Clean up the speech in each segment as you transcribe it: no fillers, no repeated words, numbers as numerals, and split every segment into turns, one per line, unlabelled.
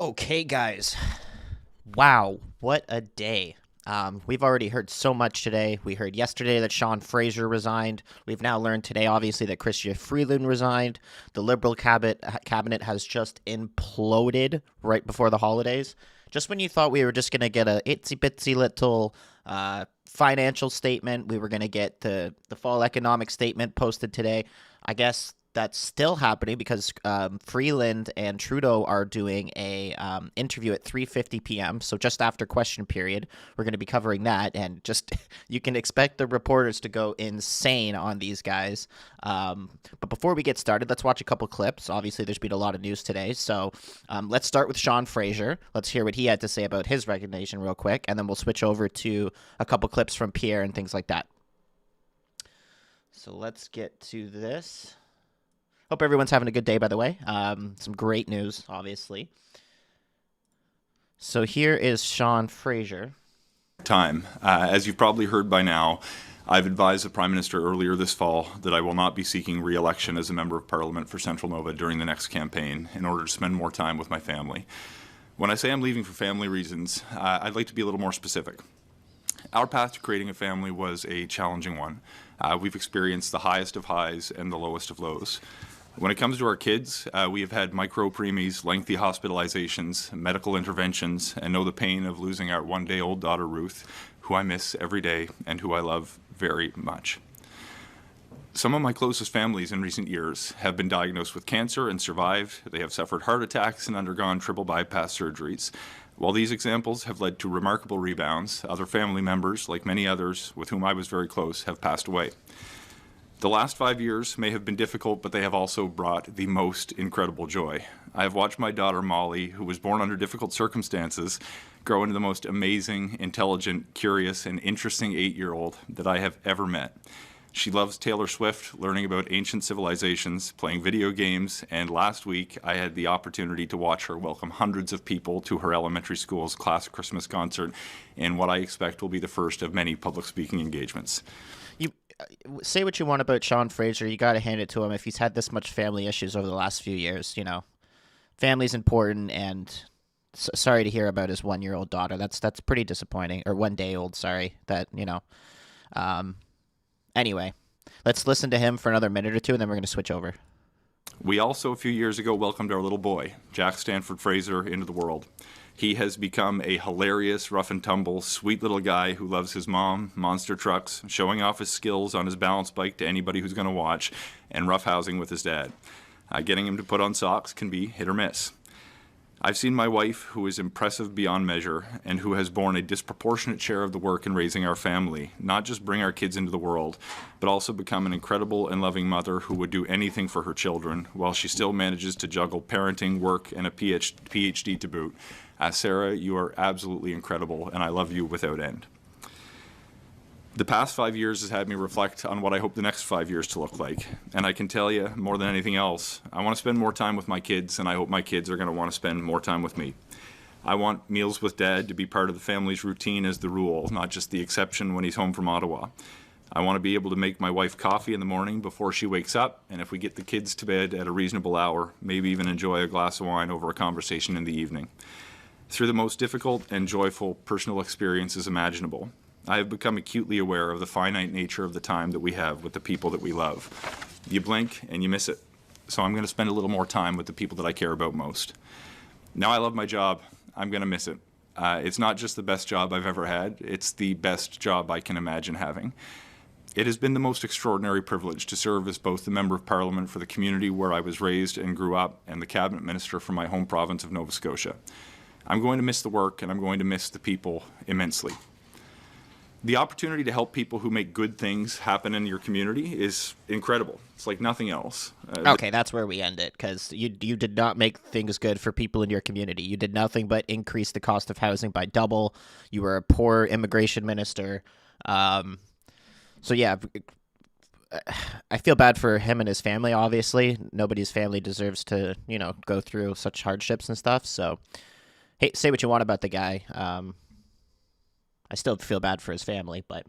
Okay, guys. Wow, what a day. We've already heard so much today. We heard yesterday that Sean Fraser resigned. We've now learned today, obviously, that Chrystia Freeland resigned. The Liberal cabinet has just imploded right before the holidays. Just when you thought we were just going to get a itsy-bitsy little financial statement, we were going to get the fall economic statement posted today. I guess that's still happening because Freeland and Trudeau are doing a interview at 3:50 p.m. So just after question period, we're going to be covering that, and just you can expect the reporters to go insane on these guys. But before we get started, let's watch a couple clips. Obviously, there's been a lot of news today, so let's start with Sean Fraser. Let's hear what he had to say about his resignation real quick, and then we'll switch over to a couple clips from Pierre and things like that. So let's get to this. Hope everyone's having a good day, by the way. Some great news, obviously. So here is Sean Fraser.
As you've probably heard by now, I've advised the Prime Minister earlier this fall that I will not be seeking re-election as a Member of Parliament for Central Nova during the next campaign in order to spend more time with my family. When I say I'm leaving for family reasons, I'd like to be a little more specific. Our path to creating a family was a challenging one. We've experienced the highest of highs and the lowest of lows. When it comes to our kids, we have had micro-preemies, lengthy hospitalizations, medical interventions, and know the pain of losing our one-day-old daughter, Ruth, who I miss every day and who I love very much. Some of my closest families in recent years have been diagnosed with cancer and survived. They have suffered heart attacks and undergone triple bypass surgeries. While these examples have led to remarkable rebounds, other family members, like many others with whom I was very close, have passed away. The last 5 years may have been difficult, but they have also brought the most incredible joy. I have watched my daughter Molly, who was born under difficult circumstances, grow into the most amazing, intelligent, curious, and interesting 8-year-old that I have ever met. She loves Taylor Swift, learning about ancient civilizations, playing video games, and last week I had the opportunity to watch her welcome hundreds of people to her elementary school's class Christmas concert in what I expect will be the first of many public speaking engagements.
Say what you want about Sean Fraser, you got to hand it to him. If he's had this much family issues over the last few years, family's important, and sorry to hear about his 1-year-old daughter. That's pretty disappointing, or 1-day-old, sorry, anyway, let's listen to him for another minute or two, and then we're going to switch over.
We also, a few years ago, welcomed our little boy, Jack Stanford Fraser, into the world. He has become a hilarious, rough-and-tumble, sweet little guy who loves his mom, monster trucks, showing off his skills on his balance bike to anybody who's going to watch, and roughhousing with his dad. Getting him to put on socks can be hit or miss. I've seen my wife, who is impressive beyond measure, and who has borne a disproportionate share of the work in raising our family, not just bring our kids into the world, but also become an incredible and loving mother who would do anything for her children, while she still manages to juggle parenting, work, and a PhD to boot. Sarah, you are absolutely incredible, and I love you without end. The past 5 years has had me reflect on what I hope the next 5 years to look like. And I can tell you, more than anything else, I want to spend more time with my kids, and I hope my kids are going to want to spend more time with me. I want meals with Dad to be part of the family's routine as the rule, not just the exception when he's home from Ottawa. I want to be able to make my wife coffee in the morning before she wakes up, and if we get the kids to bed at a reasonable hour, maybe even enjoy a glass of wine over a conversation in the evening. Through the most difficult and joyful personal experiences imaginable, I have become acutely aware of the finite nature of the time that we have with the people that we love. You blink and you miss it. So I'm going to spend a little more time with the people that I care about most. Now I love my job. I'm going to miss it. It's not just the best job I've ever had. It's the best job I can imagine having. It has been the most extraordinary privilege to serve as both the Member of Parliament for the community where I was raised and grew up and the Cabinet Minister for my home province of Nova Scotia. I'm going to miss the work, and I'm going to miss the people immensely. The opportunity to help people who make good things happen in your community is incredible. It's like nothing else.
Okay, that's where we end it, because you did not make things good for people in your community. You did nothing but increase the cost of housing by double. You were a poor immigration minister. So yeah, I feel bad for him and his family, obviously. Nobody's family deserves to, go through such hardships and stuff, so... Hey, say what you want about the guy. I still feel bad for his family, but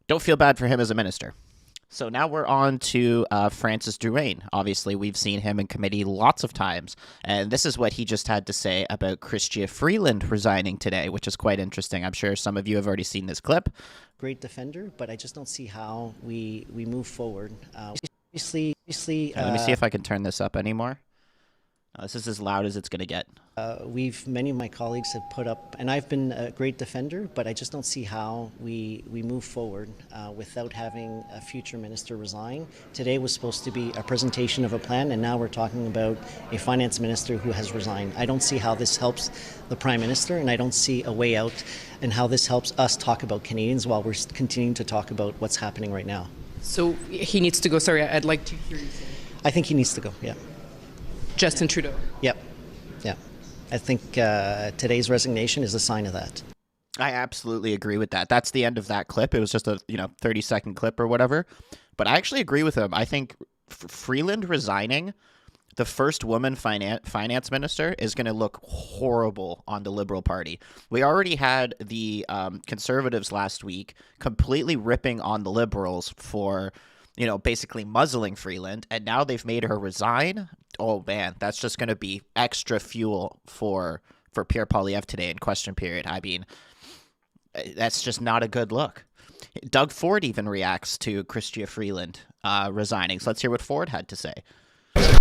don't feel bad for him as a minister. So now we're on to Francis Drouin. Obviously, we've seen him in committee lots of times, and this is what he just had to say about Chrystia Freeland resigning today, which is quite interesting. I'm sure some of you have already seen this clip.
Great defender, but I just don't see how we move forward. Obviously,
let me see if I can turn this up anymore. This is as loud as it's going to get.
Many of my colleagues have put up, and I've been a great defender, but I just don't see how we move forward without having a future minister resign. Today was supposed to be a presentation of a plan, and now we're talking about a finance minister who has resigned. I don't see how this helps the Prime Minister, and I don't see a way out and how this helps us talk about Canadians while we're continuing to talk about what's happening right now.
So he needs to go. Sorry, I'd like to hear you say.
I think he needs to go, yeah.
Justin Trudeau.
Yep. Yeah. I think today's resignation is a sign of that.
I absolutely agree with that. That's the end of that clip. It was just a 30-second clip or whatever. But I actually agree with him. I think Freeland resigning, the first woman finance minister, is going to look horrible on the Liberal Party. We already had the Conservatives last week completely ripping on the Liberals for basically muzzling Freeland, and now they've made her resign. Oh man, that's just going to be extra fuel for Pierre Poilievre today in question period. I mean, that's just not a good look. Doug Ford even reacts to Chrystia Freeland resigning. So let's hear what Ford had to say. Right,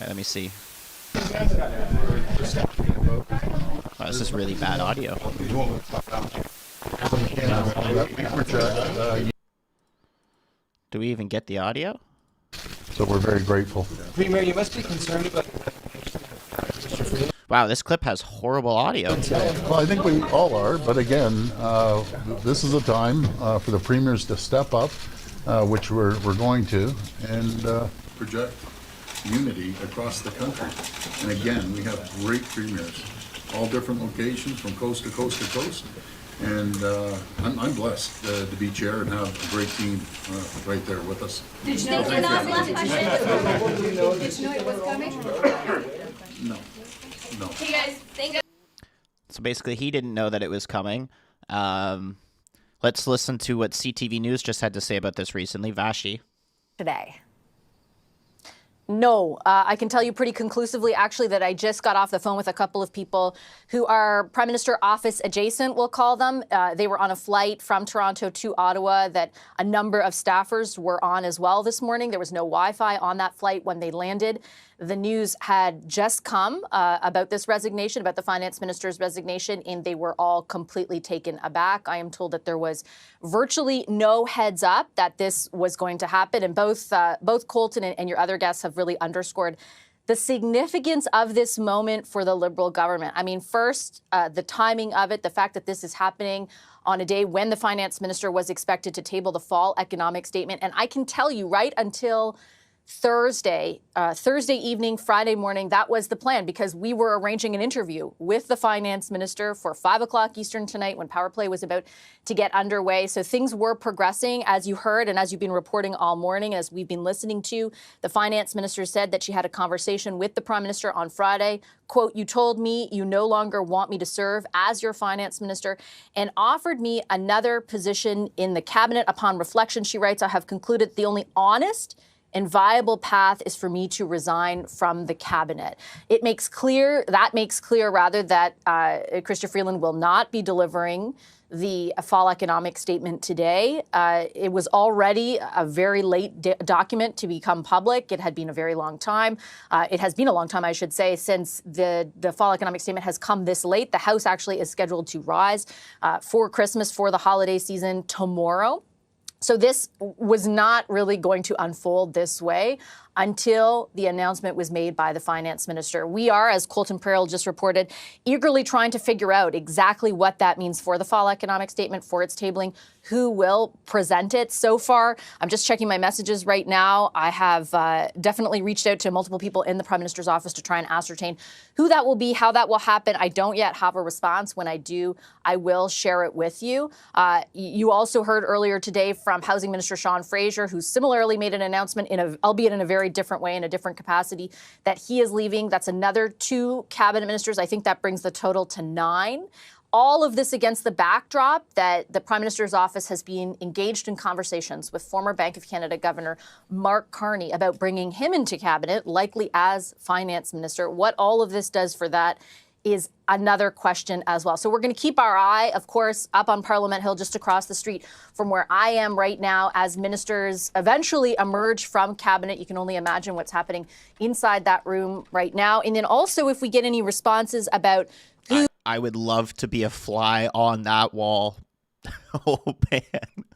let me see. Oh, this is really bad audio. Do we even get the audio?
So we're very grateful.
Premier, you must be concerned about.
Wow, this clip has horrible audio.
Well, I think we all are, but again, this is a time for the premiers to step up, which we're going to, and project unity across the country. And again, we have great premiers, all different locations from coast to coast to coast. And I'm blessed to be chair and have a great team right there with us.
Did you know it was Did you know it was coming?
No.
Hey guys, thank you.
So basically, he didn't know that it was coming. Let's listen to what CTV News just had to say about this recently. Vashi.
Today. No, I can tell you pretty conclusively, actually, that I just got off the phone with a couple of people who are Prime Minister office adjacent, we'll call them. They were on a flight from Toronto to Ottawa that a number of staffers were on as well this morning. There was no Wi-Fi on that flight when they landed. The news had just come about this resignation, about the finance minister's resignation, and they were all completely taken aback. I am told that there was virtually no heads up that this was going to happen. And both Colton and your other guests have really underscored the significance of this moment for the Liberal government. I mean, first, the timing of it, the fact that this is happening on a day when the finance minister was expected to table the fall economic statement. And I can tell you right until Thursday evening, Friday morning, that was the plan, because we were arranging an interview with the finance minister for 5 o'clock Eastern tonight when Power Play was about to get underway. So things were progressing, as you heard, and as you've been reporting all morning, as we've been listening to. The finance minister said that she had a conversation with the Prime Minister on Friday. Quote, "You told me you no longer want me to serve as your finance minister and offered me another position in the cabinet. Upon reflection," she writes, "I have concluded the only honest and viable path is for me to resign from the cabinet." That makes clear, that Chrystia Freeland will not be delivering the fall economic statement today. It was already a very late document to become public. It had been a very long time. It has been a long time, I should say, since the fall economic statement has come this late. The House actually is scheduled to rise for Christmas, for the holiday season tomorrow. So this was not really going to unfold this way until the announcement was made by the finance minister. We are, as Colton Perrell just reported, eagerly trying to figure out exactly what that means for the fall economic statement, for its tabling, who will present it. So far, I'm just checking my messages right now. I have definitely reached out to multiple people in the Prime Minister's office to try and ascertain who that will be, how that will happen. I don't yet have a response. When I do, I will share it with you. You also heard earlier today from Housing Minister Sean Fraser, who similarly made an announcement, albeit in a very different way, in a different capacity, that he is leaving. That's another 2 cabinet ministers. I think that brings the total to 9. All of this against the backdrop that the Prime Minister's office has been engaged in conversations with former Bank of Canada Governor Mark Carney about bringing him into cabinet, likely as finance minister. What all of this does for that is another question as well. So we're going to keep our eye, of course, up on Parliament Hill, just across the street from where I am right now, as ministers eventually emerge from cabinet. You can only imagine what's happening inside that room right now. And then also, if we get any responses about who
I would love to be a fly on that wall. Oh, man.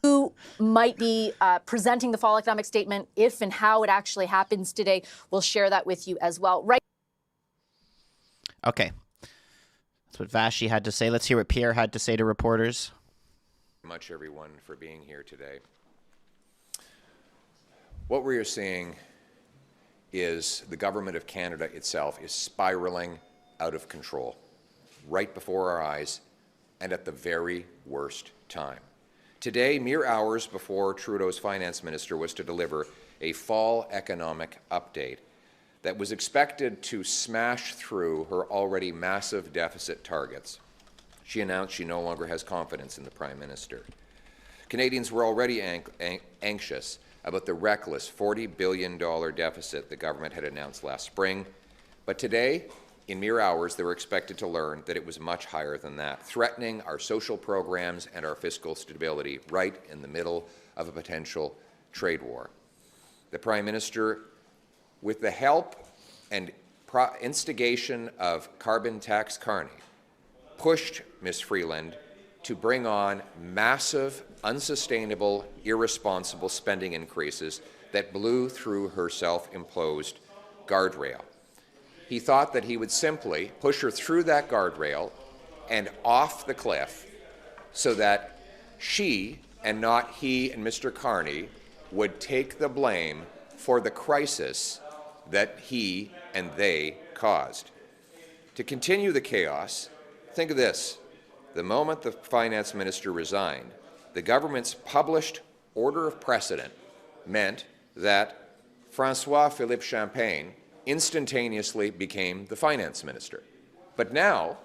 Who might be presenting the fall economic statement, if and how it actually happens today. We'll share that with you as well. Right.
Okay. That's what Vashi had to say. Let's hear what Pierre had to say to reporters.
Much everyone for being here today. What we are seeing is the government of Canada itself is spiraling out of control right before our eyes and at the very worst time. Today, mere hours before Trudeau's finance minister was to deliver a fall economic update that was expected to smash through her already massive deficit targets, she announced she no longer has confidence in the Prime Minister. Canadians were already anxious about the reckless $40 billion deficit the government had announced last spring, but today, in mere hours, they were expected to learn that it was much higher than that, threatening our social programs and our fiscal stability right in the middle of a potential trade war. The Prime Minister, with the help and instigation of carbon tax Carney, pushed Ms. Freeland to bring on massive, unsustainable, irresponsible spending increases that blew through her self-imposed guardrail. He thought that he would simply push her through that guardrail and off the cliff so that she, and not he and Mr. Carney, would take the blame for the crisis that he and they caused. To continue the chaos, think of this. The moment the finance minister resigned, the government's published order of precedent meant that François-Philippe Champagne instantaneously became the finance minister. But now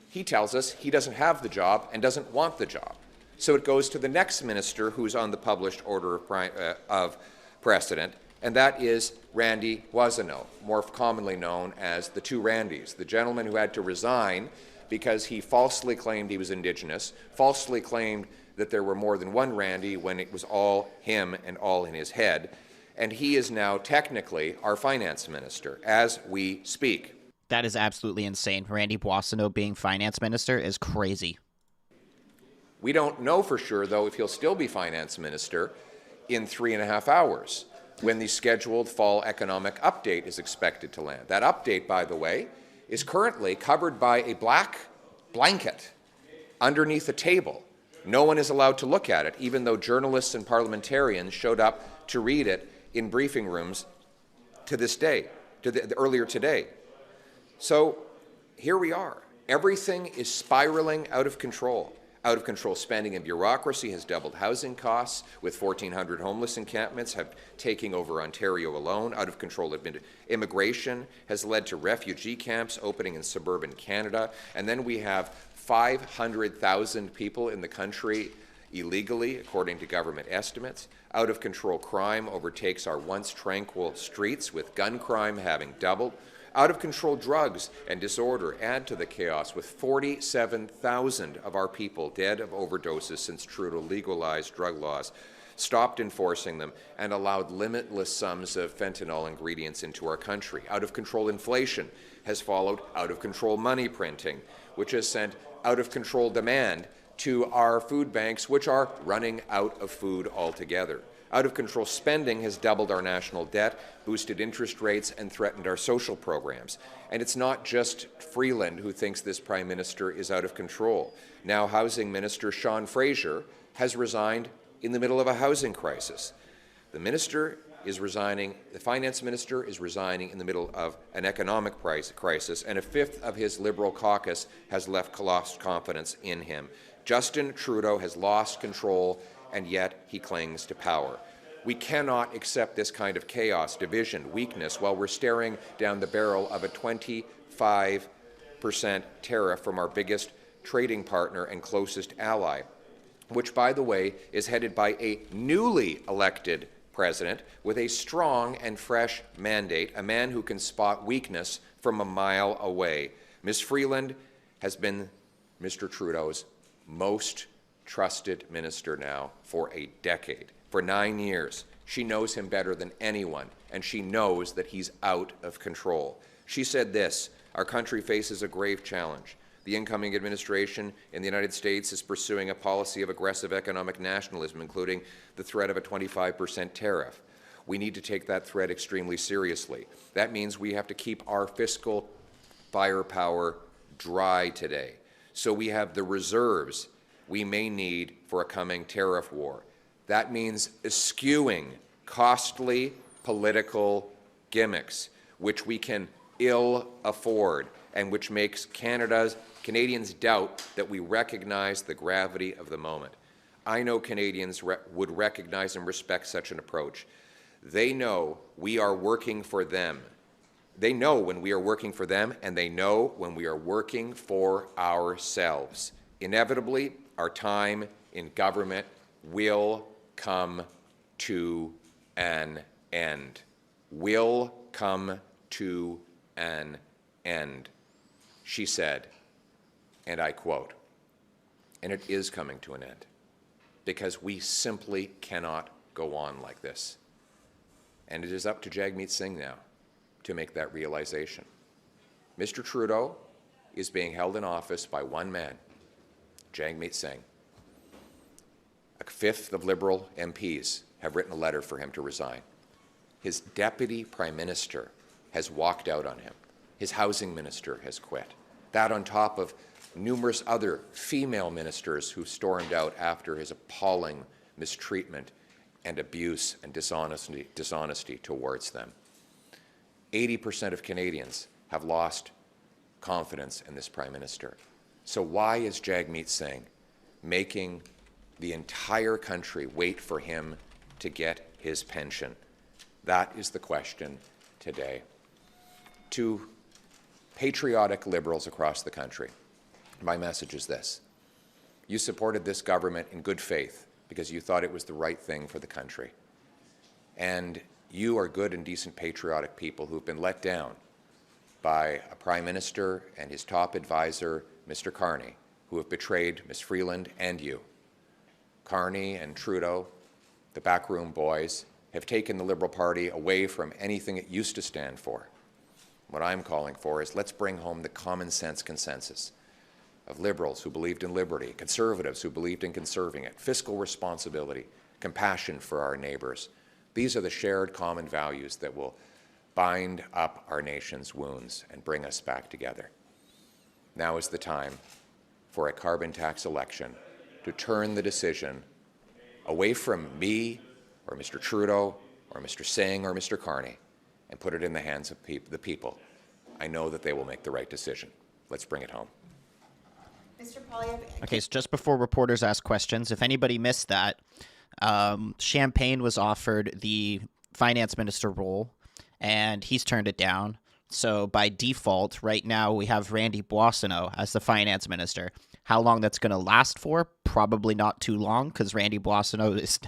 he tells us he doesn't have the job and doesn't want the job. So it goes to the next minister who's on the published order of precedent, and that is Randy Boissonnault, more commonly known as the two Randys, the gentleman who had to resign because he falsely claimed he was Indigenous, falsely claimed that there were more than one Randy when it was all him and all in his head. And he is now technically our finance minister as we speak.
That is absolutely insane. Randy Boissonnault being finance minister is crazy.
We don't know for sure, though, if he'll still be finance minister in 3.5 hours when the scheduled fall economic update is expected to land. That update, by the way, is currently covered by a black blanket underneath a table. No one is allowed to look at it, even though journalists and parliamentarians showed up to read it in briefing rooms to this day, earlier today. So here we are. Everything is spiraling out of control. Out of control spending and bureaucracy has doubled housing costs, with 1,400 homeless encampments taking over Ontario alone. Out of control immigration has led to refugee camps opening in suburban Canada. And then we have 500,000 people in the country illegally, according to government estimates. Out of control crime overtakes our once tranquil streets, with gun crime having doubled. Out of control drugs and disorder add to the chaos, with 47,000 of our people dead of overdoses since Trudeau legalized drug laws, stopped enforcing them, and allowed limitless sums of fentanyl ingredients into our country. Out of control inflation has followed out of control money printing, which has sent out of control demand to our food banks, which are running out of food altogether. Out of control spending has doubled our national debt, boosted interest rates, and threatened our social programs. And it's not just Freeland who thinks this Prime Minister is out of control. Now Housing Minister Sean Fraser has resigned in the middle of a housing crisis. The Minister is resigning, the Finance Minister is resigning in the middle of an economic crisis, and a fifth of his Liberal Caucus has lost confidence in him. Justin Trudeau has lost control, and yet he clings to power. We cannot accept this kind of chaos, division, weakness, while we're staring down the barrel of a 25% tariff from our biggest trading partner and closest ally, which, by the way, is headed by a newly elected president with a strong and fresh mandate, a man who can spot weakness from a mile away. Ms. Freeland has been Mr. Trudeau's most trusted minister now for a decade, for 9 years. She knows him better than anyone, and she knows that he's out of control. She said this: "Our country faces a grave challenge. The incoming administration in the United States is pursuing a policy of aggressive economic nationalism, including the threat of a 25% tariff. We need to take that threat extremely seriously. That means we have to keep our fiscal firepower dry today, so we have the reserves we may need for a coming tariff war. That means eschewing costly political gimmicks, which we can ill afford, and which makes Canadians doubt that we recognize the gravity of the moment. I know Canadians would recognize and respect such an approach. They know we are working for them. They know when we are working for them, and they know when we are working for ourselves. Inevitably, our time in government will come to an end. Will come to an end," she said, and I quote. And it is coming to an end, because we simply cannot go on like this. And it is up to Jagmeet Singh now to make that realization. Mr. Trudeau is being held in office by one man, Jagmeet Singh. A fifth of Liberal MPs have written a letter for him to resign. His deputy prime minister has walked out on him. His housing minister has quit. That on top of numerous other female ministers who stormed out after his appalling mistreatment and abuse and dishonesty towards them. 80% of Canadians have lost confidence in this prime minister. So why is Jagmeet Singh making the entire country wait for him to get his pension? That is the question today. To patriotic Liberals across the country, my message is this: you supported this government in good faith because you thought it was the right thing for the country. And you are good and decent patriotic people who've been let down by a Prime Minister and his top advisor, Mr. Carney, who have betrayed Ms. Freeland and you. Carney and Trudeau, the backroom boys, have taken the Liberal Party away from anything it used to stand for. What I'm calling for is let's bring home the common sense consensus of Liberals who believed in liberty, Conservatives who believed in conserving it, fiscal responsibility, compassion for our neighbours. These are the shared common values that will bind up our nation's wounds and bring us back together. Now is the time for a carbon tax election to turn the decision away from me or Mr. Trudeau or Mr. Singh or Mr. Carney and put it in the hands of the people. I know that they will make the right decision. Let's bring it home.
Mr. Poilievre.
Okay, so just before reporters ask questions, if anybody missed that, Champagne was offered the finance minister role, and he's turned it down. So by default, right now we have Randy Boissonneau as the finance minister. How long that's going to last for? Probably not too long, because Randy Boissonneau is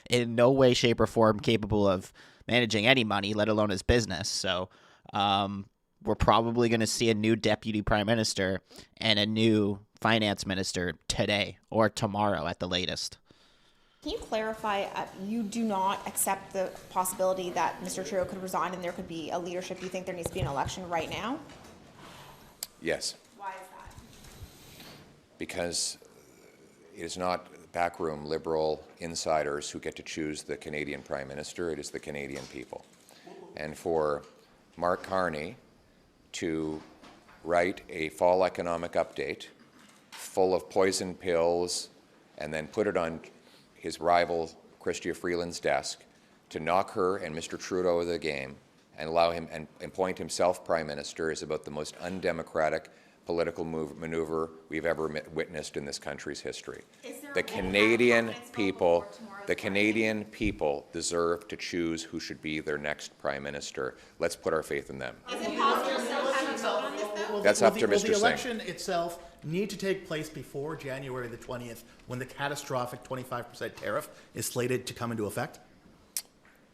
in no way, shape, or form capable of managing any money, let alone his business. So we're probably going to see a new deputy prime minister and a new finance minister today or tomorrow at the latest.
Can you clarify, you do not accept the possibility that Mr. Trudeau could resign and there could be a leadership? You think there needs to be an election right now?
Yes.
Why is that?
Because it is not backroom Liberal insiders who get to choose the Canadian Prime Minister. It is the Canadian people. And for Mark Carney to write a fall economic update full of poison pills and then put it on his rival Chrystia Freeland's desk to knock her and Mr. Trudeau of the game and allow him and appoint himself Prime Minister is about the most undemocratic political maneuver we've ever witnessed in this country's history. The Canadian people deserve to choose who should be their next Prime Minister. Let's put our faith in them.
Is it possible to have a vote on this, though?
That's up to
will
Mr.
the
Singh.
election itself need to take place before January the 20th, when the catastrophic 25% tariff is slated to come into effect?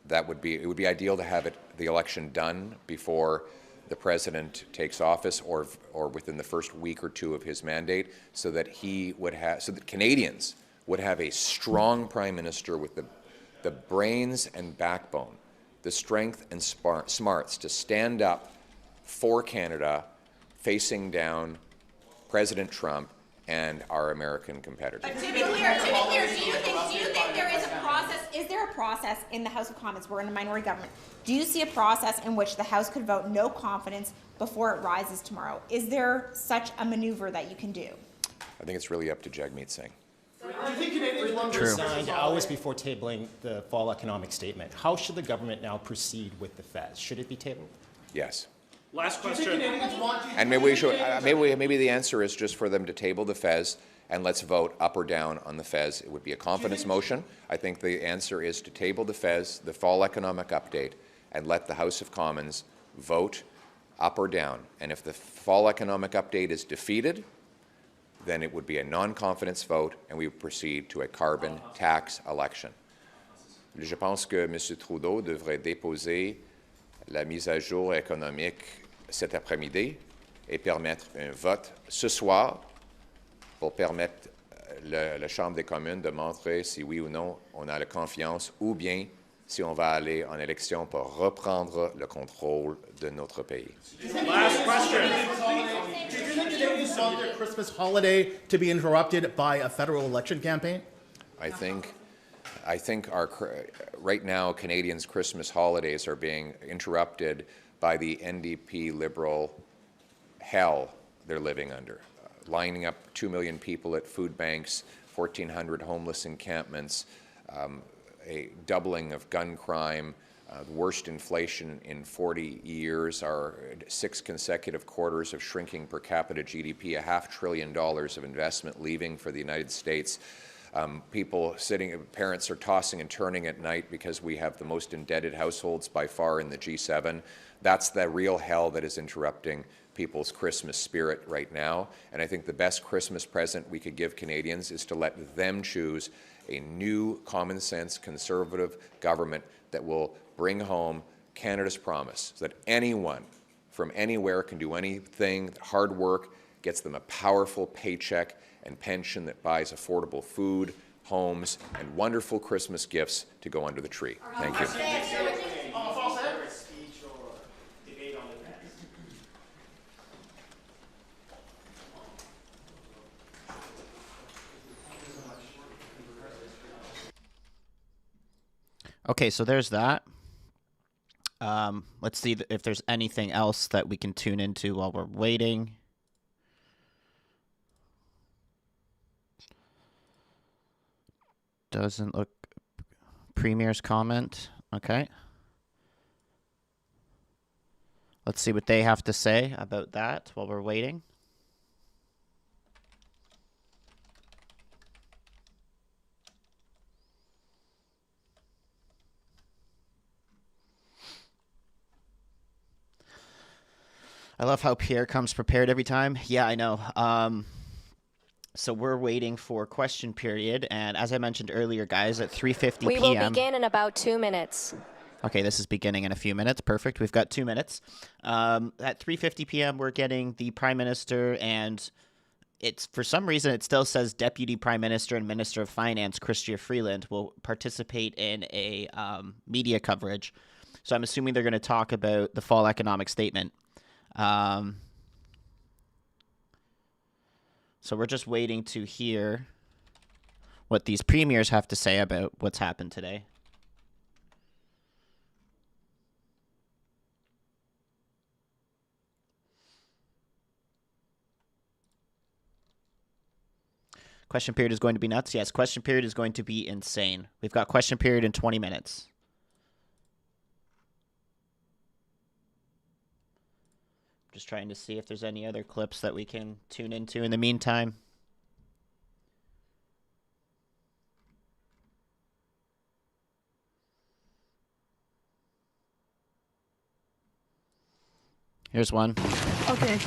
It would be ideal to have the election done before the president takes office, or within the first week or two of his mandate, so that Canadians would have a strong prime minister with the brains and backbone, the strength and smarts to stand up for Canada, facing down President Trump and our American competitors.
But to be clear, do you think there is a process? Is there a process in the House of Commons? We're in a minority government. Do you see a process in which the House could vote no confidence before it rises tomorrow? Is there such a maneuver that you can do?
I think it's really up to Jagmeet Singh.
Do you think Canadians want to
Resigned hours before tabling the fall economic statement. How should the government now proceed with the FES? Should it be tabled?
Yes.
Last question.
And maybe the answer is just for them to table the FES and let's vote up or down on the FES. It would be a confidence motion. I think the answer is to table the FES, the fall economic update, and let the House of Commons vote up or down. And if the fall economic update is defeated, then it would be a non-confidence vote and we would proceed to a carbon tax election. Je pense que M. Trudeau devrait déposer la mise à jour économique cet après-midi et permettre un vote ce soir pour permettre la Chambre des communes de montrer si oui ou non on a la confiance, ou bien si on va aller en élection pour reprendre le contrôle de notre pays.
Last question.
Do you think Canadians want their Christmas holiday to be interrupted by a federal election campaign?
I think right now Canadians' Christmas holidays are being interrupted by the NDP Liberal hell they're living under. Lining up 2 million people at food banks, 1,400 homeless encampments, a doubling of gun crime, the worst inflation in 40 years, our 6 consecutive quarters of shrinking per capita GDP, $500 billion of investment leaving for the United States. Parents are tossing and turning at night because we have the most indebted households by far in the G7. That's the real hell that is interrupting people's Christmas spirit right now. And I think the best Christmas present we could give Canadians is to let them choose a new, common sense, conservative government that will bring home Canada's promise, so that anyone from anywhere can do anything. Hard work gets them a powerful paycheck and pension that buys affordable food, homes, and wonderful Christmas gifts to go under the tree. Thank you.
Okay, so there's that. Let's see if there's anything else that we can tune into while we're waiting. Doesn't look... Premier's comment. Okay. Let's see what they have to say about that while we're waiting. I love how Pierre comes prepared every time. Yeah, I know. So we're waiting for question period, and as I mentioned earlier, guys, at 3:50 p.m.
We will begin in about 2 minutes.
Okay, this is beginning in a few minutes. Perfect. We've got 2 minutes. At 3:50 p.m., we're getting the Prime Minister, and it's for some reason it still says Deputy Prime Minister and Minister of Finance Chrystia Freeland will participate in a media coverage. So I'm assuming they're going to talk about the fall economic statement. So we're just waiting to hear what these premiers have to say about what's happened today. Question period is going to be nuts. Yes, question period is going to be insane. We've got question period in 20 minutes. Just trying to see if there's any other clips that we can tune into in the meantime. Here's one.
Okay.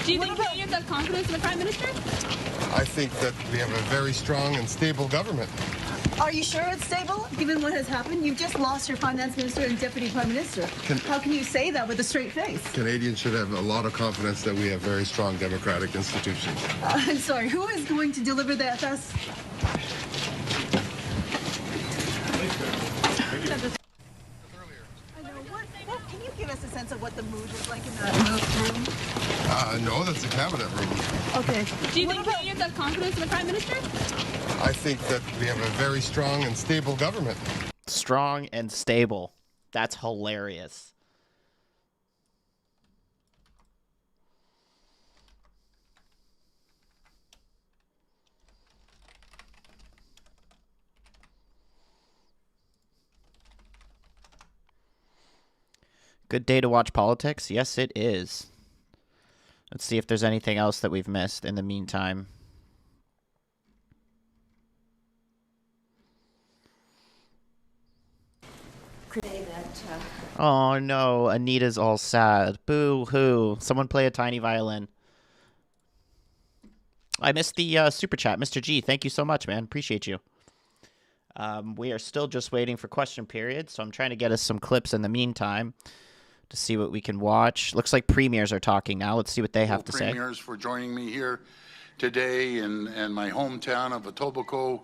Do you think Canadians have confidence in the Prime Minister?
I think that we have a very strong and stable government.
Are you sure it's stable, given what has happened? You've just lost your finance minister and deputy prime minister. How can you say that with a straight face?
Canadians should have a lot of confidence that we have very strong democratic institutions.
I'm sorry, who is going to deliver the FS? Can you give us a sense of what the mood was like in that room?
No, that's a cabinet room.
Okay.
Do you think Canadians have confidence in the Prime Minister?
I think that we have a very strong and stable government.
Strong and stable. That's hilarious. Good day to watch politics? Yes, it is. Let's see if there's anything else that we've missed in the meantime. Oh no, Anita's all sad. Boo-hoo. Someone play a tiny violin. I missed the super chat. Mr. G, thank you so much, man. Appreciate you. We are still just waiting for question period, so I'm trying to get us some clips in the meantime to see what we can watch. Looks like premiers are talking now. Let's see what they have to say.
Premiers for joining me here today in my hometown of Etobicoke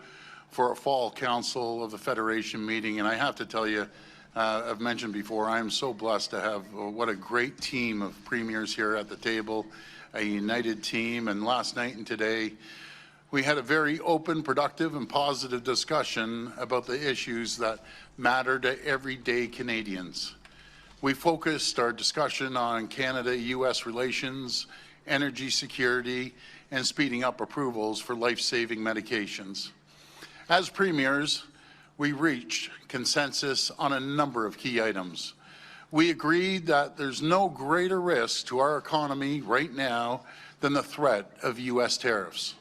for a fall council of the Federation meeting. And I have to tell you, I've mentioned before, I am so blessed to have what a great team of premiers here at the table, a united team. And last night and today, we had a very open, productive, and positive discussion about the issues that matter to everyday Canadians. We focused our discussion on Canada-US relations, energy security, and speeding up approvals for life-saving medications. As premiers, we reached consensus on a number of key items. We agreed that there's no greater risk to our economy right now than the threat of US tariffs.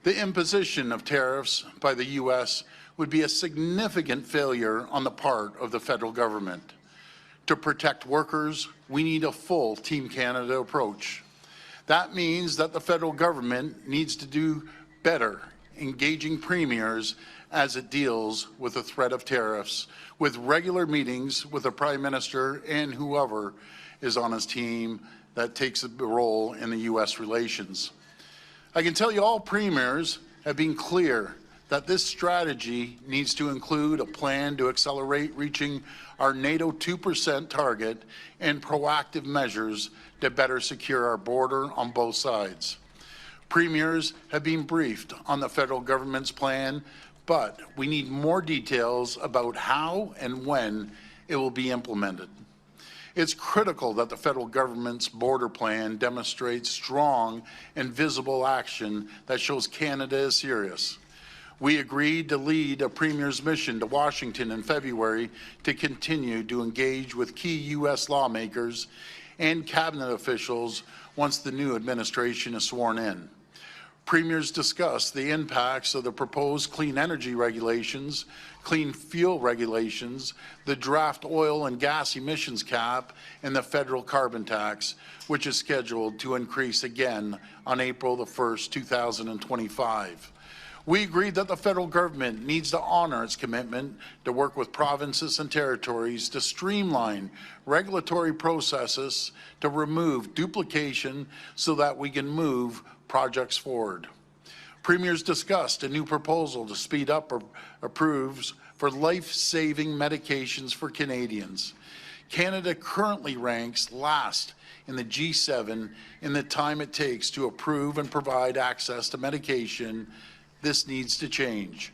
The imposition of tariffs by the US would be a significant failure on the part of the federal government. To protect workers, we need a full Team Canada approach. That means that the federal government needs to do better engaging premiers as it deals with the threat of tariffs, with regular meetings with the Prime Minister and whoever is on his team that takes a role in the U.S. relations. I can tell you all premiers have been clear that this strategy needs to include a plan to accelerate reaching our NATO 2% target and proactive measures to better secure our border on both sides. Premiers have been briefed on the federal government's plan, but we need more details about how and when it will be implemented. It's critical that the federal government's border plan demonstrates strong and visible action that shows Canada is serious. We agreed to lead a premier's mission to Washington in February to continue to engage with key U.S. lawmakers and cabinet officials once the new administration is sworn in. Premiers discussed the impacts of the proposed clean energy regulations, clean fuel regulations, the draft oil and gas emissions cap, and the federal carbon tax, which is scheduled to increase again on April the 1st, 2025. We agreed that the federal government needs to honor its commitment to work with provinces and territories to streamline regulatory processes to remove duplication so that we can move projects forward. Premiers discussed a new proposal to speed up approves for life-saving medications for Canadians. Canada currently ranks last in the G7 in the time it takes to approve and provide access to medication. This needs to change.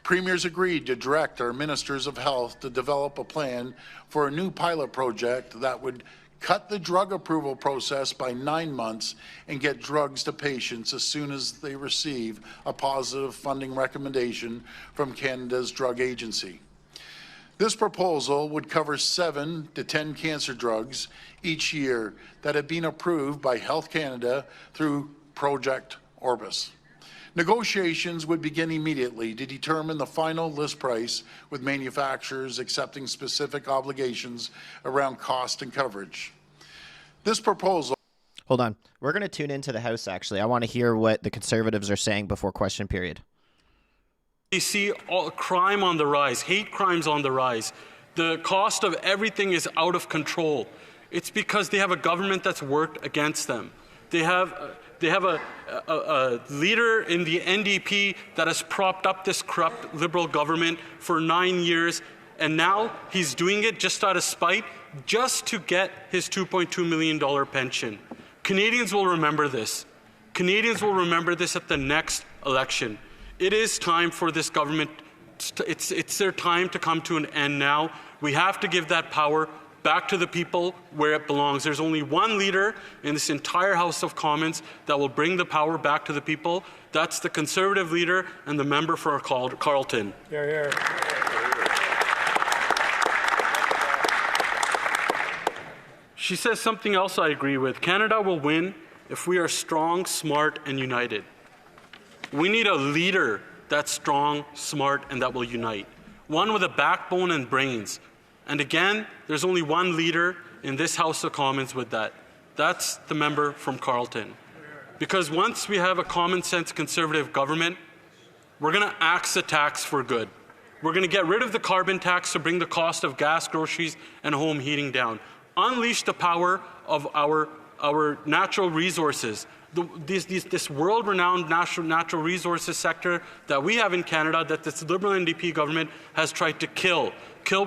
Premiers agreed to direct our ministers of health to develop a plan for a new pilot project that would cut the drug approval process by 9 months and get drugs to patients as soon as they receive a positive funding recommendation from Canada's drug agency. This proposal would cover 7 to 10 cancer drugs each year that have been approved by Health Canada through Project Orbis. Negotiations would begin immediately to determine the final list price, with manufacturers accepting specific obligations around cost and coverage. This proposal...
Hold on. We're going to tune into the House, actually. I want to hear what the Conservatives are saying before question period.
We see crime on the rise, hate crimes on the rise. The cost of everything is out of control. It's because they have a government that's worked against them. They have a leader in the NDP that has propped up this corrupt Liberal government for 9 years, and now he's doing it just out of spite, just to get his $2.2 million pension. Canadians will remember this. Canadians will remember this at the next election. It is time for this government, it's their time to come to an end now. We have to give that power back to the people where it belongs. There's only one leader in this entire House of Commons that will bring the power back to the people. That's the Conservative leader and the member for Carleton.
Hear, hear.
She says something else I agree with. Canada will win if we are strong, smart, and united. We need a leader that's strong, smart, and that will unite. One with a backbone and brains. And again, there's only one leader in this House of Commons with that. That's the member from Carleton. Because once we have a common sense Conservative government, we're going to axe the tax for good. We're going to get rid of the carbon tax to bring the cost of gas, groceries, and home heating down. Unleash the power of our natural resources. This world-renowned natural resources sector that we have in Canada that this Liberal NDP government has tried to kill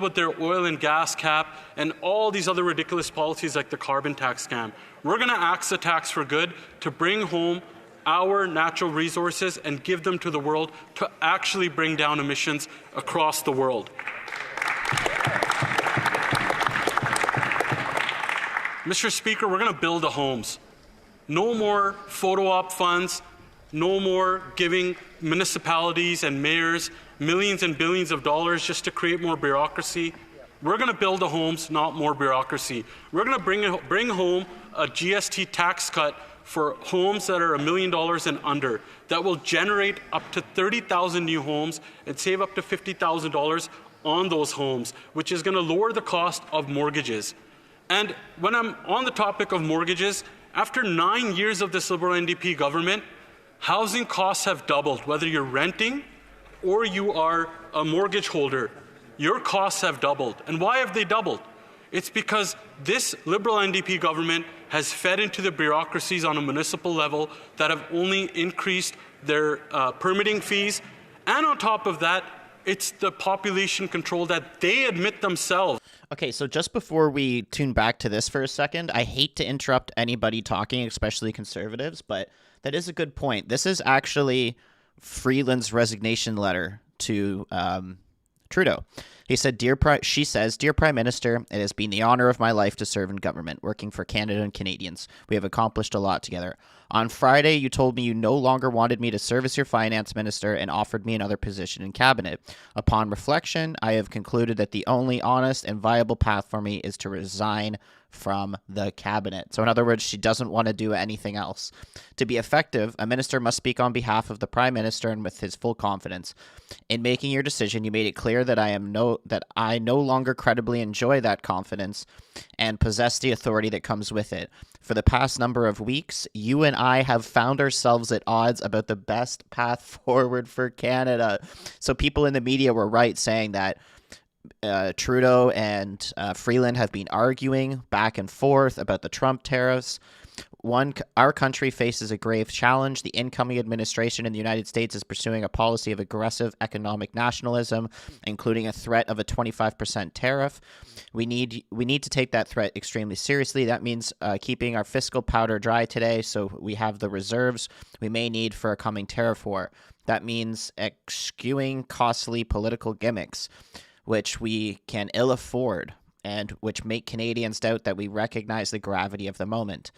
with their oil and gas cap and all these other ridiculous policies like the carbon tax scam. We're going to axe the tax for good to bring home our natural resources and give them to the world to actually bring down emissions across the world. Mr. Speaker, we're going to build the homes. No more photo op funds, no more giving municipalities and mayors millions and billions of dollars just to create more bureaucracy. We're going to build the homes, not more bureaucracy. We're going to bring home a GST tax cut for homes that are $1 million and under that will generate up to 30,000 new homes and save up to $50,000 on those homes, which is going to lower the cost of mortgages. And when I'm on the topic of mortgages, after 9 years of this Liberal NDP government, housing costs have doubled. Whether you're renting or you are a mortgage holder, your costs have doubled. And why have they doubled? It's because this Liberal NDP government has fed into the bureaucracies on a municipal level that have only increased their permitting fees. And on top of that, it's the population control that they admit themselves.
Okay, so just before we tune back to this for a second, I hate to interrupt anybody talking, especially Conservatives, but that is a good point. This is actually Freeland's resignation letter to Trudeau. He said, she says, "Dear Prime Minister, it has been the honor of my life to serve in government, working for Canada and Canadians. We have accomplished a lot together. On Friday, you told me you no longer wanted me to serve as your finance minister and offered me another position in cabinet. Upon reflection, I have concluded that the only honest and viable path for me is to resign from the cabinet." So in other words, she doesn't want to do anything else. To be effective, a minister must speak on behalf of the Prime Minister and with his full confidence. In making your decision, you made it clear that I no longer credibly enjoy that confidence and possess the authority that comes with it. For the past number of weeks, you and I have found ourselves at odds about the best path forward for Canada. So people in the media were right saying that Trudeau and Freeland have been arguing back and forth about the Trump tariffs. Our country faces a grave challenge. The incoming administration in the United States is pursuing a policy of aggressive economic nationalism, including a threat of a 25% tariff. We need to take that threat extremely seriously. That means keeping our fiscal powder dry today so we have the reserves we may need for a coming tariff war. That means eschewing costly political gimmicks, which we can ill afford and which make Canadians doubt that we recognize the gravity of the moment.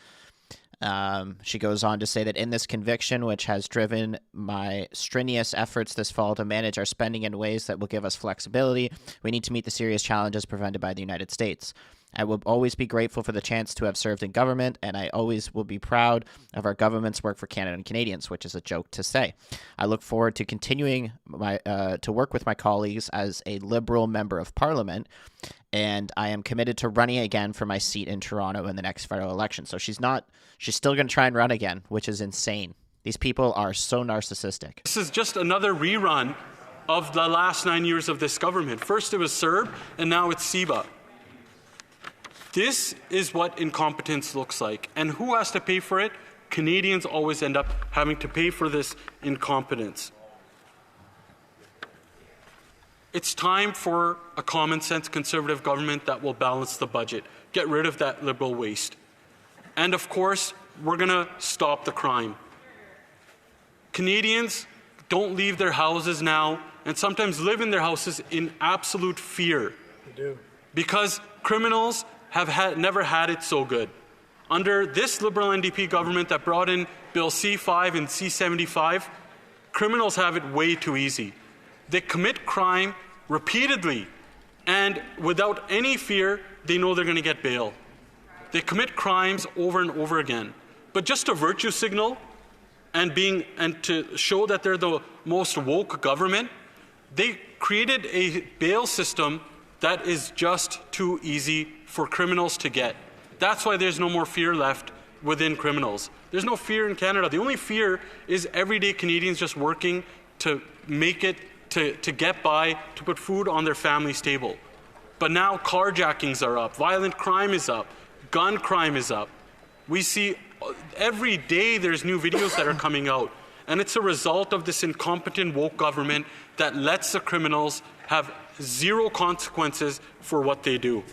She goes on to say that in this conviction, which has driven my strenuous efforts this fall to manage our spending in ways that will give us flexibility, we need to meet the serious challenges presented by the United States. I will always be grateful for the chance to have served in government, and I always will be proud of our government's work for Canada and Canadians, which is a joke to say. I look forward to continuing to work with my colleagues as a Liberal member of Parliament, and I am committed to running again for my seat in Toronto in the next federal election. So she's still going to try and run again, which is insane. These people are so narcissistic.
This is just another rerun of the last 9 years of this government. First it was CERB, and now it's CEBA. This is what incompetence looks like. And who has to pay for it? Canadians always end up having to pay for this incompetence. It's time for a common sense Conservative government that will balance the budget, get rid of that Liberal waste. And of course, we're going to stop the crime. Canadians don't leave their houses now and sometimes live in their houses in absolute fear.
They do.
Because criminals have never had it so good. Under this Liberal NDP government that brought in Bill C5 and C75, criminals have it way too easy. They commit crime repeatedly, and without any fear, they know they're going to get bail. They commit crimes over and over again. But just a virtue signal and to show that they're the most woke government, they created a bail system that is just too easy for criminals to get. That's why there's no more fear left within criminals. There's no fear in Canada. The only fear is everyday Canadians just working to make it, to get by, to put food on their family's table. But now carjackings are up, violent crime is up, gun crime is up. We see every day there's new videos that are coming out, and it's a result of this incompetent woke government that lets the criminals have zero consequences for what they do.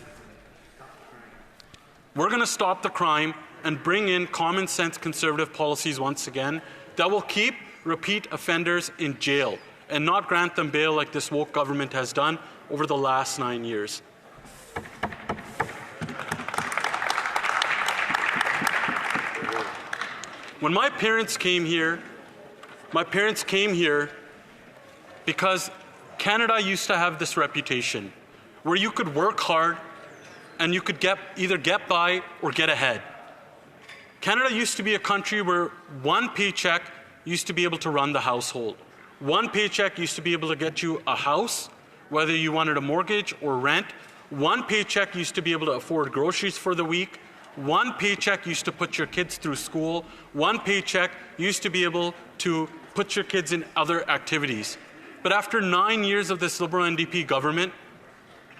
We're going to stop the crime and bring in common sense Conservative policies once again that will keep repeat offenders in jail and not grant them bail like this woke government has done over the last 9 years. When my parents came here because Canada used to have this reputation where you could work hard and you could either get by or get ahead. Canada used to be a country where one paycheck used to be able to run the household. One paycheck used to be able to get you a house, whether you wanted a mortgage or rent. One paycheck used to be able to afford groceries for the week. One paycheck used to put your kids through school. One paycheck used to be able to put your kids in other activities. But after 9 years of this Liberal NDP government,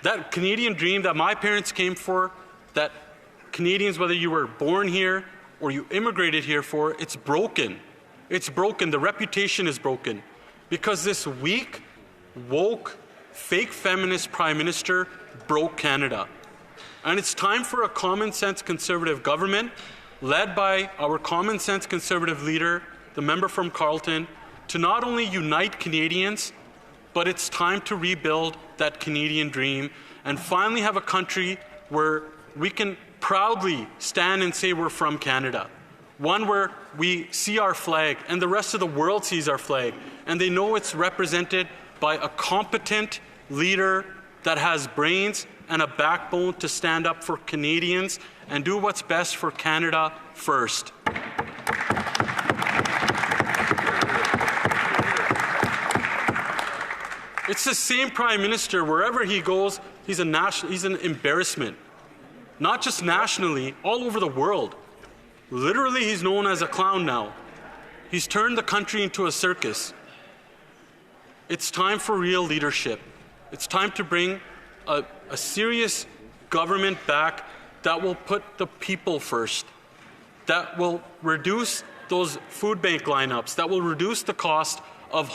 that Canadian dream that my parents came for, that Canadians, whether you were born here or you immigrated here for, it's broken. It's broken. The reputation is broken because this weak, woke, fake feminist Prime Minister broke Canada. And it's time for a common sense Conservative government led by our common sense Conservative leader, the member from Carleton, to not only unite Canadians, but it's time to rebuild that Canadian dream and finally have a country where we can proudly stand and say we're from Canada. One where we see our flag and the rest of the world sees our flag and they know it's represented by a competent leader that has brains and a backbone to stand up for Canadians and do what's best for Canada first. It's the same Prime Minister, wherever he goes, he's an embarrassment. Not just nationally, all over the world. Literally, he's known as a clown now. He's turned the country into a circus. It's time for real leadership. It's time to bring a serious government back that will put the people first, that will reduce those food bank lineups, that will reduce the cost of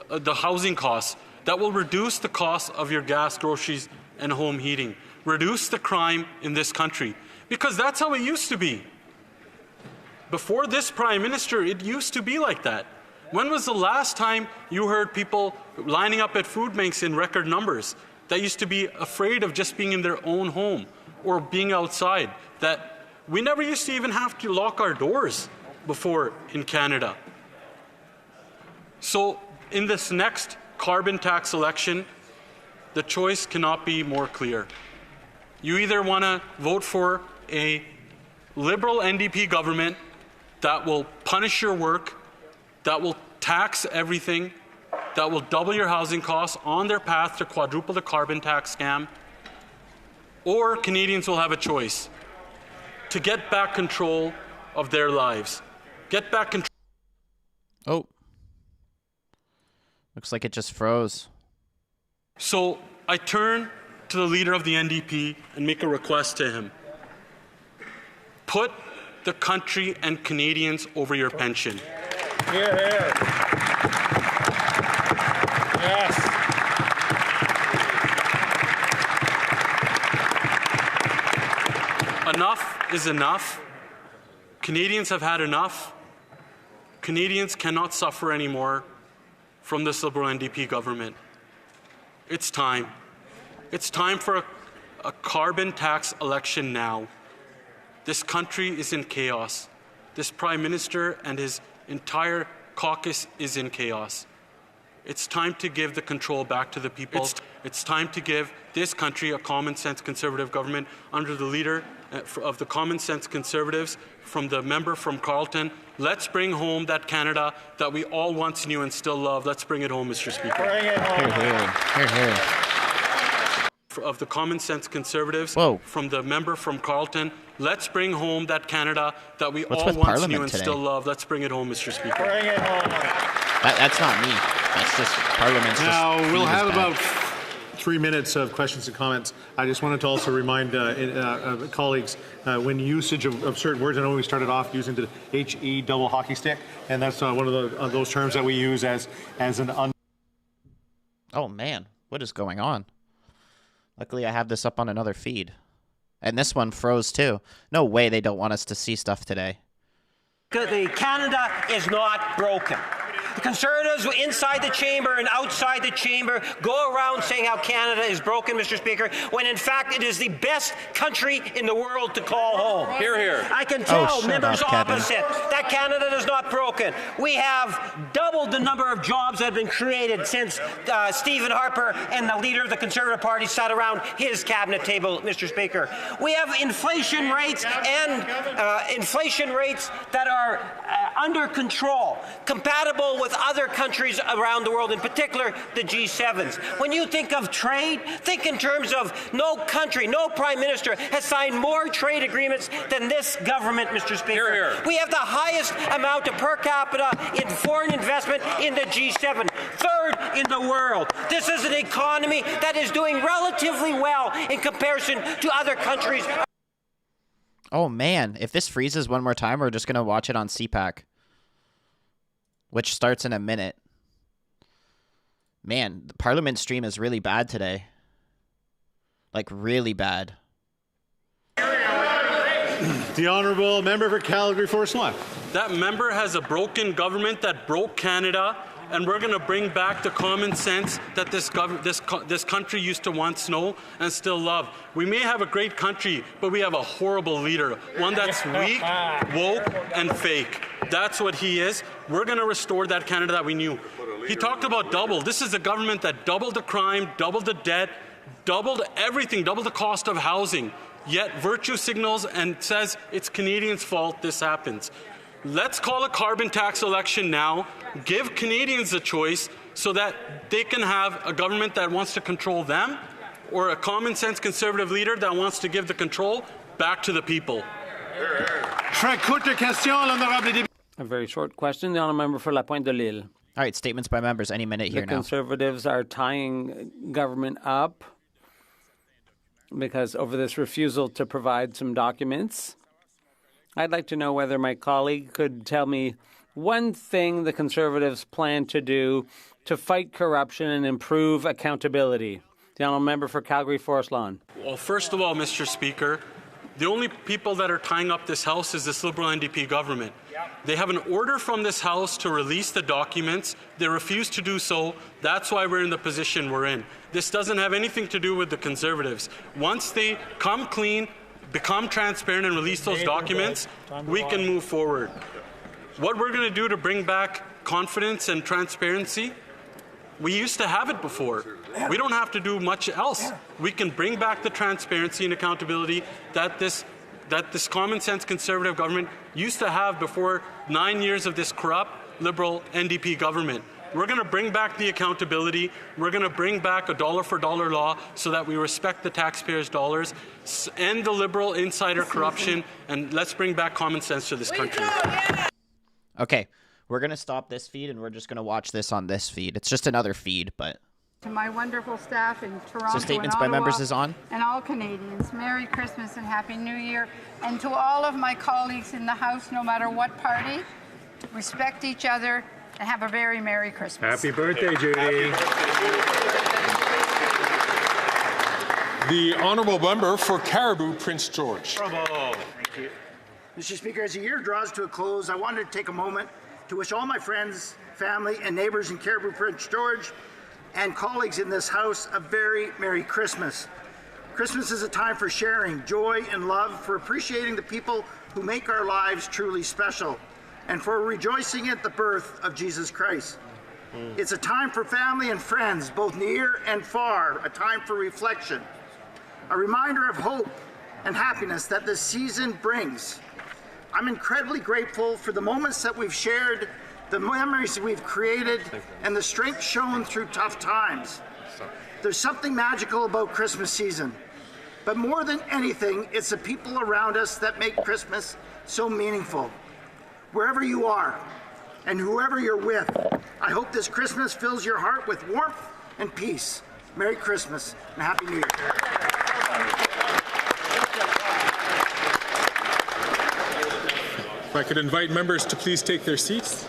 the housing costs, that will reduce the cost of your gas, groceries, and home heating, reduce the crime in this country, because that's how it used to be. Before this Prime Minister, it used to be like that. When was the last time you heard people lining up at food banks in record numbers that used to be afraid of just being in their own home or being outside? That we never used to even have to lock our doors before in Canada. So in this next carbon tax election, the choice cannot be more clear. You either want to vote for a Liberal NDP government that will punish your work, that will tax everything, that will double your housing costs on their path to quadruple the carbon tax scam, or Canadians will have a choice to get back control of their lives. Get back control.
Oh. Looks like it just froze.
So I turn to the leader of the NDP and make a request to him. Put the country and Canadians over your pension.
Here, here. Yes.
Enough is enough. Canadians have had enough. Canadians cannot suffer anymore from this Liberal NDP government. It's time. It's time for a carbon tax election now. This country is in chaos. This Prime Minister and his entire caucus is in chaos. It's time to give the control back to the people. It's time to give this country a common sense Conservative government under the leader of the common sense Conservatives, from the member from Carleton. Let's bring home that Canada that we all once knew and still love. Let's bring it home, Mr. Speaker.
Bring it home.
Here, here.
Of the common sense Conservatives,
Whoa.
from the member from Carleton, let's bring home that Canada that we
What's
all
with
once
Parliament
knew and
today?
still love. Let's bring it home, Mr. Speaker.
Bring it home.
That's not me. That's just Parliament's
Now,
just
we'll
feed is
have
bad.
about 3 minutes of questions and comments. I just wanted to also remind colleagues when usage of certain words. I know we started off using the HE double hockey stick, and that's one of those terms that we use as an
Oh, man. What is going on? Luckily, I have this up on another feed. And this one froze, too. No way they don't want us to see stuff today.
The Canada is not broken. The Conservatives inside the chamber and outside the chamber go around saying how Canada is broken, Mr. Speaker, when in fact it is the best country in the world to call home.
Hear, hear.
I can tell
shut
members
up, Kevin.
opposite that Canada is not broken. We have doubled the number of jobs that have been created since Stephen Harper and the leader of the Conservative Party sat around his cabinet table, Mr. Speaker. We have inflation rates and inflation rates that are under control, compatible with other countries around the world, in particular the G7s. When you think of trade, think in terms of no country, no Prime Minister has signed more trade agreements than this government, Mr. Speaker.
Hear, hear.
We have the highest amount of per capita in foreign investment in the G7, third in the world. This is an economy that is doing relatively well in comparison to other countries.
Oh, man. If this freezes one more time, we're just going to watch it on CPAC, which starts in a minute. Man, the Parliament stream is really bad today. Like, really bad.
The Honourable Member for Calgary Forest Lawn.
That member has a broken government that broke Canada, and we're going to bring back the common sense that this country used to once know and still love. We may have a great country, but we have a horrible leader, one that's weak, woke, and fake. That's what he is. We're going to restore that Canada that we knew. He talked about double. This is a government that doubled the crime, doubled the debt, doubled everything, doubled the cost of housing, yet virtue signals and says it's Canadians' fault this happens. Let's call a carbon tax election now, give Canadians a choice so that they can have a government that wants to control them, or a common sense Conservative leader that wants to give the control back to the people.
A very short question. The honourable member for La Pointe de l'Île.
All right, statements by members any minute here
The
now.
Conservatives are tying government up because over this refusal to provide some documents. I'd like to know whether my colleague could tell me one thing the Conservatives plan to do to fight corruption and improve accountability. The honourable member for Calgary Forest Lawn.
Well, first of all, Mr. Speaker, the only people that are tying up this House is this Liberal NDP government. They have an order from this House to release the documents. They refuse to do so. That's why we're in the position we're in. This doesn't have anything to do with the Conservatives. Once they come clean, become transparent and release those documents, we can move forward. What we're going to do to bring back confidence and transparency, We used to have it before. We don't have to do much else. We can bring back the transparency and accountability that this common sense Conservative government used to have before 9 years of this corrupt Liberal NDP government. We're going to bring back the accountability. We're going to bring back a dollar for dollar law so that we respect the taxpayers' dollars, end the Liberal insider corruption, and let's bring back common sense to this country.
Okay, we're going to stop this feed and we're just going to watch this on this feed. It's just another feed, but...
To my wonderful staff in Toronto
So statements
and
by
Ottawa,
members is on.
And all Canadians, Merry Christmas and Happy New Year. And to all of my colleagues in the House, no matter what party, respect each other and have a very Merry Christmas.
Happy birthday, Judy.
The honourable member for Caribou, Prince George.
Bravo. Thank you. Mr. Speaker, as the year draws to a close, I wanted to take a moment to wish all my friends, family, and neighbours in Caribou, Prince George, and colleagues in this House a very Merry Christmas. Christmas is a time for sharing joy and love, for appreciating the people who make our lives truly special, and for rejoicing at the birth of Jesus Christ. It's a time for family and friends, both near and far, a time for reflection, a reminder of hope and happiness that this season brings. I'm incredibly grateful for the moments that we've shared, the memories we've created, and the strength shown through tough times. There's something magical about Christmas season, but more than anything, it's the people around us that make Christmas so meaningful. Wherever you are, and whoever you're with, I hope this Christmas fills your heart with warmth and peace. Merry Christmas and Happy New Year.
If I could invite members to please take their seats.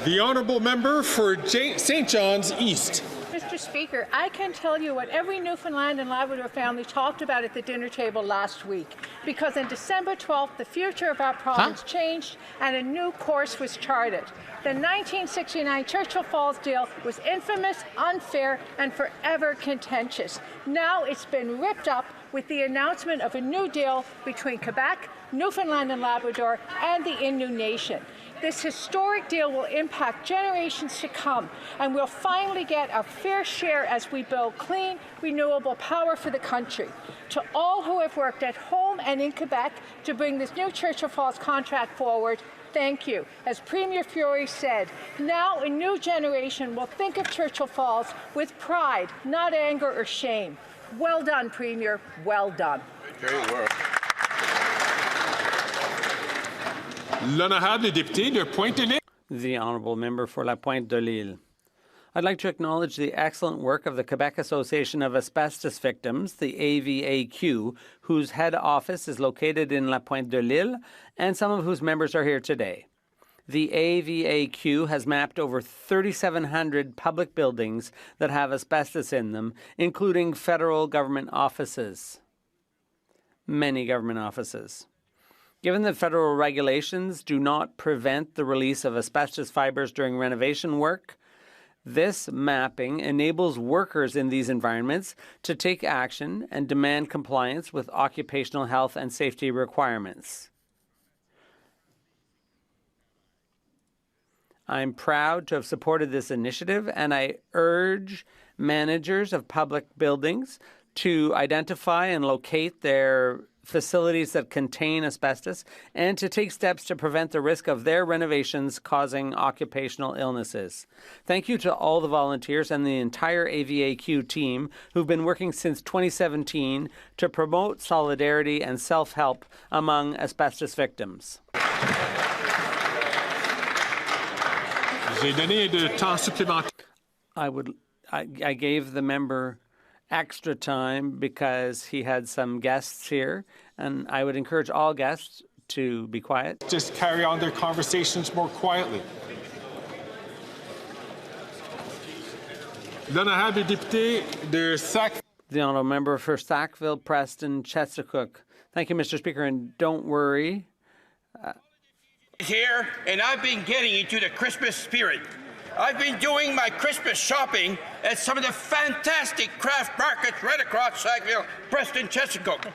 The honourable member for St. John's East.
Mr. Speaker, I can tell you what every Newfoundland and Labrador family talked about at the dinner table last week, because on December 12th, the future of our province changed and a new course was charted. The 1969 Churchill Falls deal was infamous, unfair, and forever contentious. Now it's been ripped up with the announcement of a new deal between Quebec, Newfoundland and Labrador, and the Innu Nation. This historic deal will impact generations to come, and we'll finally get a fair share as we build clean, renewable power for the country. To all who have worked at home and in Quebec to bring this new Churchill Falls contract forward, thank you. As Premier Furey said, now a new generation will think of Churchill Falls with pride, not anger or shame. Well done, Premier. Well done.
Great work. L'honorable député de Pointe-de-L'Île.
The honourable member for La Pointe-de-L'Île. I'd like to acknowledge the excellent work of the Quebec Association of Asbestos Victims, the AVAQ, whose head office is located in La Pointe-de-L'Île, and some of whose members are here today. The AVAQ has mapped over 3,700 public buildings that have asbestos in them, including federal government offices. Many government offices. Given that federal regulations do not prevent the release of asbestos fibers during renovation work, this mapping enables workers in these environments to take action and demand compliance with occupational health and safety requirements. I'm proud to have supported this initiative, and I urge managers of public buildings to identify and locate their facilities that contain asbestos and to take steps to prevent the risk of their renovations causing occupational illnesses. Thank you to all the volunteers and the entire AVAQ team who've been working since 2017 to promote solidarity and self-help among asbestos victims. I gave the member extra time because he had some guests here, and I would encourage all guests to be quiet.
Just carry on their conversations more quietly. L'honorable député de Sac.
The honourable member for Sackville, Preston, Chesapeake. Thank you, Mr. Speaker, and don't worry.
Here, and I've been getting into the Christmas spirit. I've been doing my Christmas shopping at some of the fantastic craft markets right across Sackville, Preston, Chesapeake.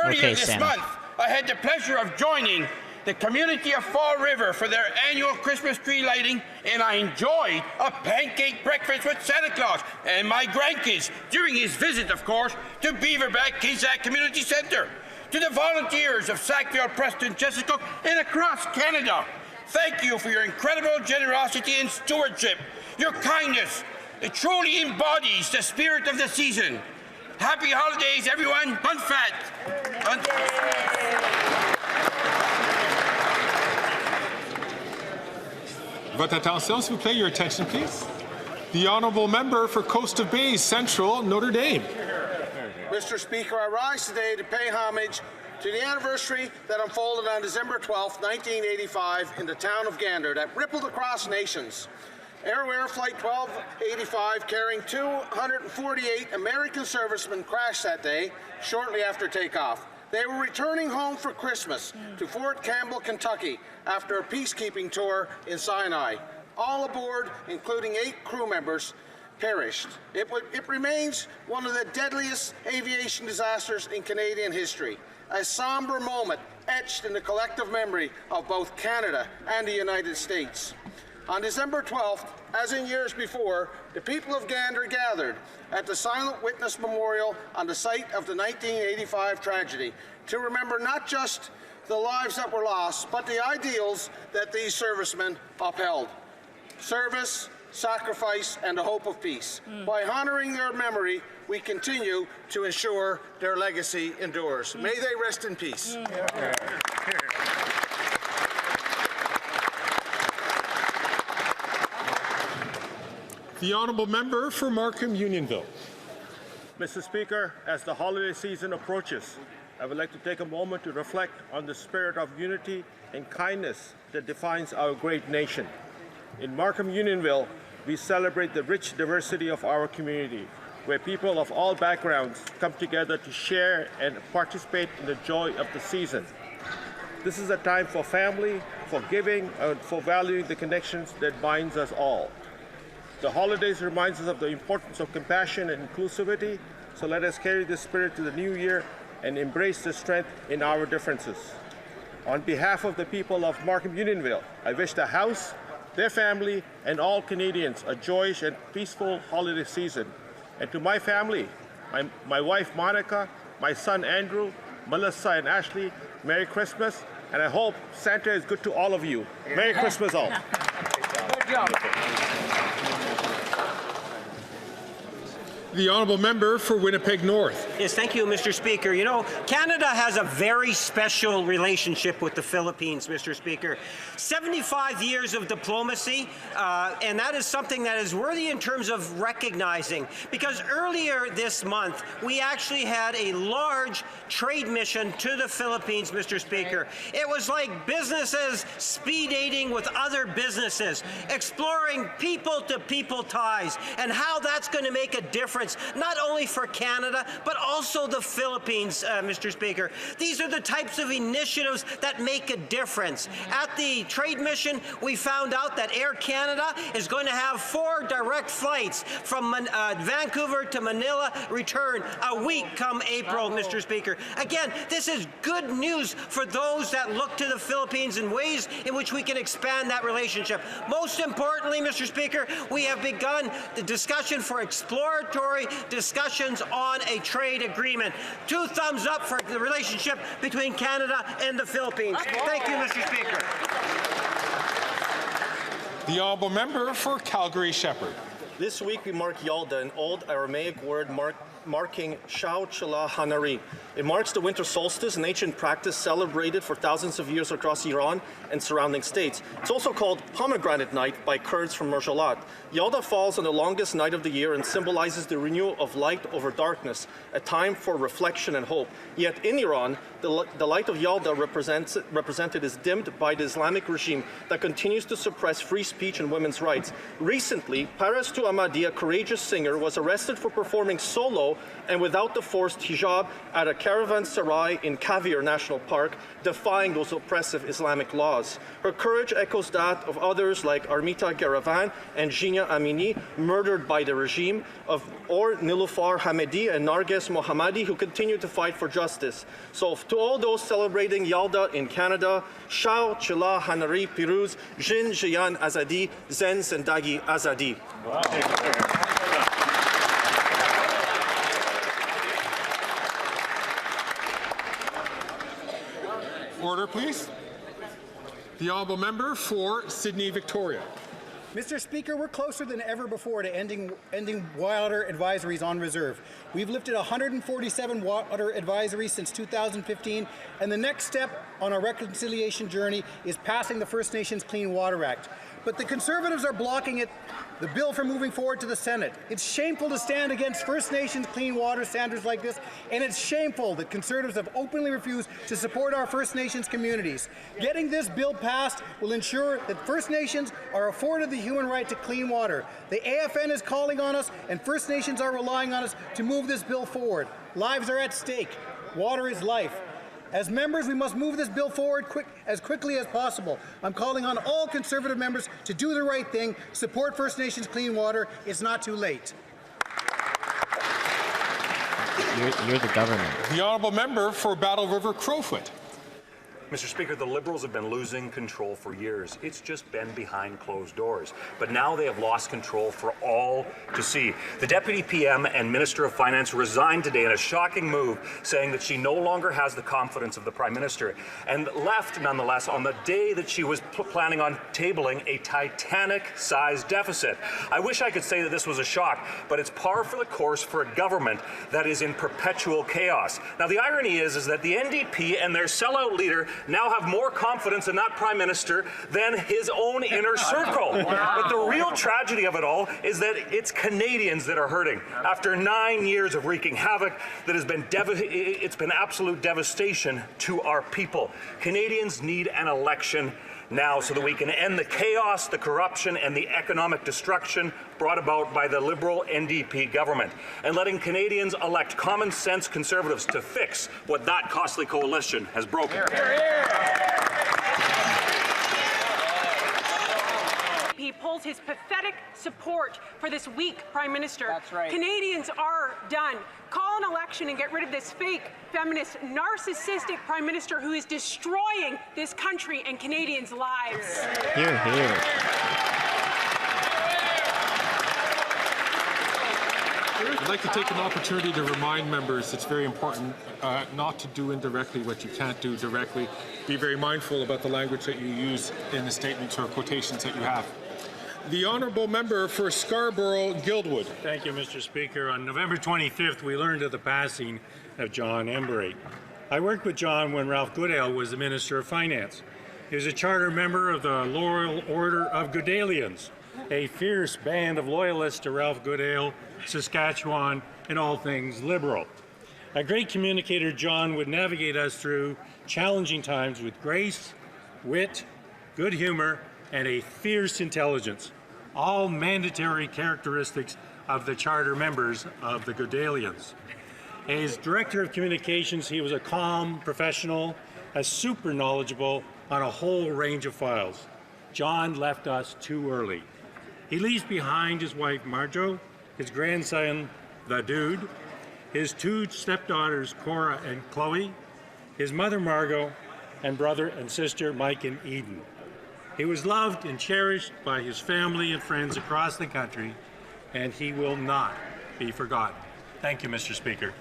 Earlier this month, I had the pleasure of joining the community of Fall River for their annual Christmas tree lighting, and I enjoyed a pancake breakfast with Santa Claus and my grandkids during his visit, of course, to Beaverback Kizak Community Centre. To the volunteers of Sackville, Preston, Chesapeake, and across Canada, thank you for your incredible generosity and stewardship. Your kindness, it truly embodies the spirit of the season. Happy holidays, everyone. Bon fat. Bon
Votre attention, s'il vous plaît. Your attention, please. The Honourable Member for Coast of Bays Central, Notre Dame.
Mr. Speaker, I rise today to pay homage to the anniversary that unfolded on December 12, 1985 in the town of Gander that rippled across nations. Air Flight 1285 carrying 248 American servicemen crashed that day shortly after takeoff. They were returning home for Christmas to Fort Campbell, Kentucky after a peacekeeping tour in Sinai. All aboard, including 8 crew members, perished. It remains one of the deadliest aviation disasters in Canadian history, a somber moment etched in the collective memory of both Canada and the United States. On December 12th, as in years before, the people of Gander gathered at the Silent Witness Memorial on the site of the 1985 tragedy to remember not just the lives that were lost, but the ideals that these servicemen upheld: service, sacrifice, and the hope of peace. By honoring their memory, we continue to ensure their legacy endures. May they rest in peace.
The Honourable Member for Markham Unionville.
Mr. Speaker, as the holiday season approaches, I would like to take a moment to reflect on the spirit of unity and kindness that defines our great nation. In Markham Unionville, we celebrate the rich diversity of our community, where people of all backgrounds come together to share and participate in the joy of the season. This is a time for family, for giving, and for valuing the connections that binds us all. The holidays reminds us of the importance of compassion and inclusivity, so let us carry this spirit to the new year and embrace the strength in our differences. On behalf of the people of Markham Unionville, I wish the House, their family, and all Canadians a joyous and peaceful holiday season. And to my family, my wife Monica, my son Andrew, Melissa and Ashley, Merry Christmas, and I hope Santa is good to all of you. Merry Christmas all.
Good job. The Honourable Member for Winnipeg North.
Yes, thank you, Mr. Speaker. You know, Canada has a very special relationship with the Philippines, Mr. Speaker. 75 years of diplomacy, and that is something that is worthy in terms of recognizing, because earlier this month, we actually had a large trade mission to the Philippines, Mr. Speaker. It was like businesses speed dating with other businesses, exploring people-to-people ties, and how that's going to make a difference not only for Canada, but also the Philippines, Mr. Speaker. These are the types of initiatives that make a difference. At the trade mission, we found out that Air Canada is going to have 4 direct flights from Vancouver to Manila return a week come April, Mr. Speaker. Again, this is good news for those that look to the Philippines in ways in which we can expand that relationship. Most importantly, Mr. Speaker, we have begun the discussion for exploratory discussions on a trade agreement. 2 thumbs up for the relationship between Canada and the Philippines. Thank you, Mr. Speaker.
The Honourable Member for Calgary Shepherd.
This week we mark Yalda, an old Aramaic word marking Shao Chala Hanari. It marks the winter solstice, an ancient practice celebrated for thousands of years across Iran and surrounding states. It's also called Pomegranate Night by Kurds from Merjalat. Yalda falls on the longest night of the year and symbolizes the renewal of light over darkness, a time for reflection and hope. Yet in Iran, the light of Yalda represented is dimmed by the Islamic regime that continues to suppress free speech and women's rights. Recently, Paris to Amadi, a courageous singer, was arrested for performing solo and without the forced hijab at a caravanserai in Caviar National Park, defying those oppressive Islamic laws. Her courage echoes that of others like Armita Garavan and Jinia Amini, murdered by the regime, or Nilufar Hamedi and Narges Mohammadi, who continue to fight for justice. So to all those celebrating Yalda in Canada, Shao Chila Hanari Piruz, Jin Jiyan Azadi, Zen Sendagi Azadi. Wow.
Order, please. The honourable member for Sydney, Victoria.
Mr. Speaker, we're closer than ever before to ending water advisories on reserve. We've lifted 147 water advisories since 2015, and the next step on our reconciliation journey is passing the First Nations Clean Water Act. But the Conservatives are blocking it, the bill from moving forward to the Senate. It's shameful to stand against First Nations clean water standards like this, and it's shameful that Conservatives have openly refused to support our First Nations communities. Getting this bill passed will ensure that First Nations are afforded the human right to clean water. The AFN is calling on us, and First Nations are relying on us to move this bill forward. Lives are at stake. Water is life. As members, we must move this bill forward as quickly as possible. I'm calling on all Conservative members to do the right thing, support First Nations clean water. It's not too late.
You're the government.
The honourable member for Battle River, Crowfoot.
Mr. Speaker, the Liberals have been losing control for years. It's just been behind closed doors. But now they have lost control for all to see. The Deputy PM and Minister of Finance resigned today in a shocking move, saying that she no longer has the confidence of the Prime Minister, and left, nonetheless, on the day that she was planning on tabling a Titanic-sized deficit. I wish I could say that this was a shock, but it's par for the course for a government that is in perpetual chaos. Now, the irony is that the NDP and their sellout leader now have more confidence in that Prime Minister than his own inner circle. Wow. But the real tragedy of it all is that it's Canadians that are hurting. After 9 years of wreaking havoc, that has been it's been absolute devastation to our people. Canadians need an election now so that we can end the chaos, the corruption, and the economic destruction brought about by the Liberal NDP government, and letting Canadians elect common sense Conservatives to fix what that costly coalition has broken.
He pulls his pathetic support for this weak Prime Minister.
That's right.
Canadians are done. Call an election and get rid of this fake, feminist, narcissistic Prime Minister who is destroying this country and Canadians' lives.
Hear, hear.
I'd like to take an opportunity to remind members it's very important not to do indirectly what you can't do directly. Be very mindful about the language that you use in the statements or quotations that you have. The honourable member for Scarborough-Guildwood.
Thank you, Mr. Speaker. On November 25th, we learned of the passing of John Embury. I worked with John when Ralph Goodale was the Minister of Finance. He was a charter member of the Loyal Order of Goodalians, a fierce band of loyalists to Ralph Goodale, Saskatchewan, and all things Liberal. A great communicator, John would navigate us through challenging times with grace, wit, good humor, and a fierce intelligence, all mandatory characteristics of the charter members of the Goodalians. As Director of Communications, he was a calm professional, super knowledgeable on a whole range of files. John left us too early. He leaves behind his wife Marjo, his grandson, the Dude, his two stepdaughters, Cora and Chloe, his mother Margot, and brother and sister Mike and Eden. He was loved and cherished by his family and friends across the country, and he will not be forgotten. Thank you, Mr. Speaker.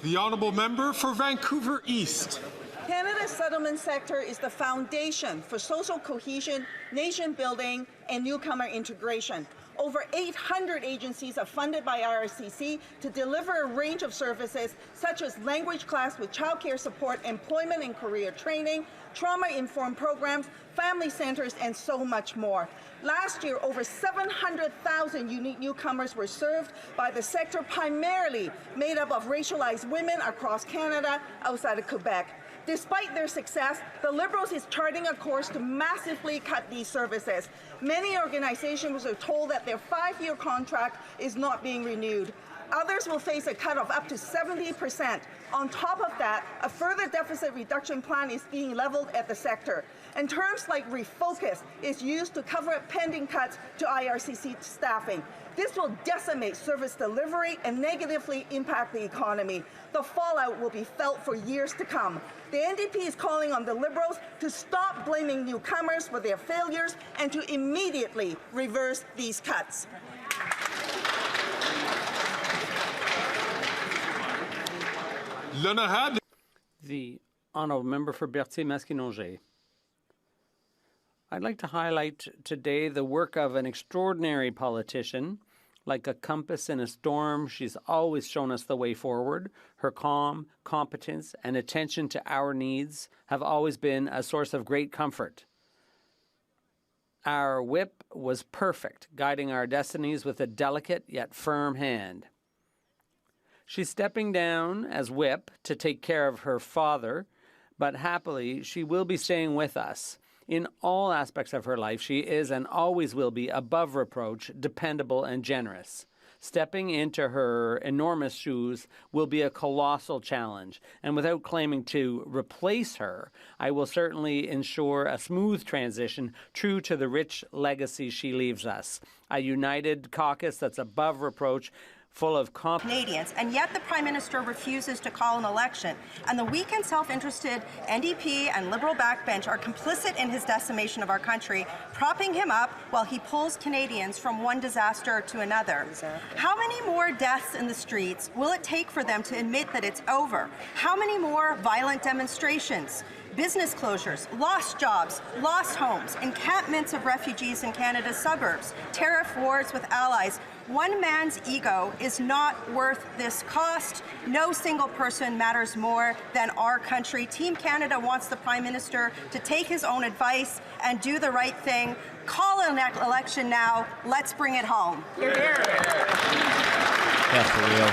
The honourable member for Vancouver East.
Canada's settlement sector is the foundation for social cohesion, nation building, and newcomer integration. Over 800 agencies are funded by RRCC to deliver a range of services such as language class with childcare support, employment and career training, trauma-informed programs, family centers, and so much more. Last year, over 700,000 unique newcomers were served by the sector, primarily made up of racialized women across Canada outside of Quebec. Despite their success, the Liberals is charting a course to massively cut these services. Many organizations are told that their 5-year contract is not being renewed. Others will face a cut of up to 70%. On top of that, a further deficit reduction plan is being leveled at the sector. And terms like refocus is used to cover pending cuts to IRCC staffing. This will decimate service delivery and negatively impact the economy. The fallout will be felt for years to come. The NDP is calling on the Liberals to stop blaming newcomers for their failures and to immediately reverse these cuts.
The Honourable Member for Berthier-Masquinongé. I'd like to highlight today the work of an extraordinary politician. Like a compass in a storm, she's always shown us the way forward. Her calm, competence, and attention to our needs have always been a source of great comfort. Our whip was perfect, guiding our destinies with a delicate yet firm hand. She's stepping down as whip to take care of her father, but happily she will be staying with us. In all aspects of her life, she is and always will be above reproach, dependable and generous. Stepping into her enormous shoes will be a colossal challenge, and without claiming to replace her, I will certainly ensure a smooth transition true to the rich legacy she leaves us. A united caucus that's above reproach, full of
Canadians, and yet the Prime Minister refuses to call an election. And the weak and self-interested NDP and Liberal backbench are complicit in his decimation of our country, propping him up while he pulls Canadians from one disaster to another. How many more deaths in the streets will it take for them to admit that it's over? How many more violent demonstrations? Business closures, lost jobs, lost homes, encampments of refugees in Canada's suburbs, tariff wars with allies. One man's ego is not worth this cost. No single person matters more than our country. Team Canada wants the Prime Minister to take his own advice and do the right thing. Call an election now. Let's bring it home.
Yeah, for real.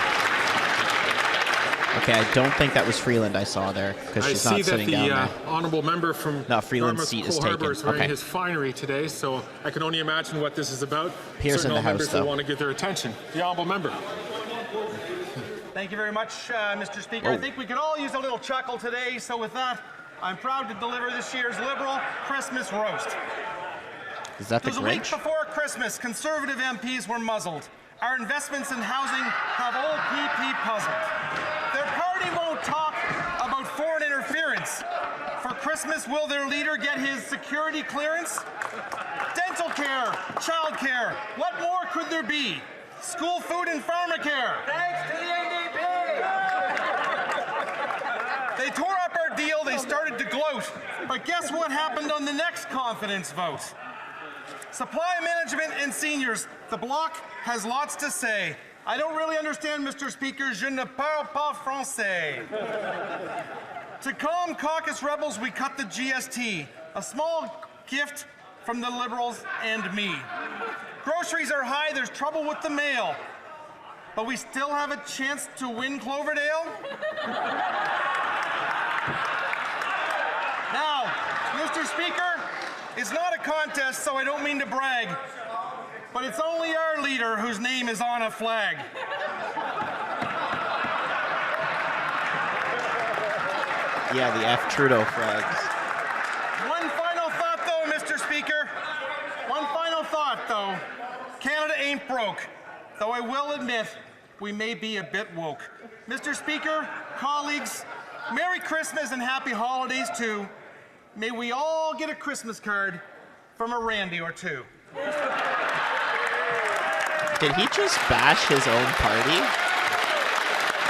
Okay, I don't think that was Freeland I saw there, because she's not sitting down there.
I see that the honourable member from
Freeland's seat is taken.
Harbour is wearing his finery today, so I can only imagine what this is about.
Pierce in the House,
members will want to give their attention. The honourable member.
Thank you very much, Mr. Speaker. I think we could all use a little chuckle today, so with that, I'm proud to deliver this year's Liberal Christmas roast.
Is that the
It was a week
Grinch?
before Christmas, Conservative MPs were muzzled. Our investments in housing have old PP puzzled. Their party won't talk about foreign interference. For Christmas, will their leader get his security clearance? Dental care, child care, what more could there be? School food and pharmacare. Thanks to the NDP! They tore up our deal, they started to gloat. But guess what happened on the next confidence vote? Supply management and seniors. The Bloc has lots to say. I don't really understand, Mr. Speaker. Je ne parle pas français. To calm caucus rebels, we cut the GST. A small gift from the Liberals and me. Groceries are high, there's trouble with the mail. But we still have a chance to win Cloverdale? Now, Mr. Speaker, it's not a contest, so I don't mean to brag, but it's only our leader whose name is on a flag.
Yeah, the F Trudeau flags.
One final thought, though, Mr. Speaker. One final thought, though. Canada ain't broke, though I will admit we may be a bit woke. Mr. Speaker, colleagues, Merry Christmas and Happy Holidays, too. May we all get a Christmas card from a Randy or two.
Did he just bash his own party?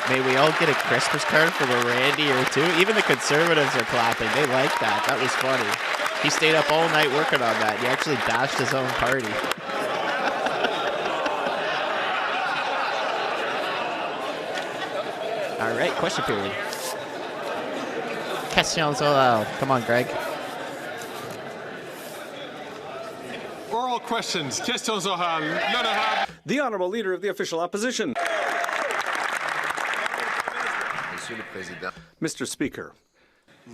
May we all get a Christmas card from a Randy or two? Even the Conservatives are clapping. They like that. That was funny. He stayed up all night working on that. He actually bashed his own party. All right, question period. Questions allowed. Come on, Greg.
Oral questions. Questions orales.
The Honourable Leader of the Official Opposition. Mr. Speaker,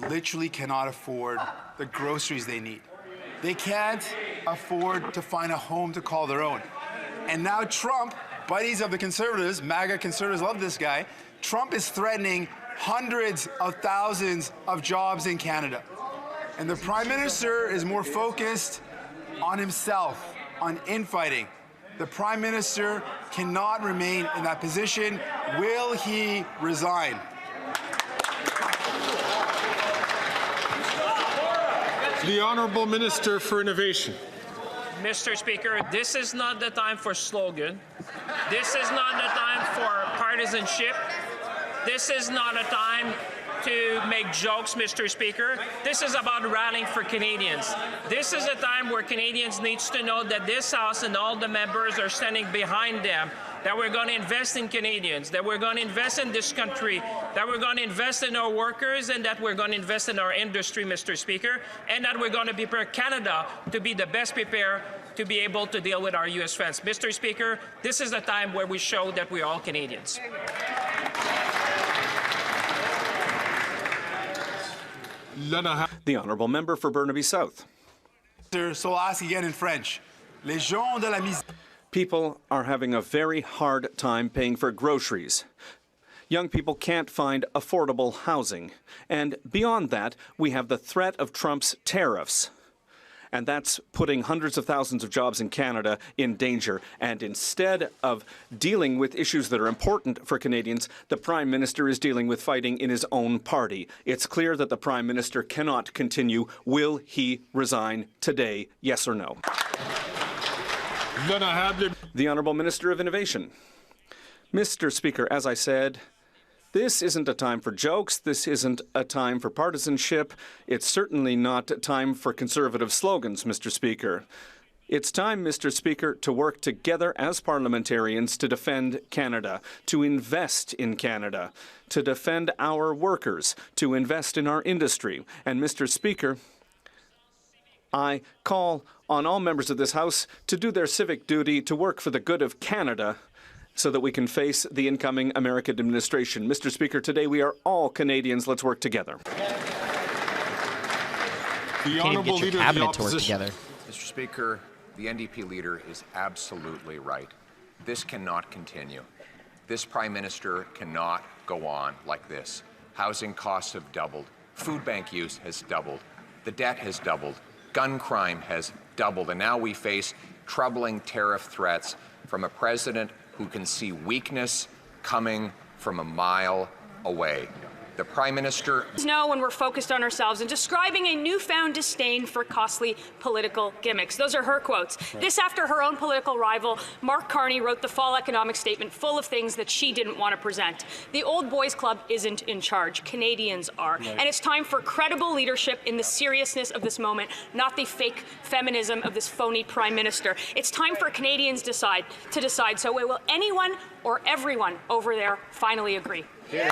literally cannot afford the groceries they need. They can't afford to find a home to call their own. And now Trump, buddies of the Conservatives, MAGA Conservatives love this guy, Trump is threatening hundreds of thousands of jobs in Canada. And the Prime Minister is more focused on himself, on infighting. The Prime Minister cannot remain in that position. Will he resign?
The Honourable Minister for Innovation.
Mr. Speaker, this is not the time for slogan. This is not the time for partisanship. This is not a time to make jokes, Mr. Speaker. This is about rallying for Canadians. This is a time where Canadians need to know that this House and all the members are standing behind them, that we're going to invest in Canadians, that we're going to invest in this country, that we're going to invest in our workers, and that we're going to invest in our industry, Mr. Speaker, and that we're going to prepare Canada to be the best prepared to be able to deal with our U.S. friends. Mr. Speaker, this is a time where we show that we're all Canadians.
The Honourable Member for Burnaby South.
So I'll ask again in French. Les gens de la misère.
People are having a very hard time paying for groceries. Young people can't find affordable housing. And beyond that, we have the threat of Trump's tariffs. And that's putting hundreds of thousands of jobs in Canada in danger. And instead of dealing with issues that are important for Canadians, the Prime Minister is dealing with fighting in his own party. It's clear that the Prime Minister cannot continue. Will he resign today, yes or no? The Honourable Minister of Innovation. Mr. Speaker, as I said, this isn't a time for jokes. This isn't a time for partisanship. It's certainly not a time for Conservative slogans, Mr. Speaker. It's time, Mr. Speaker, to work together as parliamentarians to defend Canada, to invest in Canada, to defend our workers, to invest in our industry. And, Mr. Speaker, I call on all members of this House to do their civic duty to work for the good of Canada so that we can face the incoming American administration. Mr. Speaker, today we are all Canadians. Let's work together.
The Honourable Leader of the Opposition.
Mr. Speaker, the NDP leader is absolutely right. This cannot continue. This Prime Minister cannot go on like this. Housing costs have doubled. Food bank use has doubled. The debt has doubled. Gun crime has doubled. And now we face troubling tariff threats from a president who can see weakness coming from a mile away. The Prime Minister
know when we're focused on ourselves and describing a newfound disdain for costly political gimmicks. Those are her quotes. Right. This after her own political rival, Mark Carney, wrote the fall economic statement full of things that she didn't want to present. The old boys club isn't in charge. Canadians are. Right. And it's time for credible leadership in the seriousness of this moment, not the fake feminism of this phony Prime Minister. It's time for Canadians to decide. So will anyone or everyone over there finally agree?
Yeah.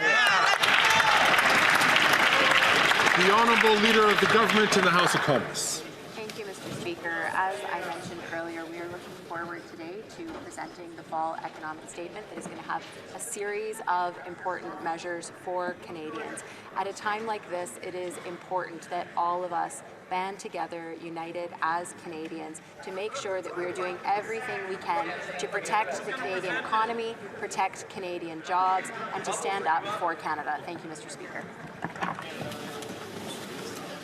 The Honourable Leader of the Government in the House of Commons.
Thank you, Mr. Speaker. As I mentioned earlier, we are looking forward today to presenting the fall economic statement that is going to have a series of important measures for Canadians. At a time like this, it is important that all of us band together, united as Canadians, to make sure that we're doing everything we can to protect the Canadian economy, protect Canadian jobs, and to stand up for Canada. Thank you, Mr. Speaker.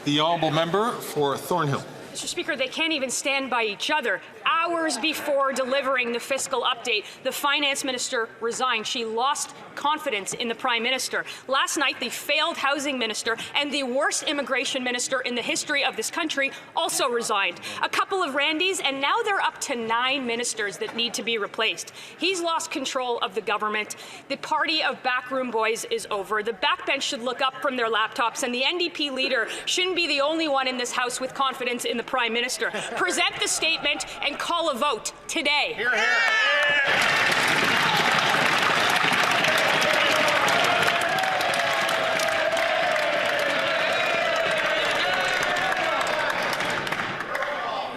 The Honourable Member for Thornhill.
Mr. Speaker, they can't even stand by each other. Hours before delivering the fiscal update, the finance minister resigned. She lost confidence in the Prime Minister. Last night, the failed housing minister and the worst immigration minister in the history of this country also resigned. A couple of Randys, and now they're up to 9 ministers that need to be replaced. He's lost control of the government. The party of backroom boys is over. The backbench should look up from their laptops, and the NDP leader shouldn't be the only one in this House with confidence in the Prime Minister. Present the statement and call a vote today.
Hear, hear.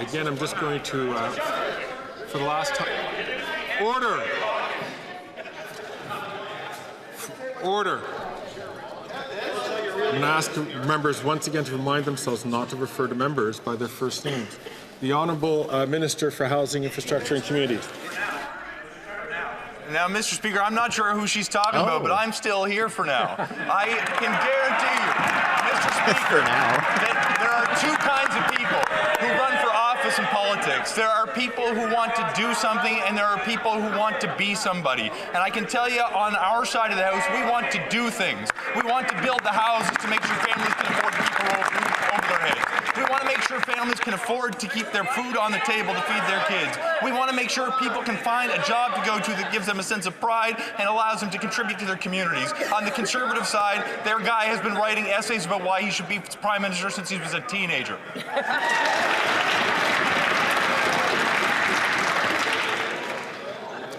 Again, I'm just going to, for the last time, order. Order. I'm going to ask members once again to remind themselves not to refer to members by their first names. The Honourable Minister for Housing, Infrastructure and Communities.
Now, Mr. Speaker, I'm not sure who she's talking about, but I'm still here for now. I can guarantee you, Mr. Speaker, that there are two kinds of people who run for office in politics. There are people who want to do something, and there are people who want to be somebody. And I can tell you, on our side of the House, we want to do things. We want to build the houses to make sure families can afford to keep a roof over their heads. We want to make sure families can afford to keep their food on the table to feed their kids. We want to make sure people can find a job to go to that gives them a sense of pride and allows them to contribute to their communities. On the Conservative side, their guy has been writing essays about why he should be Prime Minister since he was a teenager.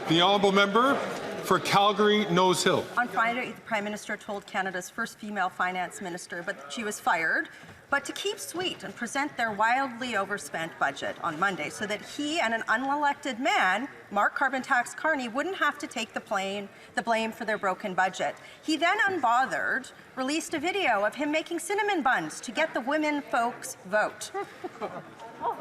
The Honourable Member for Calgary Nose Hill.
On Friday, the Prime Minister told Canada's first female finance minister but she was fired, but to keep sweet and present their wildly overspent budget on Monday so that he and an unelected man, Mark Carbon Tax Carney, wouldn't have to take the blame for their broken budget. He then, unbothered, released a video of him making cinnamon buns to get the women folks' vote.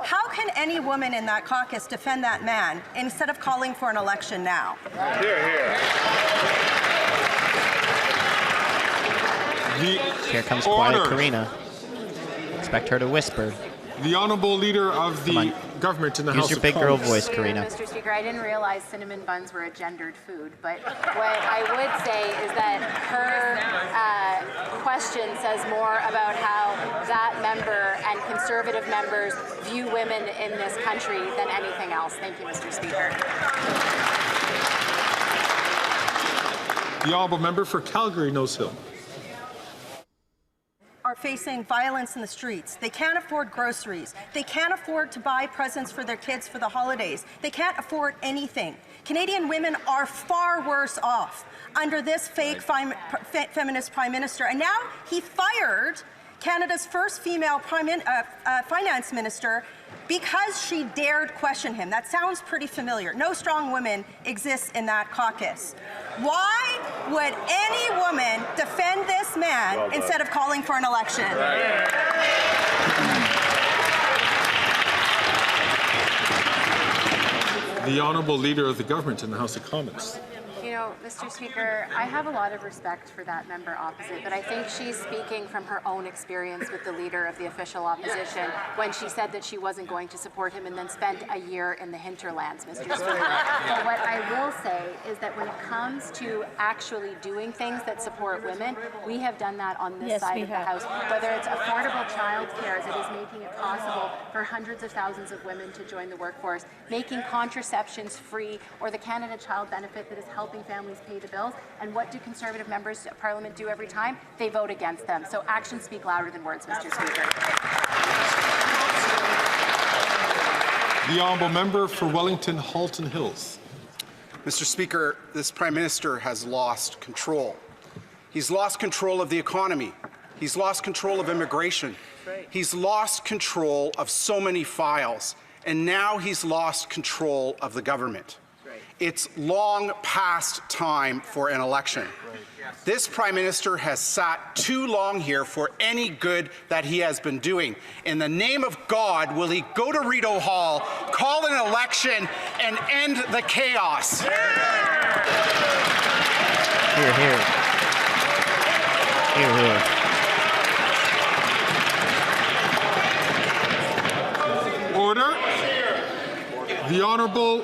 How can any woman in that caucus defend that man instead of calling for an election now?
Here comes quiet Karina. Expect her to whisper.
The Honourable Leader of the Government in the House of Commons.
Use your big girl voice, Karina.
Mr. Speaker, I didn't realize cinnamon buns were a gendered food, but what I would say is that her question says more about how that member and Conservative members view women in this country than anything else. Thank you, Mr. Speaker.
The Honourable Member for Calgary Nose Hill.
Are facing violence in the streets. They can't afford groceries. They can't afford to buy presents for their kids for the holidays. They can't afford anything. Canadian women are far worse off under this fake feminist Prime Minister. And now he fired Canada's first female finance minister because she dared question him. That sounds pretty familiar. No strong woman exists in that caucus. Why would any woman defend this man instead of calling for an election?
The Honourable Leader of the Government in the House of Commons.
You know, Mr. Speaker, I have a lot of respect for that member opposite, but I think she's speaking from her own experience with the Leader of the official opposition when she said that she wasn't going to support him and then spent a year in the hinterlands, Mr. Speaker. But what I will say is that when it comes to actually doing things that support women, we have done that on this side of the House. Whether it's affordable childcare that is making it possible for hundreds of thousands of women to join the workforce, making contraceptions free, or the Canada Child Benefit that is helping families pay the bills. And what do Conservative members of Parliament do every time? They vote against them. So actions speak louder than words, Mr. Speaker.
The Honourable Member for Wellington Halton Hills.
Mr. Speaker, this Prime Minister has lost control. He's lost control of the economy. He's lost control of immigration. He's lost control of so many files. And now he's lost control of the government. It's long past time for an election. This Prime Minister has sat too long here for any good that he has been doing. In the name of God, will he go to Rideau Hall, call an election, and end the chaos?
Here, here. Here, here.
Order. The Honourable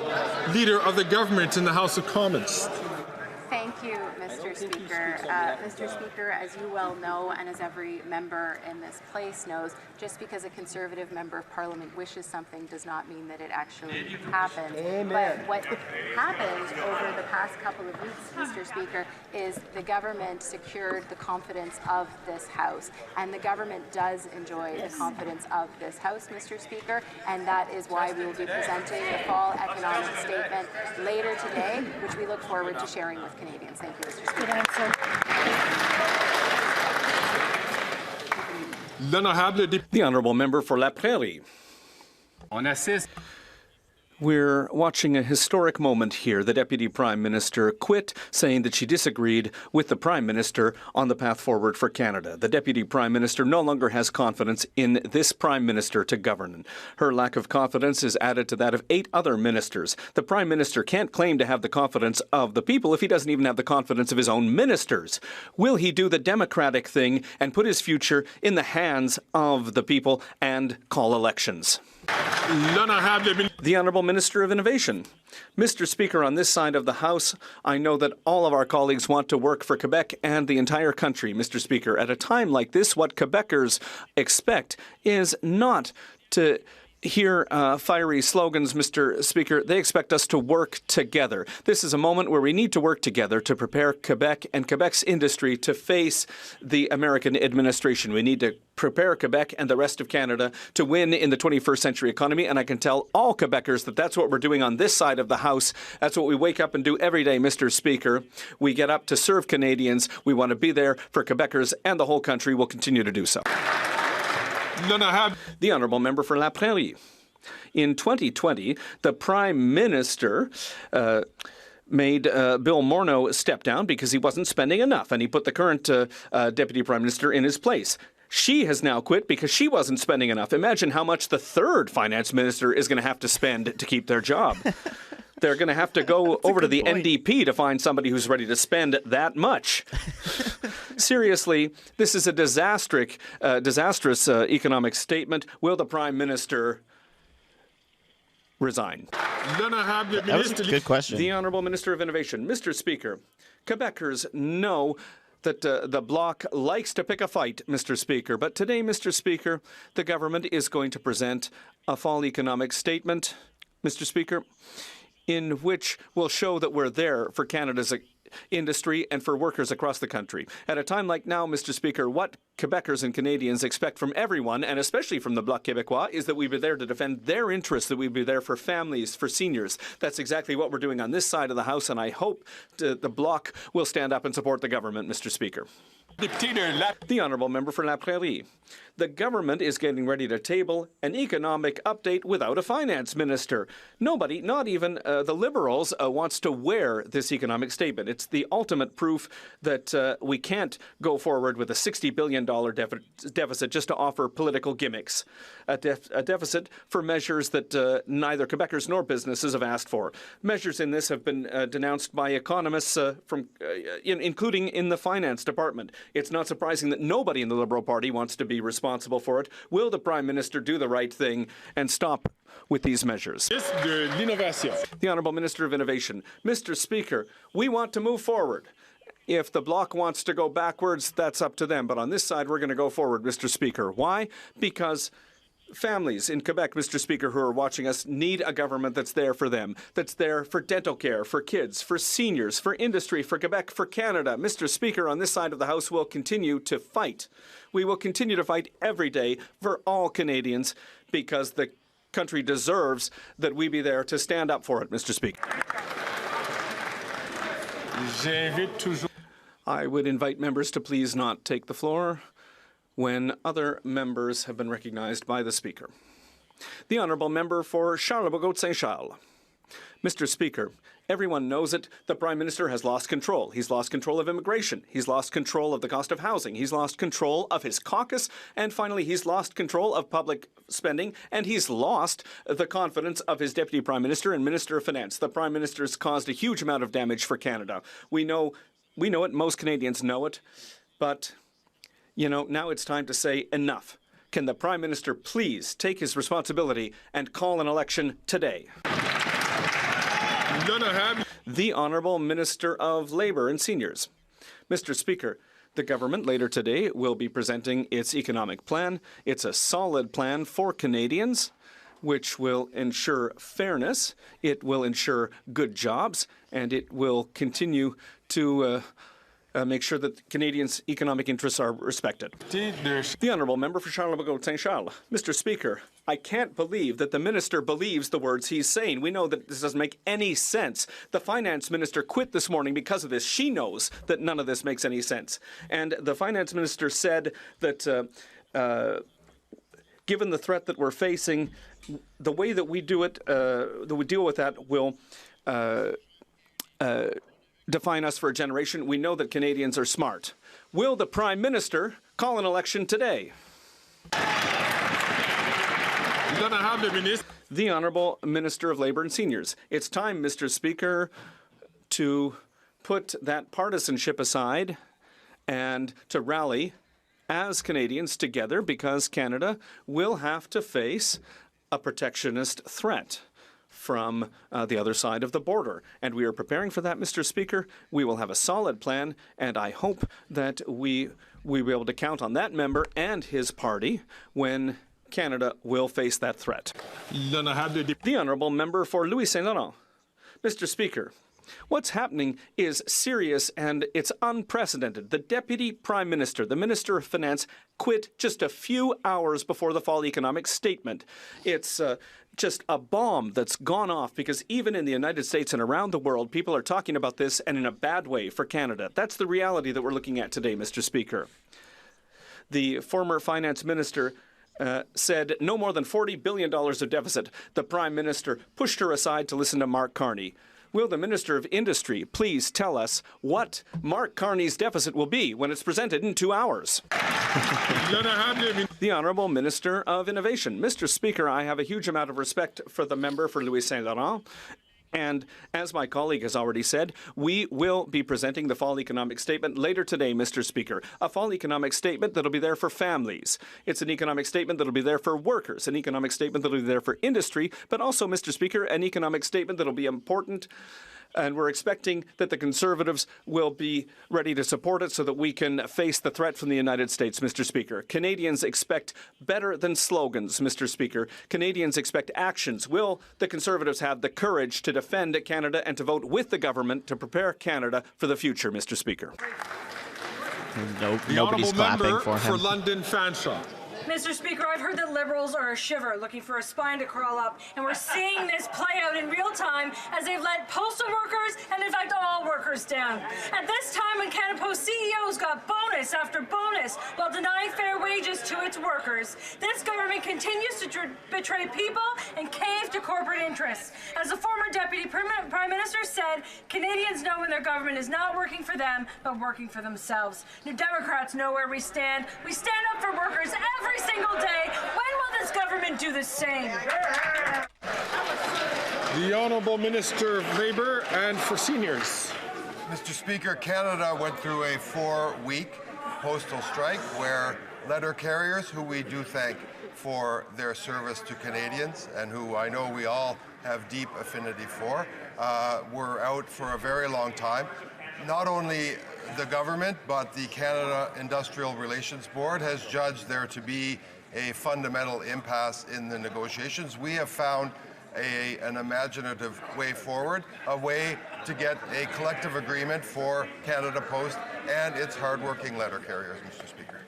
Leader of the Government in the House of Commons.
Thank you, Mr. Speaker. Mr. Speaker, as you well know, and as every member in this place knows, just because a Conservative member of Parliament wishes something does not mean that it actually happens. But what happened over the past couple of weeks, Mr. Speaker, is the government secured the confidence of this House. And the government does enjoy the confidence of this House, Mr. Speaker, and that is why we will be presenting the fall economic statement later today, which we look forward to sharing with Canadians. Thank you, Mr. Speaker.
The Honourable Member for La Prairie. We're watching a historic moment here. The Deputy Prime Minister quit, saying that she disagreed with the Prime Minister on the path forward for Canada. The Deputy Prime Minister no longer has confidence in this Prime Minister to govern. Her lack of confidence is added to that of 8 other ministers. The Prime Minister can't claim to have the confidence of the people if he doesn't even have the confidence of his own ministers. Will he do the democratic thing and put his future in the hands of the people and call elections? The Honourable Minister of Innovation. Mr. Speaker, on this side of the House, I know that all of our colleagues want to work for Quebec and the entire country, Mr. Speaker. At a time like this, what Quebecers expect is not to hear fiery slogans, Mr. Speaker. They expect us to work together. This is a moment where we need to work together to prepare Quebec and Quebec's industry to face the American administration. We need to prepare Quebec and the rest of Canada to win in the 21st century economy. And I can tell all Quebecers that that's what we're doing on this side of the House. That's what we wake up and do every day, Mr. Speaker. We get up to serve Canadians. We want to be there for Quebecers and the whole country. We'll continue to do so. The Honourable Member for La Prairie. In 2020, the Prime Minister made Bill Morneau step down because he wasn't spending enough, and he put the current Deputy Prime Minister in his place. She has now quit because she wasn't spending enough. Imagine how much the third Finance Minister is going to have to spend to keep their job. They're going to have to go over to the NDP to find somebody who's ready to spend that much. Seriously, this is a disastrous economic statement. Will the Prime Minister resign?
That was a good question.
The Honourable Minister of Innovation. Mr. Speaker, Quebecers know that the Bloc likes to pick a fight, Mr. Speaker. But today, Mr. Speaker, the government is going to present a fall economic statement, Mr. Speaker, in which will show that we're there for Canada's industry and for workers across the country. At a time like now, Mr. Speaker, what Quebecers and Canadians expect from everyone, and especially from the Bloc Québécois, is that we be there to defend their interests, that we be there for families, for seniors. That's exactly what we're doing on this side of the House, and I hope the Bloc will stand up and support the government, Mr. Speaker. The Honourable Member for La Prairie. The government is getting ready to table an economic update without a finance minister. Nobody, not even the Liberals, wants to wear this economic statement. It's the ultimate proof that we can't go forward with a $60 billion deficit just to offer political gimmicks. A deficit for measures that neither Quebecers nor businesses have asked for. Measures in this have been denounced by economists, including in the finance department. It's not surprising that nobody in the Liberal Party wants to be responsible for it. Will the Prime Minister do the right thing and stop with these measures? The Honourable Minister of Innovation. Mr. Speaker, we want to move forward. If the Bloc wants to go backwards, that's up to them. But on this side, we're going to go forward, Mr. Speaker. Why? Because families in Quebec, Mr. Speaker, who are watching us, need a government that's there for them, that's there for dental care, for kids, for seniors, for industry, for Quebec, for Canada. Mr. Speaker, on this side of the House, we'll continue to fight. We will continue to fight every day for all Canadians because the country deserves that we be there to stand up for it, Mr. Speaker. I would invite members to please not take the floor when other members have been recognized by the Speaker. The Honourable Member for Charlebourg-Saint-Charles. Mr. Speaker, everyone knows it. The Prime Minister has lost control. He's lost control of immigration. He's lost control of the cost of housing. He's lost control of his caucus. And finally, he's lost control of public spending. And he's lost the confidence of his Deputy Prime Minister and Minister of Finance. The Prime Minister has caused a huge amount of damage for Canada. We know it. Most Canadians know it. But now it's time to say enough. Can the Prime Minister please take his responsibility and call an election today? The Honourable Minister of Labour and Seniors. Mr. Speaker, the government later today will be presenting its economic plan. It's a solid plan for Canadians, which will ensure fairness, it will ensure good jobs, and it will continue to make sure that Canadians' economic interests are respected. The Honourable Member for Charlebourg-Saint-Charles. Mr. Speaker, I can't believe that the Minister believes the words he's saying. We know that this doesn't make any sense. The Finance Minister quit this morning because of this. She knows that none of this makes any sense. And the Finance Minister said that given the threat that we're facing, the way that we do it, that we deal with that will define us for a generation. We know that Canadians are smart. Will the Prime Minister call an election today? The Honourable Minister of Labour and Seniors. It's time, Mr. Speaker, to put that partisanship aside and to rally as Canadians together, because Canada will have to face a protectionist threat from the other side of the border. And we are preparing for that, Mr. Speaker. We will have a solid plan, and I hope that we will be able to count on that member and his party when Canada will face that threat. The Honourable Member for Louis Saint Laurent. Mr. Speaker, what's happening is serious and it's unprecedented. The Deputy Prime Minister, the Minister of Finance, quit just a few hours before the fall economic statement. It's just a bomb that's gone off, because even in the United States and around the world, people are talking about this, and in a bad way for Canada. That's the reality that we're looking at today, Mr. Speaker. The former Finance Minister said no more than $40 billion of deficit. The Prime Minister pushed her aside to listen to Mark Carney. Will the Minister of Industry please tell us what Mark Carney's deficit will be when it's presented in 2 hours? The Honourable Minister of Innovation. Mr. Speaker, I have a huge amount of respect for the member for Louis Saint Laurent. And as my colleague has already said, we will be presenting the fall economic statement later today, Mr. Speaker. A fall economic statement that'll be there for families. It's an economic statement that'll be there for workers, an economic statement that'll be there for industry, but also, Mr. Speaker, an economic statement that'll be important. And we're expecting that the Conservatives will be ready to support it so that we can face the threat from the United States, Mr. Speaker. Canadians expect better than slogans, Mr. Speaker. Canadians expect actions. Will the Conservatives have the courage to defend Canada and to vote with the government to prepare Canada for the future, Mr. Speaker?
Nobody's clapping for him.
For London Fanshawe.
Mr. Speaker, I've heard that Liberals are a shiver, looking for a spine to crawl up, and we're seeing this play out in real time as they've let postal workers and, in fact, all workers down. At this time, when Canada Post CEOs got bonus after bonus while denying fair wages to its workers, this government continues to betray people and cave to corporate interests. As the former Deputy Prime Minister said, Canadians know when their government is not working for them, but working for themselves. New Democrats know where we stand. We stand up for workers every single day. When will this government do the same?
The Honourable Minister of Labour and for Seniors.
Mr. Speaker, Canada went through a 4-week postal strike where letter carriers, who we do thank for their service to Canadians and who I know we all have deep affinity for, were out for a very long time. Not only the government, but the Canada Industrial Relations Board has judged there to be a fundamental impasse in the negotiations. We have found an imaginative way forward, a way to get a collective agreement for Canada Post and its hardworking letter carriers, Mr. Speaker.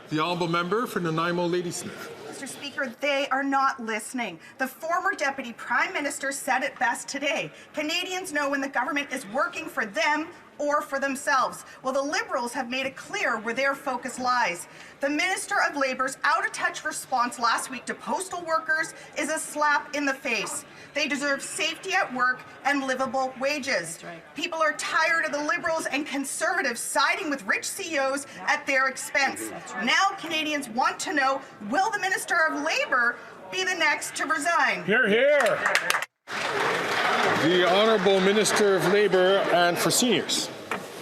The Honourable Member for Nanaimo Ladysmith.
Mr. Speaker, they are not listening. The former Deputy Prime Minister said it best today. Canadians know when the government is working for them or for themselves. Well, the Liberals have made it clear where their focus lies. The Minister of Labour's out-of-touch response last week to postal workers is a slap in the face. They deserve safety at work and livable wages. People are tired of the Liberals and Conservatives siding with rich CEOs at their expense. Now Canadians want to know, will the Minister of Labour be the next to resign?
Hear, hear. The Honourable Minister of Labour and for Seniors.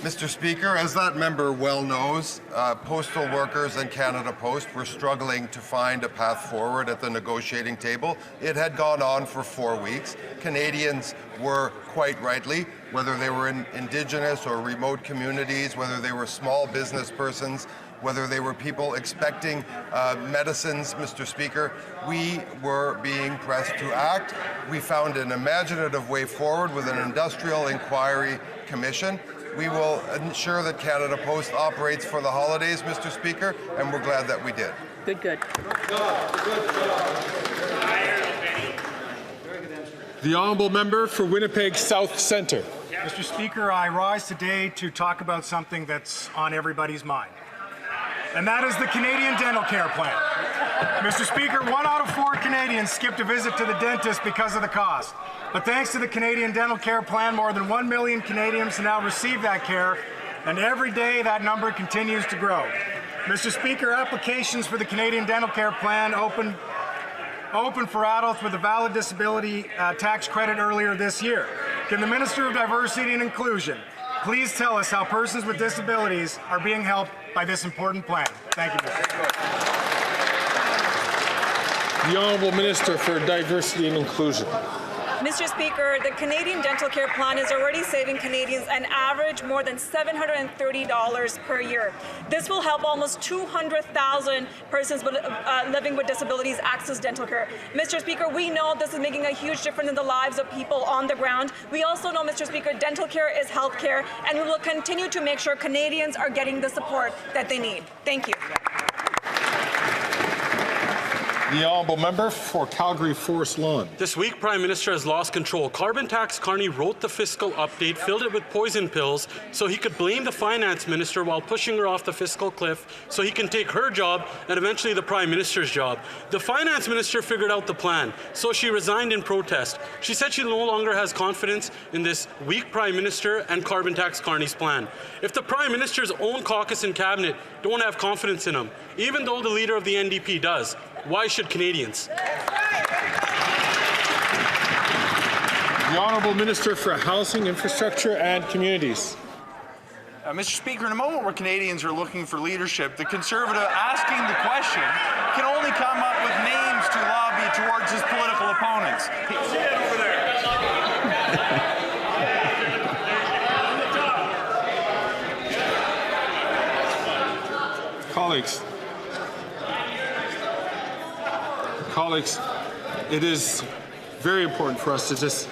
Mr. Speaker, as that member well knows, postal workers and Canada Post were struggling to find a path forward at the negotiating table. It had gone on for 4 weeks. Canadians were, quite rightly, whether they were in Indigenous or remote communities, whether they were small business persons, whether they were people expecting medicines, Mr. Speaker, we were being pressed to act. We found an imaginative way forward with an industrial inquiry commission. We will ensure that Canada Post operates for the holidays, Mr. Speaker, and we're glad that we did.
Good, good.
The Honourable Member for Winnipeg South Centre.
Mr. Speaker, I rise today to talk about something that's on everybody's mind.
and that is the Canadian Dental Care Plan. Mr. Speaker, 1 out of 4 Canadians skipped a visit to the dentist because of the cost. But thanks to the Canadian Dental Care Plan, more than 1 million Canadians now receive that care, and every day that number continues to grow. Mr. Speaker, applications for the Canadian Dental Care Plan opened for adults with a valid disability tax credit earlier this year. Can the Minister of Diversity and Inclusion please tell us how persons with disabilities are being helped by this important plan? Thank you, Mr. Speaker.
The Honourable Minister for Diversity and Inclusion.
Mr. Speaker, the Canadian Dental Care Plan is already saving Canadians an average more than $730 per year. This will help almost 200,000 persons living with disabilities access dental care. Mr. Speaker, we know this is making a huge difference in the lives of people on the ground. We also know, Mr. Speaker, dental care is health care, and we will continue to make sure Canadians are getting the support that they need. Thank you.
The Honourable Member for Calgary Forest Lawn.
This week, Prime Minister has lost control. Carbon tax Carney wrote the fiscal update, filled it with poison pills, so he could blame the Finance Minister while pushing her off the fiscal cliff, so he can take her job and eventually the Prime Minister's job. The Finance Minister figured out the plan, so she resigned in protest. She said she no longer has confidence in this weak Prime Minister and carbon tax Carney's plan. If the Prime Minister's own caucus and cabinet don't have confidence in him, even though the leader of the NDP does, why should Canadians?
The Honourable Minister for Housing, Infrastructure and Communities.
Mr. Speaker, in a moment where Canadians are looking for leadership, the Conservative asking the question can only come up with names to lobby towards his political opponents. See it over there.
Colleagues, it is very important for us to just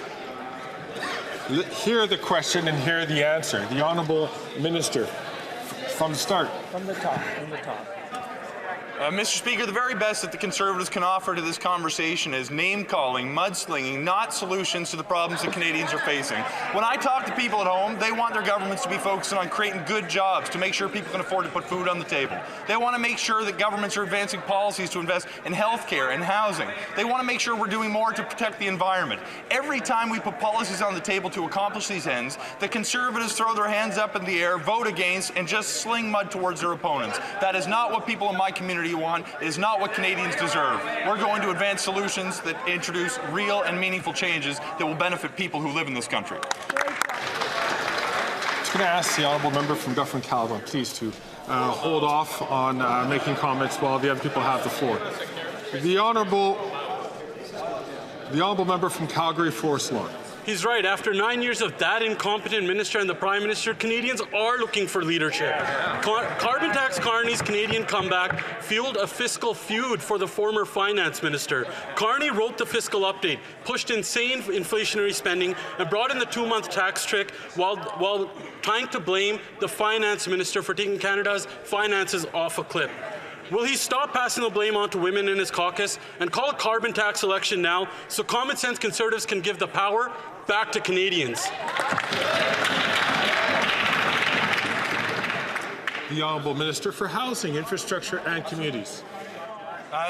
hear the question and hear the answer. The Honourable Minister, from the start.
From the top, from the top.
Mr. Speaker, the very best that the Conservatives can offer to this conversation is name-calling, mudslinging, not solutions to the problems that Canadians are facing. When I talk to people at home, they want their governments to be focusing on creating good jobs to make sure people can afford to put food on the table. They want to make sure that governments are advancing policies to invest in health care and housing. They want to make sure we're doing more to protect the environment. Every time we put policies on the table to accomplish these ends, the Conservatives throw their hands up in the air, vote against, and just sling mud towards their opponents. That is not what people in my community want. It is not what Canadians deserve. We're going to advance solutions that introduce real and meaningful changes that will benefit people who live in this country.
I'm just going to ask the Honourable Member from Dufferin-Caledon, please, to hold off on making comments while the other people have the floor. The Honourable Member from Calgary Forest Lawn.
He's right. After 9 years of that incompetent minister and the Prime Minister, Canadians are looking for leadership. Carbon tax Carney's Canadian comeback fueled a fiscal feud for the former Finance Minister. Carney wrote the fiscal update, pushed insane inflationary spending, and brought in the 2-month tax trick while trying to blame the Finance Minister for taking Canada's finances off a cliff. Will he stop passing the blame on to women in his caucus and call a carbon tax election now so common sense Conservatives can give the power back to Canadians?
The Honourable Minister for Housing, Infrastructure and Communities.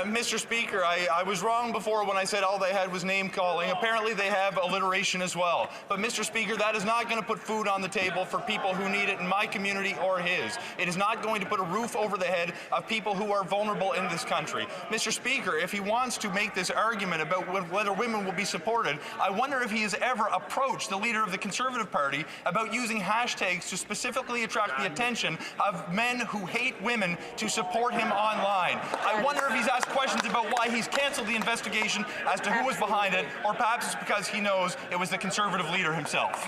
Mr. Speaker, I was wrong before when I said all they had was name-calling. Apparently they have alliteration as well. But, Mr. Speaker, that is not going to put food on the table for people who need it in my community or his. It is not going to put a roof over the head of people who are vulnerable in this country. Mr. Speaker, if he wants to make this argument about whether women will be supported, I wonder if he has ever approached the leader of the Conservative Party about using hashtags to specifically attract the attention of men who hate women to support him online. I wonder if he's asked questions about why he's cancelled the investigation as to who was behind it, or perhaps it's because he knows it was the Conservative leader himself.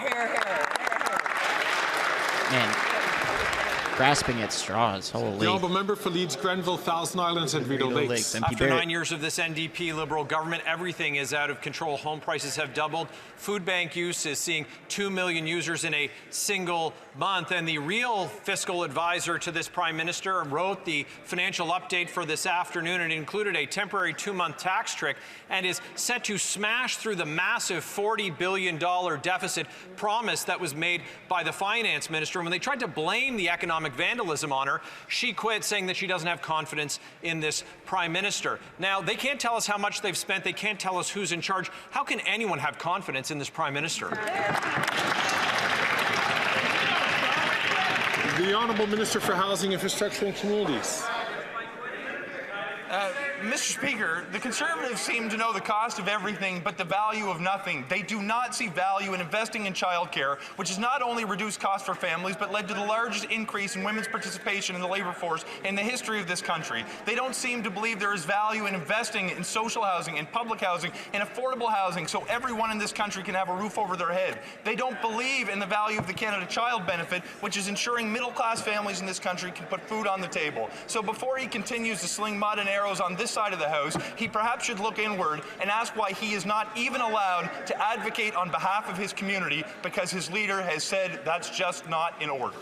Man, grasping at straws, holy.
The Honourable Member for Leeds, Grenville, Thousand Islands and Rideau Lakes.
After 9 years of this NDP Liberal government, everything is out of control. Home prices have doubled. Food bank use is seeing 2 million users in a single month. And the real fiscal advisor to this Prime Minister wrote the financial update for this afternoon. It included a temporary 2-month tax trick and is set to smash through the massive $40 billion deficit promise that was made by the Finance Minister when they tried to blame the economic economic vandalism on her. She quit, saying that she doesn't have confidence in this Prime Minister. Now, they can't tell us how much they've spent. They can't tell us who's in charge. How can anyone have confidence in this Prime Minister?
The Honourable Minister for Housing, Infrastructure and Communities.
Mr. Speaker, the Conservatives seem to know the cost of everything but the value of nothing. They do not see value in investing in childcare, which has not only reduced costs for families, but led to the largest increase in women's participation in the labour force in the history of this country. They don't seem to believe there is value in investing in social housing, in public housing, in affordable housing, so everyone in this country can have a roof over their head. They don't believe in the value of the Canada Child Benefit, which is ensuring middle-class families in this country can put food on the table. So before he continues to sling mud and arrows on this side of the House, he perhaps should look inward and ask why he is not even allowed to advocate on behalf of his community, because his leader has said that's just not in order.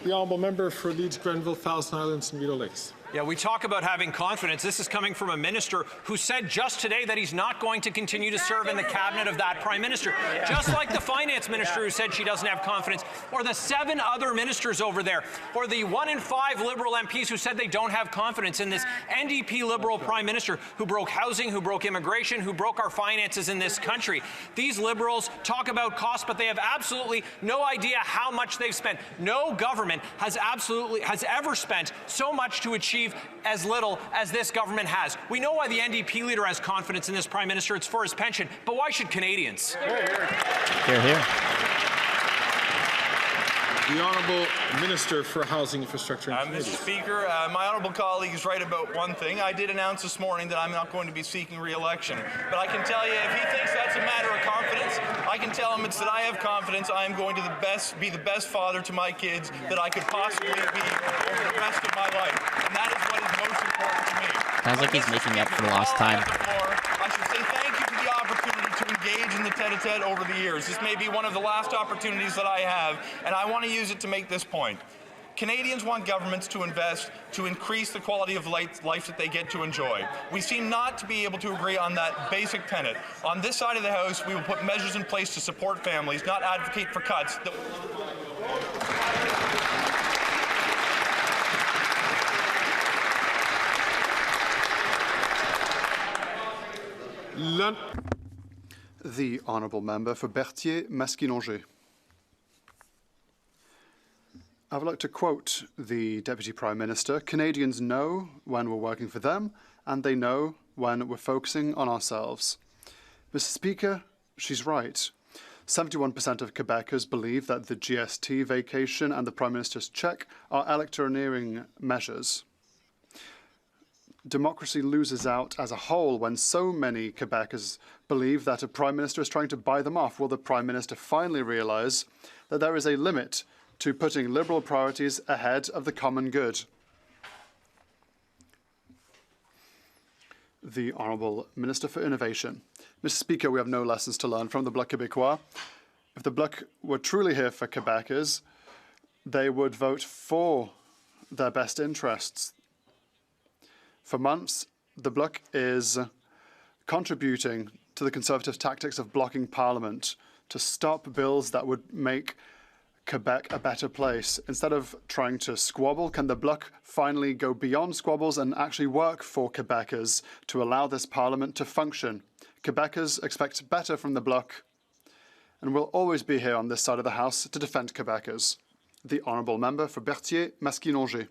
The Honourable Member for Leeds, Grenville, Thousand Islands and Meadow Lakes.
Yeah, we talk about having confidence. This is coming from a minister who said just today that he's not going to continue to serve in the cabinet of that Prime Minister. Just like the finance minister who said she doesn't have confidence, or the 7 other ministers over there, or the 1 in 5 Liberal MPs who said they don't have confidence in this NDP Liberal Prime Minister who broke housing, who broke immigration, who broke our finances in this country. These Liberals talk about costs, but they have absolutely no idea how much they've spent. No government has ever spent so much to achieve as little as this government has. We know why the NDP leader has confidence in this Prime Minister. It's for his pension. But why should Canadians?
Hear, hear.
The Honourable Minister for Housing, Infrastructure and Communities.
Mr. Speaker, my honourable colleague is right about one thing. I did announce this morning that I'm not going to be seeking re-election. But I can tell you, if he thinks that's a matter of confidence, I can tell him it's that I have confidence I am going to be the best father to my kids that I could possibly be over the rest of my life. And that is what is most important to me.
Sounds like he's making up for the lost time.
I should say thank you for the opportunity to engage in the tete-a-tete over the years. This may be one of the last opportunities that I have, and I want to use it to make this point. Canadians want governments to invest to increase the quality of life that they get to enjoy. We seem not to be able to agree on that basic tenet. On this side of the House, we will put measures in place to support families, not advocate for cuts that
The Honourable Member for Berthier-Masquinongé. I would like to quote the Deputy Prime Minister. Canadians know when we're working for them, and they know when we're focusing on ourselves. Mr. Speaker, she's right. 71% of Quebecers believe that the GST vacation and the Prime Minister's cheque are electioneering measures. Democracy loses out as a whole when so many Quebecers believe that a Prime Minister is trying to buy them off. Will the Prime Minister finally realise that there is a limit to putting Liberal priorities ahead of the common good? The Honourable Minister for Innovation. Mr. Speaker, we have no lessons to learn from the Bloc Québécois. If the Bloc were truly here for Quebecers, they would vote for their best interests. For months, the Bloc is contributing to the Conservative tactics of blocking Parliament to stop bills that would make Quebec a better place. Instead of trying to squabble, can the Bloc finally go beyond squabbles and actually work for Quebecers to allow this Parliament to function? Quebecers expect better from the Bloc, and will always be here on this side of the House to defend Quebecers. The Honourable Member for Berthier-Masquinongé.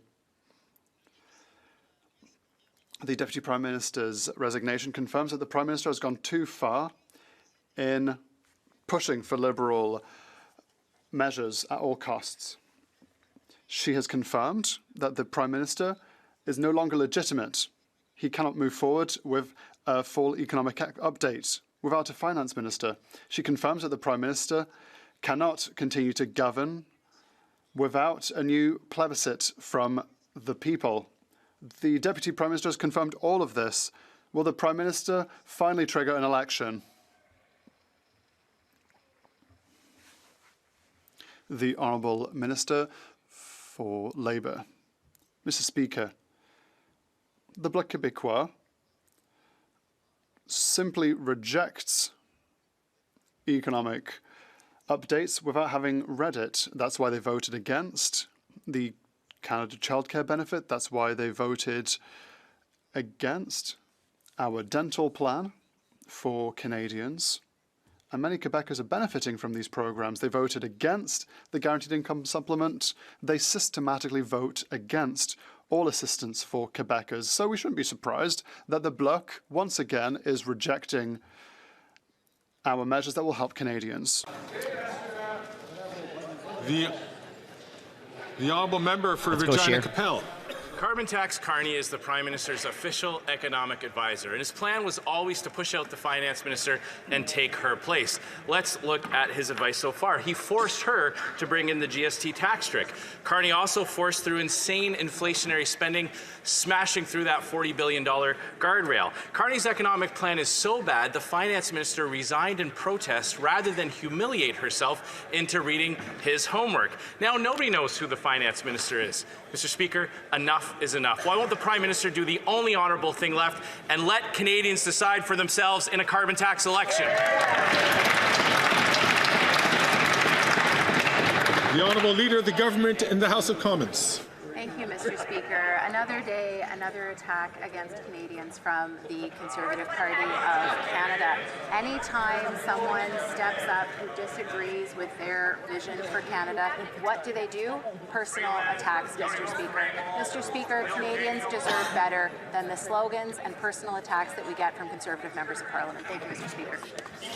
The Deputy Prime Minister's resignation confirms that the Prime Minister has gone too far in pushing for Liberal measures at all costs. She has confirmed that the Prime Minister is no longer legitimate. He cannot move forward with a full economic update without a finance minister. She confirms that the Prime Minister cannot continue to govern without a new plebiscite from the people. The Deputy Prime Minister has confirmed all of this. Will the Prime Minister finally trigger an election? The Honourable Minister for Labour. Mr. Speaker, the Bloc Québécois simply rejects economic updates without having read it. That's why they voted against the Canada childcare benefit. That's why they voted against our dental plan for Canadians. And many Quebecers are benefiting from these programs. They voted against the Guaranteed Income Supplement. They systematically vote against all assistance for Quebecers. So we shouldn't be surprised that the Bloc, once again, is rejecting our measures that will help Canadians.
The honourable member for Regina Capel.
Carbon Tax Carney is the Prime Minister's official economic advisor, and his plan was always to push out the Finance Minister and take her place. Let's look at his advice so far. He forced her to bring in the GST tax trick. Carney also forced through insane inflationary spending, smashing through that $40 billion guardrail. Carney's economic plan is so bad, the Finance Minister resigned in protest rather than humiliate herself into reading his homework. Now nobody knows who the Finance Minister is. Mr. Speaker, enough is enough. Why won't the Prime Minister do the only honourable thing left and let Canadians decide for themselves in a carbon tax election?
The Honourable Leader of the Government in the House of Commons.
Thank you, Mr. Speaker. Another day, another attack against Canadians from the Conservative Party of Canada. Anytime someone steps up who disagrees with their vision for Canada, what do? Personal attacks, Mr. Speaker. Mr. Speaker, Canadians deserve better than the slogans and personal attacks that we get from Conservative members of Parliament. Thank you, Mr. Speaker.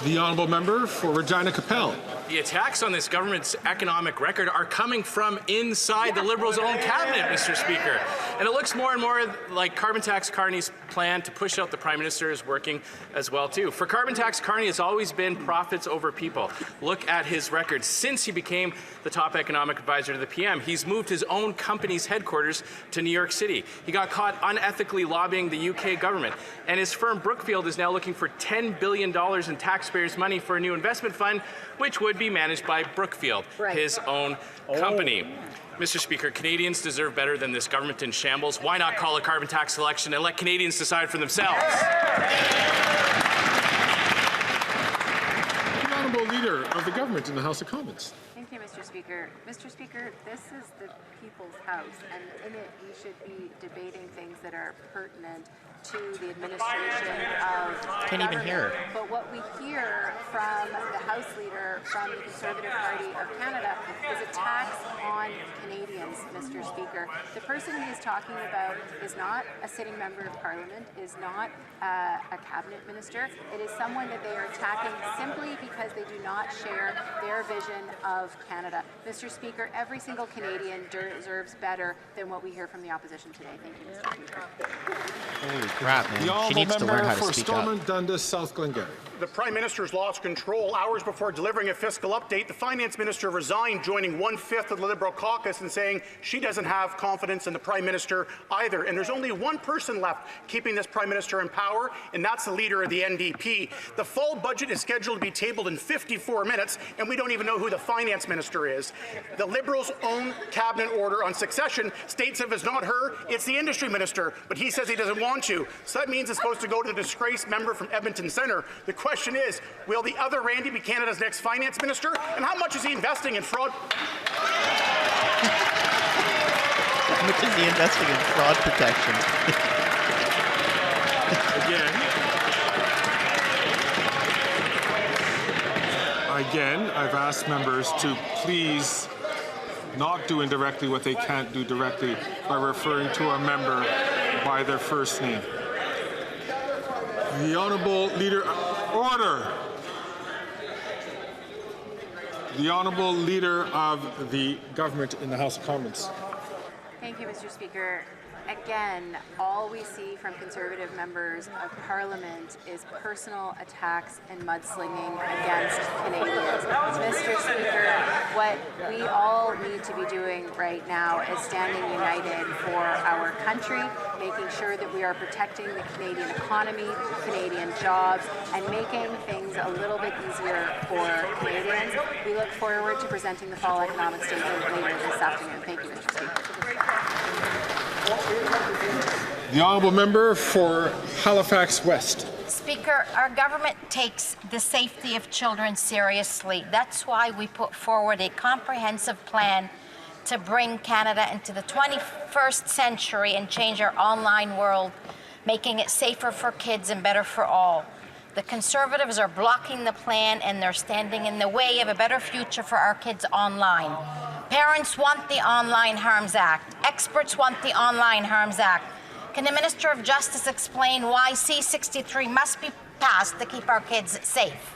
The Honourable Member for Regina Capel.
The attacks on this government's economic record are coming from inside the Liberals' own cabinet, Mr. Speaker. And it looks more and more like Carbon Tax Carney's plan to push out the Prime Minister is working as well, too. For Carbon Tax Carney, it's always been profits over people. Look at his record. Since he became the top economic advisor to the PM, he's moved his own company's headquarters to New York City. He got caught unethically lobbying the UK government. And his firm Brookfield is now looking for $10 billion in taxpayers' money for a new investment fund, which would be managed by Brookfield, his own company. Mr. Speaker, Canadians deserve better than this government in shambles. Why not call a carbon tax election and let Canadians decide for themselves?
The Honourable Leader of the Government in the House of Commons.
Thank you, Mr. Speaker. Mr. Speaker, this is the People's House, and in it we should be debating things that are pertinent to the administration of
Can't even hear her.
But what we hear from the House Leader from the Conservative Party of Canada is attacks on Canadians, Mr. Speaker. The person he is talking about is not a sitting member of Parliament, is not a cabinet minister. It is someone that they are attacking simply because they do not share their vision of Canada. Mr. Speaker, every single Canadian deserves better than what we hear from the opposition today. Thank you, Mr. Speaker.
Holy crap, man. She needs to learn how to speak up.
Stormont Dundas, South Glengarry.
The Prime Minister's lost control. Hours before delivering a fiscal update, the Finance Minister resigned, joining 1/5 of the Liberal Caucus and saying she doesn't have confidence in the Prime Minister either. And there's only one person left keeping this Prime Minister in power, and that's the Leader of the NDP. The fall budget is scheduled to be tabled in 54 minutes, and we don't even know who the Finance Minister is. The Liberals' own cabinet order on succession states if it's not her, it's the Industry Minister, but he says he doesn't want to. So that means it's supposed to go to the disgraced member from Edmonton Centre. The question is, will the other Randy be Canada's next Finance Minister? And how much is he investing in fraud?
How much is he investing in fraud protection?
Again, I've asked members to please not do indirectly what they can't do directly by referring to a member by their first name. The Honourable Leader... Order! The Honourable Leader of the Government in the House of Commons.
Thank you, Mr. Speaker. Again, all we see from Conservative members of Parliament is personal attacks and mudslinging against Canadians. Mr. Speaker, what we all need to be doing right now is standing united for our country, making sure that we are protecting the Canadian economy, Canadian jobs, and making things a little bit easier for Canadians. We look forward to presenting the fall economic statement later this afternoon. Thank you, Mr. Speaker.
The Honourable Member for Halifax West.
Speaker, our government takes the safety of children seriously. That's why we put forward a comprehensive plan to bring Canada into the 21st century and change our online world, making it safer for kids and better for all. The Conservatives are blocking the plan and they're standing in the way of a better future for our kids online. Parents want the Online Harms Act. Experts want the Online Harms Act. Can the Minister of Justice explain why C-63 must be passed to keep our kids safe?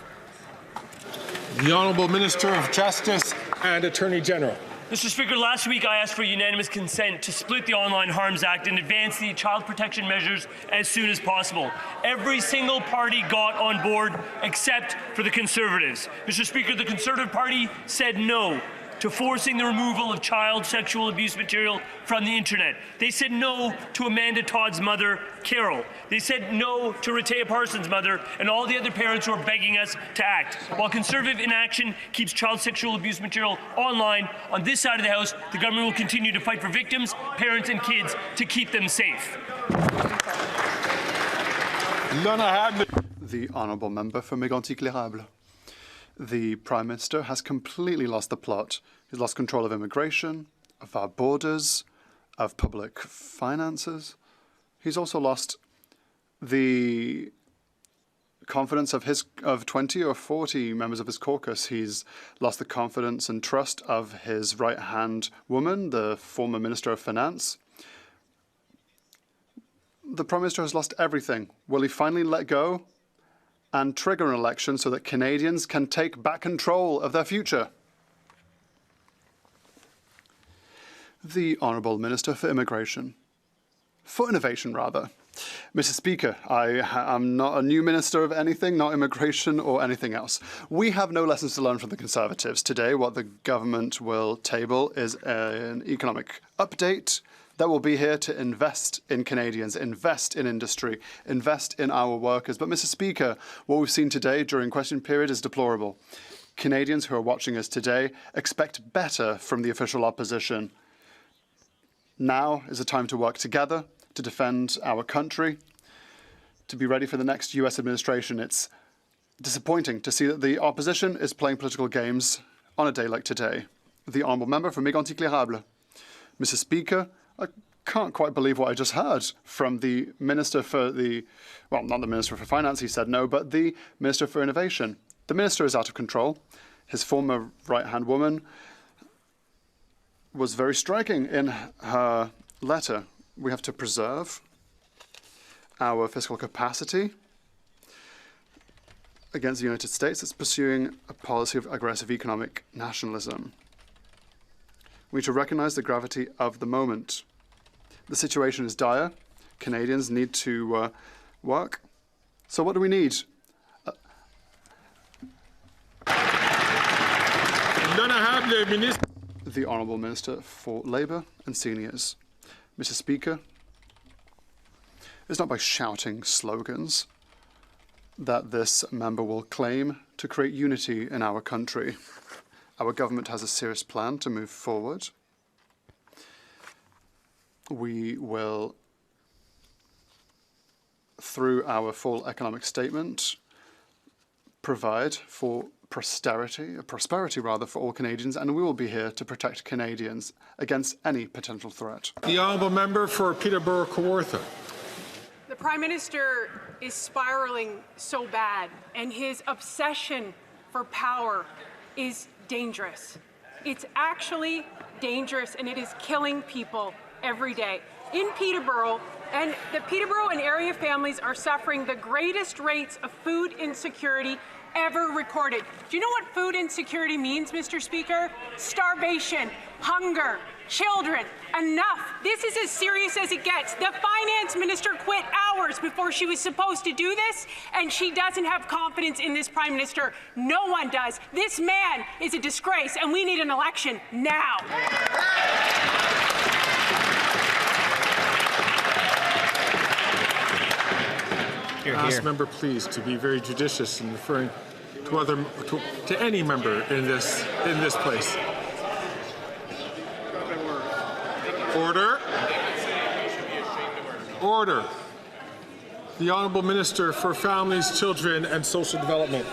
The Honourable Minister of Justice and Attorney General.
Mr. Speaker, last week I asked for unanimous consent to split the Online Harms Act and advance the child protection measures as soon as possible. Every single party got on board except for the Conservatives. Mr. Speaker, the Conservative Party said no to forcing the removal of child sexual abuse material from the internet. They said no to Amanda Todd's mother, Carol. They said no to Rehtaeh Parsons' mother and all the other parents who are begging us to act. While Conservative inaction keeps child sexual abuse material online, on this side of the House, the government will continue to fight for victims, parents and kids to keep them safe.
The Honourable Member for Mégantic-L'Érable. The Prime Minister has completely lost the plot. He's lost control of immigration, of our borders, of public finances. He's also lost the confidence of 20 or 40 members of his caucus. He's lost the confidence and trust of his right-hand woman, the former Minister of Finance. The Prime Minister has lost everything. Will he finally let go and trigger an election so that Canadians can take back control of their future? The Honourable Minister for Immigration. For Innovation, rather. Mr. Speaker, I am not a new minister of anything, not immigration or anything else. We have no lessons to learn from the Conservatives. Today, what the government will table is an economic update that will be here to invest in Canadians, invest in industry, invest in our workers. But, Mr. Speaker, what we've seen today during question period is deplorable. Canadians who are watching us today expect better from the official opposition. Now is the time to work together, to defend our country, to be ready for the next US administration. It's disappointing to see that the opposition is playing political games on a day like today. The Honourable Member for Mégantic-L'Érable. Mr. Speaker, I can't quite believe what I just heard from the Minister for well, not the Minister for Finance, he said no, but the Minister for Innovation. The Minister is out of control. His former right-hand woman was very striking in her letter. We have to preserve our fiscal capacity against the United States that's pursuing a policy of aggressive economic nationalism. We need to recognize the gravity of the moment. The situation is dire. Canadians need to work. So what do we need? The Honourable Minister for Labour and Seniors. Mr. Speaker, it's not by shouting slogans that this member will claim to create unity in our country. Our government has a serious plan to move forward. We will, through our full economic statement, provide for prosperity for all Canadians, and we will be here to protect Canadians against any potential threat.
The Honourable Member for Peterborough-Kawartha.
The Prime Minister is spiraling so bad, and his obsession for power is dangerous. It's actually dangerous, and it is killing people every day. In Peterborough, and the Peterborough and area families are suffering the greatest rates of food insecurity ever recorded. Do you know what food insecurity means, Mr. Speaker? Starvation, hunger, children. Enough. This is as serious as it gets. The finance minister quit hours before she was supposed to do this, and she doesn't have confidence in this Prime Minister. No one does. This man is a disgrace, and we need an election now.
Ask member, please, to be very judicious in referring to any member in this place. Order. Order. The Honourable Minister for Families, Children and Social Development.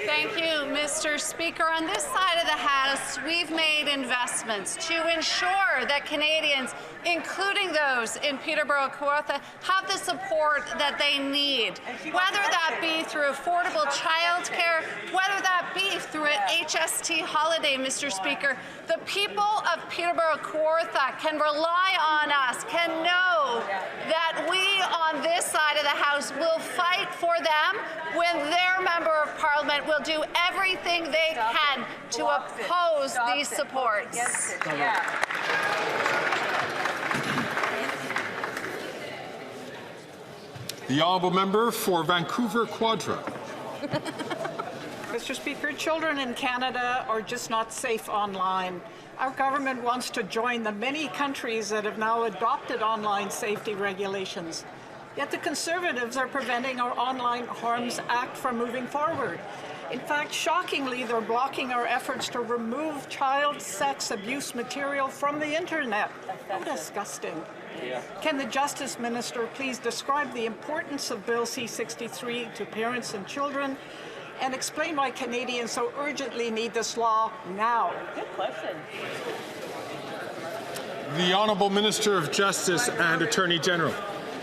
Thank you, Mr. Speaker. On this side of the House, we've made investments to ensure that Canadians, including those in Peterborough, Kawartha, have the support that they need, whether that be through affordable childcare, whether that be through an HST holiday, Mr. Speaker. The people of Peterborough, Kawartha can rely on us, can know that we on this side of the House will fight for them when their Member of Parliament will do everything they can to oppose these supports.
The Honourable Member for Vancouver Quadra.
Mr. Speaker, children in Canada are just not safe online. Our government wants to join the many countries that have now adopted online safety regulations. Yet the Conservatives are preventing our Online Harms Act from moving forward. In fact, shockingly, they're blocking our efforts to remove child sex abuse material from the internet. How disgusting. Can the Justice Minister please describe the importance of Bill C-63 to parents and children and explain why Canadians so urgently need this law now?
Good question.
The Honourable Minister of Justice and Attorney General.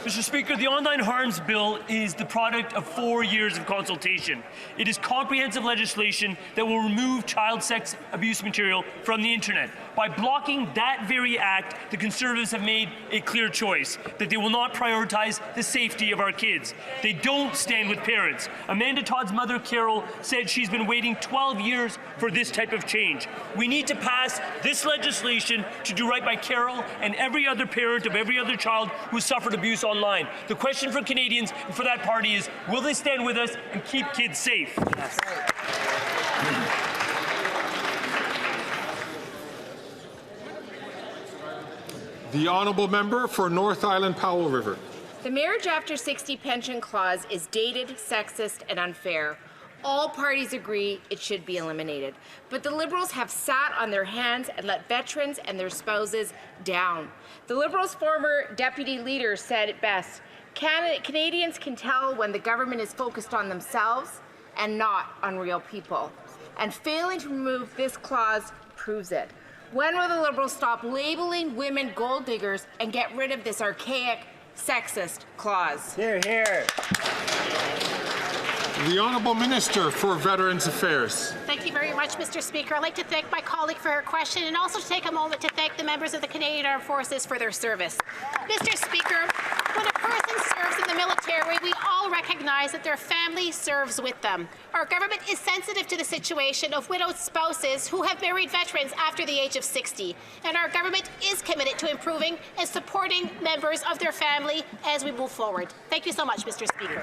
Mr. Speaker, the Online Harms Bill is the product of 4 years of consultation. It is comprehensive legislation that will remove child sex abuse material from the internet. By blocking that very act, the Conservatives have made a clear choice that they will not prioritize the safety of our kids. They don't stand with parents. Amanda Todd's mother, Carol, said she's been waiting 12 years for this type of change. We need to pass this legislation to do right by Carol and every other parent of every other child who suffered abuse online. The question for Canadians and for that party is, will they stand with us and keep kids safe? Yes.
The Honourable Member for North Island Powell River.
The Marriage After 60 pension clause is dated, sexist, and unfair. All parties agree it should be eliminated. But the Liberals have sat on their hands and let veterans and their spouses down. The Liberals' former deputy leader said it best: Canadians can tell when the government is focused on themselves and not on real people. And failing to remove this clause proves it. When will the Liberals stop labeling women gold diggers and get rid of this archaic, sexist clause?
Hear, hear.
The Honourable Minister for Veterans Affairs.
Thank you very much, Mr. Speaker. I'd like to thank my colleague for her question and also to take a moment to thank the members of the Canadian Armed Forces for their service. Mr. Speaker, when a person serves in the military, we all recognize that their family serves with them. Our government is sensitive to the situation of widowed spouses who have married veterans after the age of 60, and our government is committed to improving and supporting members of their family as we move forward. Thank you so much, Mr. Speaker.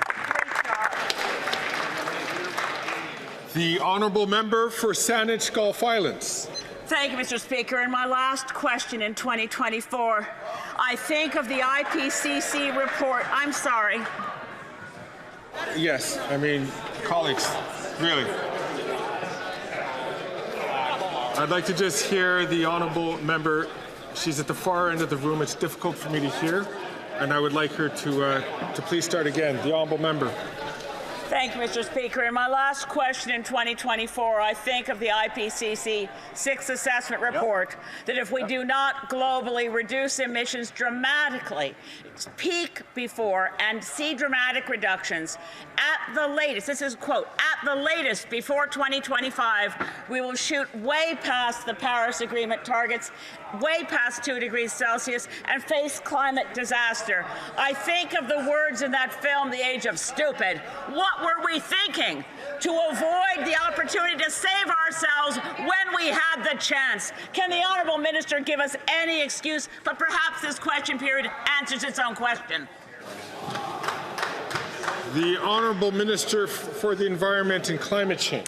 The Honourable Member for Saanich Gulf Islands.
Thank you, Mr. Speaker. And my last question in 2024, I think of the IPCC report. I'm sorry.
Yes, I mean, colleagues, really. I'd like to just hear the Honourable Member. She's at the far end of the room. It's difficult for me to hear, and I would like her to please start again. The Honourable Member.
Thank you, Mr. Speaker. In my last question in 2024, I think of the IPCC Sixth Assessment Report that if we do not globally reduce emissions dramatically, peak before and see dramatic reductions at the latest, this is a quote, at the latest before 2025, we will shoot way past the Paris Agreement targets, way past 2 degrees Celsius, and face climate disaster. I think of the words in that film, The Age of Stupid. What were we thinking? To avoid the opportunity to save ourselves when we had the chance. Can the Honourable Minister give us any excuse, but perhaps this question period answers its own question?
The Honourable Minister for the Environment and Climate Change.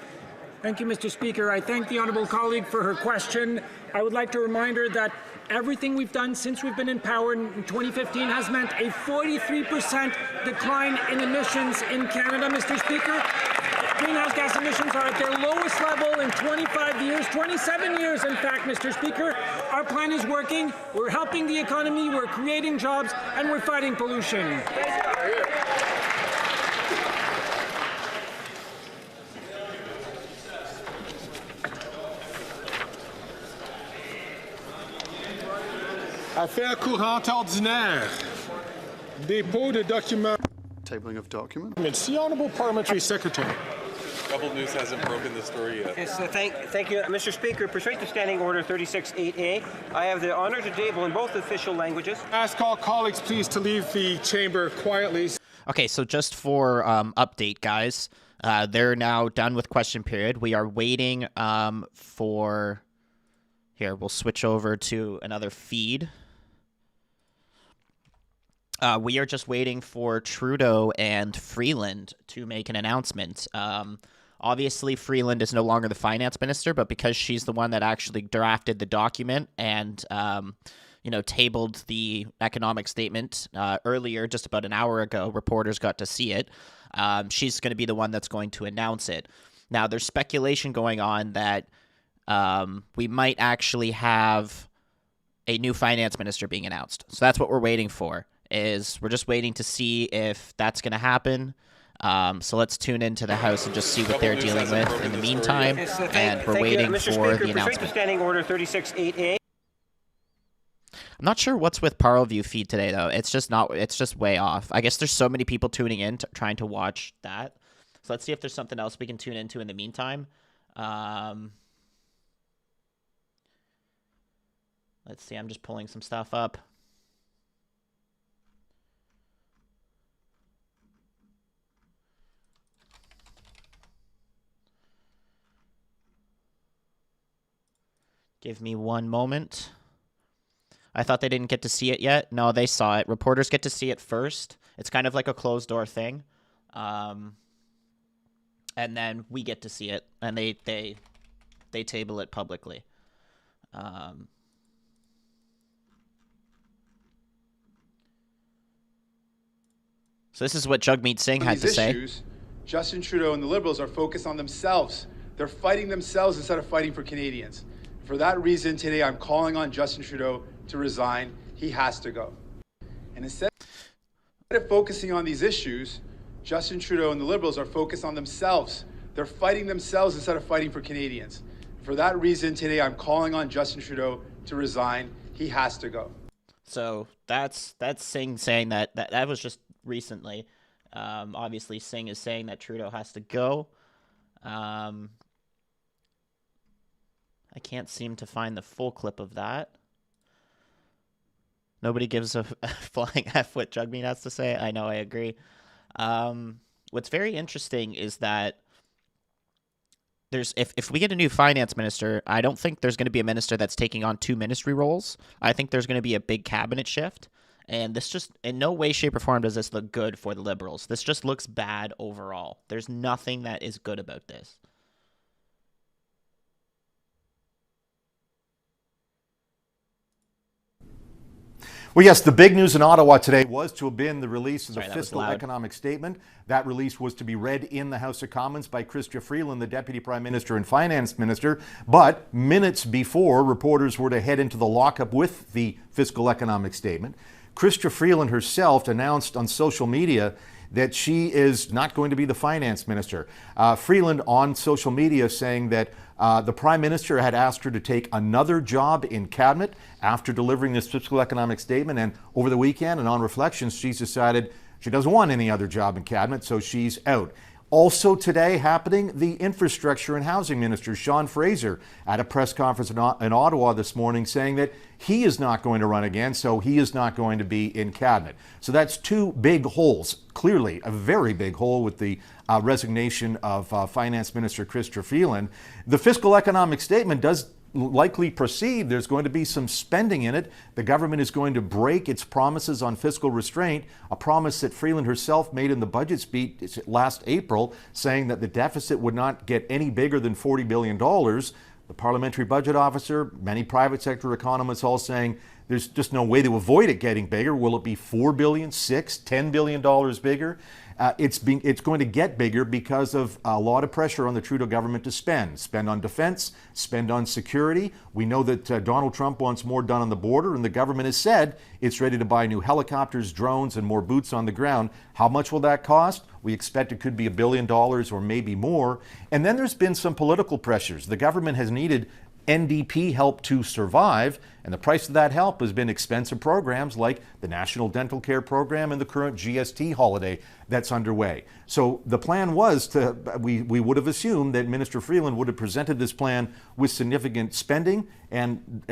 Thank you, Mr. Speaker. I thank the honourable colleague for her question. I would like to remind her that everything we've done since we've been in power in 2015 has meant a 43% decline in emissions in Canada, Mr. Speaker. greenhouse gas emissions are at their lowest level in 25 years, 27 years, in fact, Mr. Speaker. Our plan is working. We're helping the economy, we're creating jobs, and we're fighting pollution.
Affaire courante ordinaire. Dépôt de documents.
Tabling of documents.
The Honourable Parliamentary Secretary.
Rebel News hasn't broken the story yet.
Yes, thank you, Mr. Speaker. Pursuant to Standing Order 36.8a, I have the honour to table in both official languages.
Ask all colleagues, please, to leave the chamber quietly.
Okay, so just for update, guys, they're now done with question period. We are waiting for... Here, we'll switch over to another feed. We are just waiting for Trudeau and Freeland to make an announcement. Obviously, Freeland is no longer the finance minister, but because she's the one that actually drafted the document and, tabled the economic statement earlier, just about an hour ago, reporters got to see it. She's going to be the one that's going to announce it. Now, there's speculation going on that we might actually have a new finance minister being announced. So that's what we're waiting for. We're just waiting to see if that's going to happen. So let's tune into the House and just see what they're dealing with in the meantime. And we're waiting for the announcement.
Standing Order 36.8a.
I'm not sure what's with Parleview feed today, though. It's just way off. I guess there's so many people tuning in, trying to watch that. So let's see if there's something else we can tune into in the meantime. Let's see. I'm just pulling some stuff up. Give me one moment. I thought they didn't get to see it yet. No, they saw it. Reporters get to see it first. It's kind of like a closed door thing. And then we get to see it, and they table it publicly. So this is what Jagmeet Singh had to say.
Justin Trudeau and the Liberals are focused on themselves. They're fighting themselves instead of fighting for Canadians. For that reason, today I'm calling on Justin Trudeau to resign. He has to go. And instead of focusing on these issues, Justin Trudeau and the Liberals are focused on themselves. They're fighting themselves instead of fighting for Canadians. For that reason, today I'm calling on Justin Trudeau to resign. He has to go.
So that's Singh saying that was just recently. Obviously, Singh is saying that Trudeau has to go. I can't seem to find the full clip of that. Nobody gives a flying F what Jagmeet has to say. I know, I agree. What's very interesting is that if we get a new finance minister, I don't think there's going to be a minister that's taking on two ministry roles. I think there's going to be a big cabinet shift. And this just, in no way, shape, or form does this look good for the Liberals. This just looks bad overall. There's nothing that is good about this.
Well, yes, the big news in Ottawa today was to have been the release of the fiscal economic statement. That release was to be read in the House of Commons by Chrystia Freeland, the Deputy Prime Minister and Finance Minister. But minutes before reporters were to head into the lockup with the fiscal economic statement, Chrystia Freeland herself announced on social media that she is not going to be the finance minister. Freeland on social media saying that the Prime Minister had asked her to take another job in Cabinet after delivering this fiscal economic statement, and over the weekend and on reflections, she's decided she doesn't want any other job in Cabinet, so she's out. Also today happening, the Infrastructure and Housing Minister, Sean Fraser, at a press conference in Ottawa this morning saying that he is not going to run again, so he is not going to be in Cabinet. So that's two big holes, clearly a very big hole with the resignation of Finance Minister Chrystia Freeland. The fiscal economic statement does likely proceed. There's going to be some spending in it. The government is going to break its promises on fiscal restraint, a promise that Freeland herself made in the budget speech last April, saying that the deficit would not get any bigger than $40 billion. The parliamentary budget officer, many private sector economists all saying there's just no way to avoid it getting bigger. Will it be $4 billion, $6, $10 billion bigger? it's going to get bigger because of a lot of pressure on the Trudeau government to spend on defense, spend on security. We know that Donald Trump wants more done on the border, and the government has said it's ready to buy new helicopters, drones, and more boots on the ground. How much will that cost? We expect it could be $1 billion or maybe more. And then there's been some political pressures. The government has needed NDP help to survive, and the price of that help has been expensive programs like the National Dental Care Program and the current GST holiday that's underway. So the plan was we would have assumed that Minister Freeland would have presented this plan with significant spending and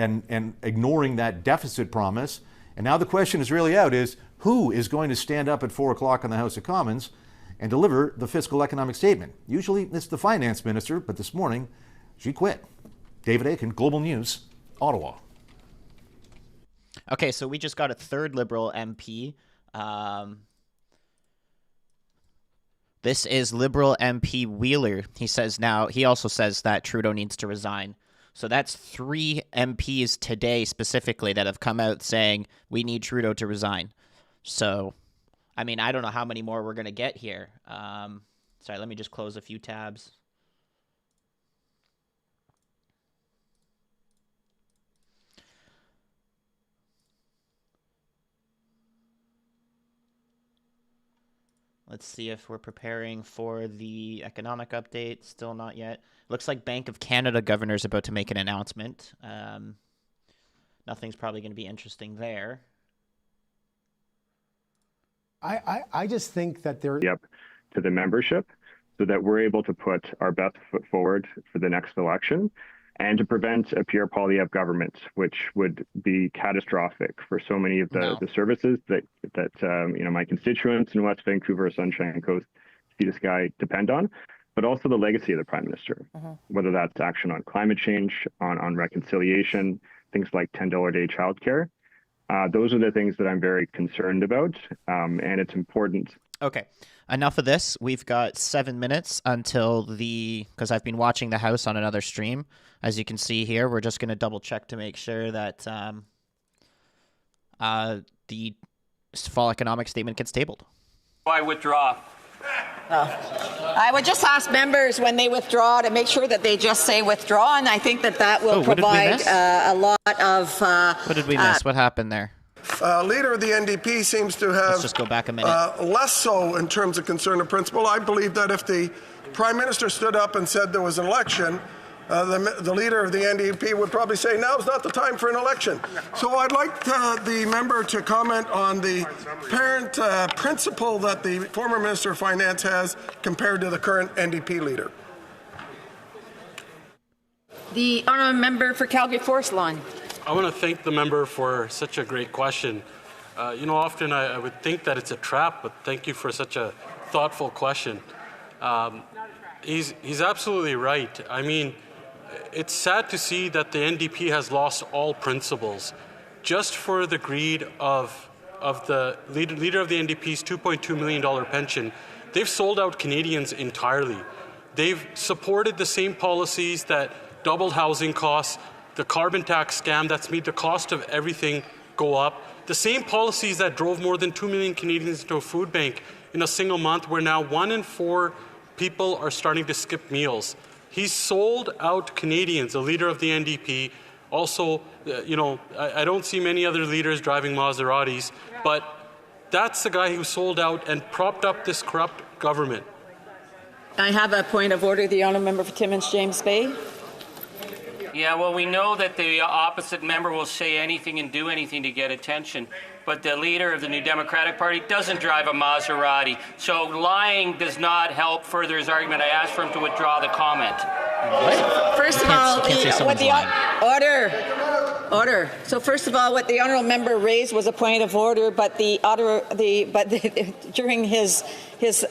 ignoring that deficit promise. And now the question is really out is who is going to stand up at 4 o'clock in the House of Commons and deliver the fiscal economic statement? Usually it's the finance minister, but this morning she quit. David Aiken, Global News, Ottawa.
Okay, so we just got a third Liberal MP. This is Liberal MP Wheeler. He also says that Trudeau needs to resign. So that's 3 MPs today specifically that have come out saying we need Trudeau to resign. So, I mean, I don't know how many more we're going to get here. Sorry, let me just close a few tabs. Let's see if we're preparing for the economic update. Still not yet. Looks like Bank of Canada governor's about to make an announcement. Nothing's probably going to be interesting there.
I just think that they're
up to the membership so that we're able to put our best foot forward for the next election and to prevent a Pierre Poilievre government, which would be catastrophic for so many of the services that my constituents in West Vancouver, Sunshine Coast, Sea to Sky depend on, but also the legacy of the Prime Minister, whether that's action on climate change, on reconciliation, things like $10 a day childcare. Those are the things that I'm very concerned about, and it's important.
Okay, enough of this. We've got 7 minutes until because I've been watching the House on another stream. As you can see here, we're just going to double check to make sure that the fall economic statement gets tabled.
I withdraw.
I would just ask members when they withdraw to make sure that they just say withdraw, and I think that will provide a lot of...
what did we miss? What happened there?
Leader of the NDP seems to have...
Let's just go back a minute.
Less so in terms of concern of principle. I believe that if the Prime Minister stood up and said there was an election, the leader of the NDP would probably say, now's not the time for an election. So I'd like the member to comment on the apparent principle that the former Minister of Finance has compared to the current NDP leader.
The honourable member for Calgary Forest Lawn.
I want to thank the member for such a great question. Often I would think that it's a trap, but thank you for such a thoughtful question. He's absolutely right. I mean, it's sad to see that the NDP has lost all principles just for the greed of the leader of the NDP's $2.2 million pension. They've sold out Canadians entirely. They've supported the same policies that doubled housing costs, the carbon tax scam that's made the cost of everything go up, the same policies that drove more than 2 million Canadians into a food bank in a single month, where now 1 in 4 people are starting to skip meals. He's sold out Canadians, the leader of the NDP. Also, I don't see many other leaders driving Maseratis, but that's the guy who sold out and propped up this corrupt government.
I have a point of order. The honourable member for Timmins, James Bay.
Yeah, well, we know that the opposite member will say anything and do anything to get attention, but the leader of the New Democratic Party doesn't drive a Maserati. So lying does not help further his argument. I asked for him to withdraw the comment.
First of all, order. So first of all, what the honourable member raised was a point of order, but during his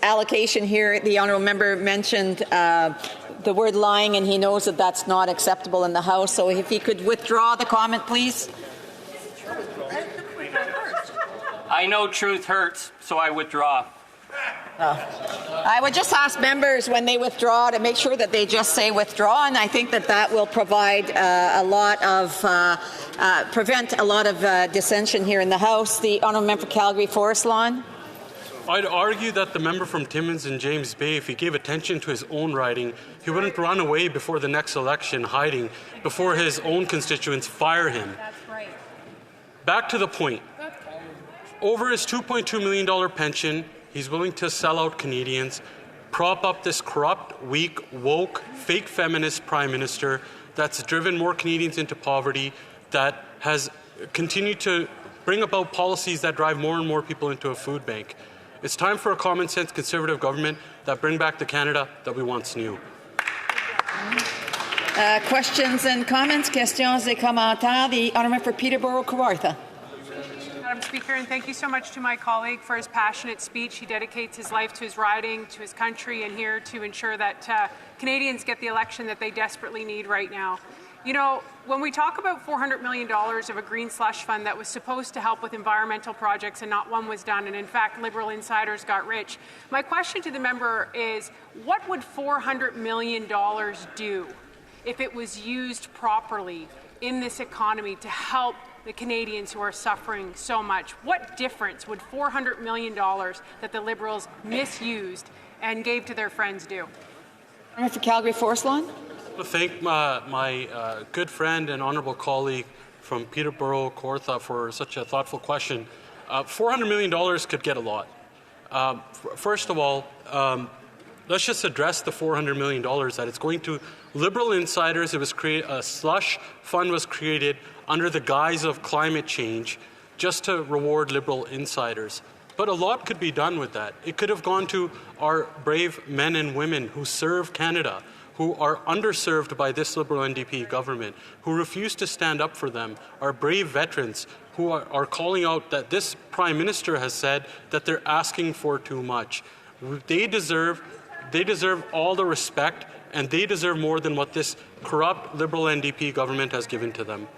allocation here, the honourable member mentioned the word lying, and he knows that that's not acceptable in the House. So if he could withdraw the comment, please.
I know truth hurts, so I withdraw.
I would just ask members when they withdraw to make sure that they just say withdraw, and I think that will provide prevent a lot of dissension here in the House. The honourable member for Calgary Forest Lawn.
I'd argue that the member from Timmins and James Bay, if he gave attention to his own riding, he wouldn't run away before the next election hiding, before his own constituents fire him.
That's right.
Back to the point. Over his $2.2 million pension, he's willing to sell out Canadians, prop up this corrupt, weak, woke, fake feminist prime minister that's driven more Canadians into poverty, that has continued to bring about policies that drive more and more people into a food bank. It's time for a common sense Conservative government that bring back the Canada that we once knew.
Questions and comments? Questions et commentaires. The honourable for Peterborough-Kawartha.
Madam Speaker, and thank you so much to my colleague for his passionate speech. He dedicates his life to his riding, to his country, and here to ensure that Canadians get the election that they desperately need right now. You know, when we talk about $400 million of a green slush fund that was supposed to help with environmental projects and not one was done, and in fact Liberal insiders got rich, my question to the member is, what would $400 million do if it was used properly in this economy to help the Canadians who are suffering so much? What difference would $400 million that the Liberals misused and gave to their friends do?
For Calgary Forest Lawn.
I want to thank my good friend and honourable colleague from Peterborough-Kawartha for such a thoughtful question. $400 million could get a lot. First of all, let's just address the $400 million that it's going to Liberal insiders. It was a slush fund was created under the guise of climate change just to reward Liberal insiders. But a lot could be done with that. It could have gone to our brave men and women who serve Canada, who are underserved by this Liberal NDP government, who refuse to stand up for them, our brave veterans who are calling out that this Prime Minister has said that they're asking for too much. They deserve all the respect, and they deserve more than what this corrupt Liberal NDP government has given to them.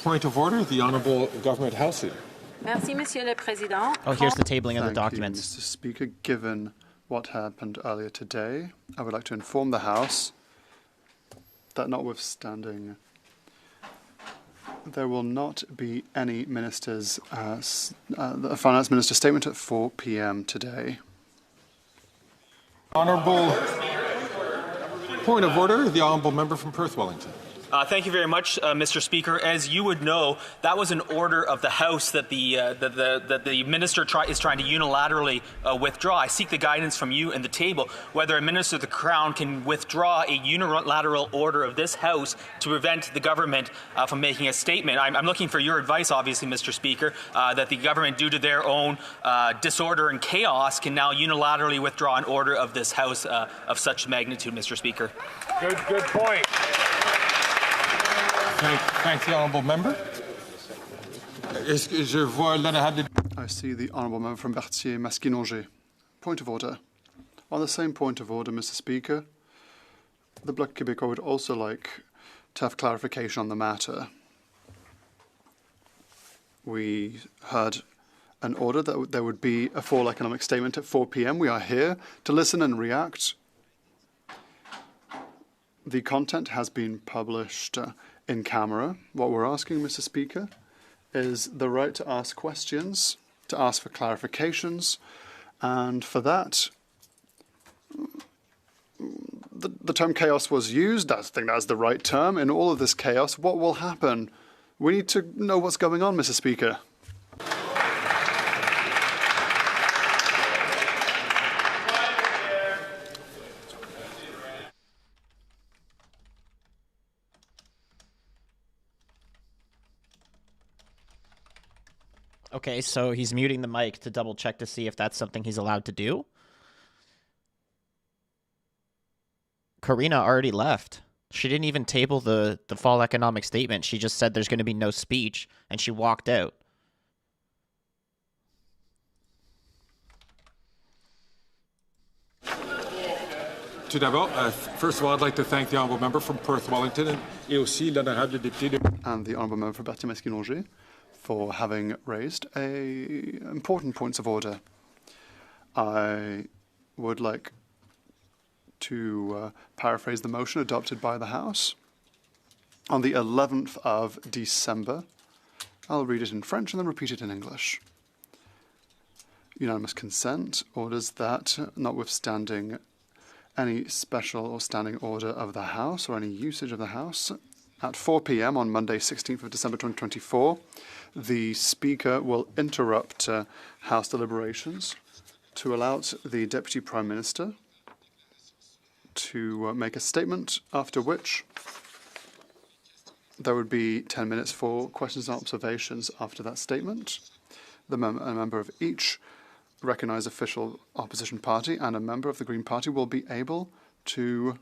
Point of order, the Honourable Government House Leader.
Merci, Monsieur le Président.
Oh, here's the tabling of the documents.
Thank you, Mr. Speaker. Given what happened earlier today, I would like to inform the House that notwithstanding, there will not be any ministers' the Finance Minister's statement at 4 p.m. today.
Honourable point of order, the Honourable Member from Perth Wellington.
Thank you very much, Mr. Speaker. As you would know, that was an order of the House that the minister is trying to unilaterally withdraw. I seek the guidance from you and the table whether a minister of the Crown can withdraw a unilateral order of this House to prevent the government from making a statement. I'm looking for your advice, obviously, Mr. Speaker, that the government, due to their own disorder and chaos, can now unilaterally withdraw an order of this House of such magnitude, Mr. Speaker.
Good point. Thank the Honourable Member. I
see the Honourable Member from Berthier-Masquinongé. Point of order. On the same point of order, Mr. Speaker, the Bloc Québécois would also like to have clarification on the matter. We heard an order that there would be a full economic statement at 4 p.m. We are here to listen and react. The content has been published in camera. What we're asking, Mr. Speaker, is the right to ask questions, to ask for clarifications, and for that, the term chaos was used. I think that's the right term. In all of this chaos, what will happen? We need to know what's going on, Mr. Speaker.
Okay, so he's muting the mic to double check to see if that's something he's allowed to do. Karina already left. She didn't even table the fall economic statement. She just said there's going to be no speech, and she walked out.
Tout d'abord, first of all, I'd like to thank the Honourable Member from Perth Wellington and aussi l'honorable député
and the Honourable Member for Berthier-Masquinongé for having raised important points of order. I would like to paraphrase the motion adopted by the House on the 11th of December. I'll read it in French and then repeat it in English. unanimous consent orders that, notwithstanding any special or standing order of the House or any usage of the House, at 4 p.m. on Monday, 16th of December 2024, the Speaker will interrupt House deliberations to allow the Deputy Prime Minister to make a statement, after which there would be 10 minutes for questions and observations after that statement. A member of each recognised official opposition party and a member of the Green Party will be able to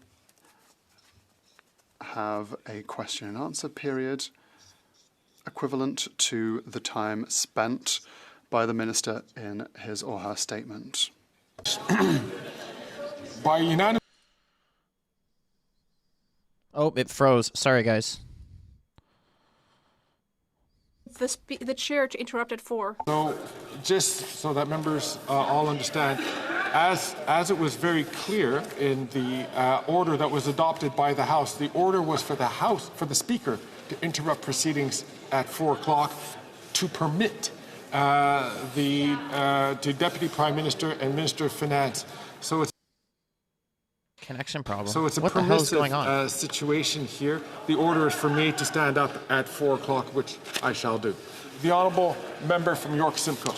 have a question and answer period equivalent to the time spent by the Minister in his or her statement.
By unanimous...
Oh, it froze. Sorry, guys.
The chair to interrupt at 4.
So, just so that members all understand, as it was very clear in the order that was adopted by the House, the order was for the Speaker to interrupt proceedings at 4 o'clock to permit the Deputy Prime Minister and Minister of Finance. So it's
connection problem.
So it's a
what the hell is going
permissive
on?
situation here. The order is for me to stand up at 4 o'clock, which I shall do. The Honourable Member from York Simcoe.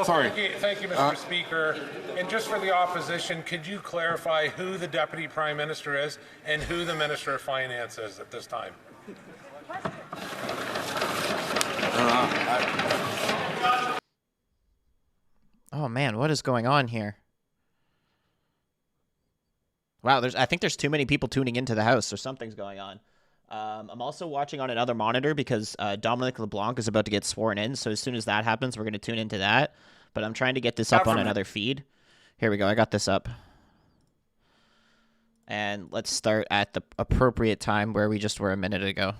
Sorry.
Thank you, Mr. Speaker. And just for the opposition, could you clarify who the Deputy Prime Minister is and who the Minister of Finance is at this time?
Oh man, what is going on here? Wow, I think there's too many people tuning into the House, so something's going on. I'm also watching on another monitor because Dominic LeBlanc is about to get sworn in, so as soon as that happens, we're going to tune into that. But I'm trying to get this up on another feed. Here we go, I got this up. And let's start at the appropriate time where we just were a minute ago.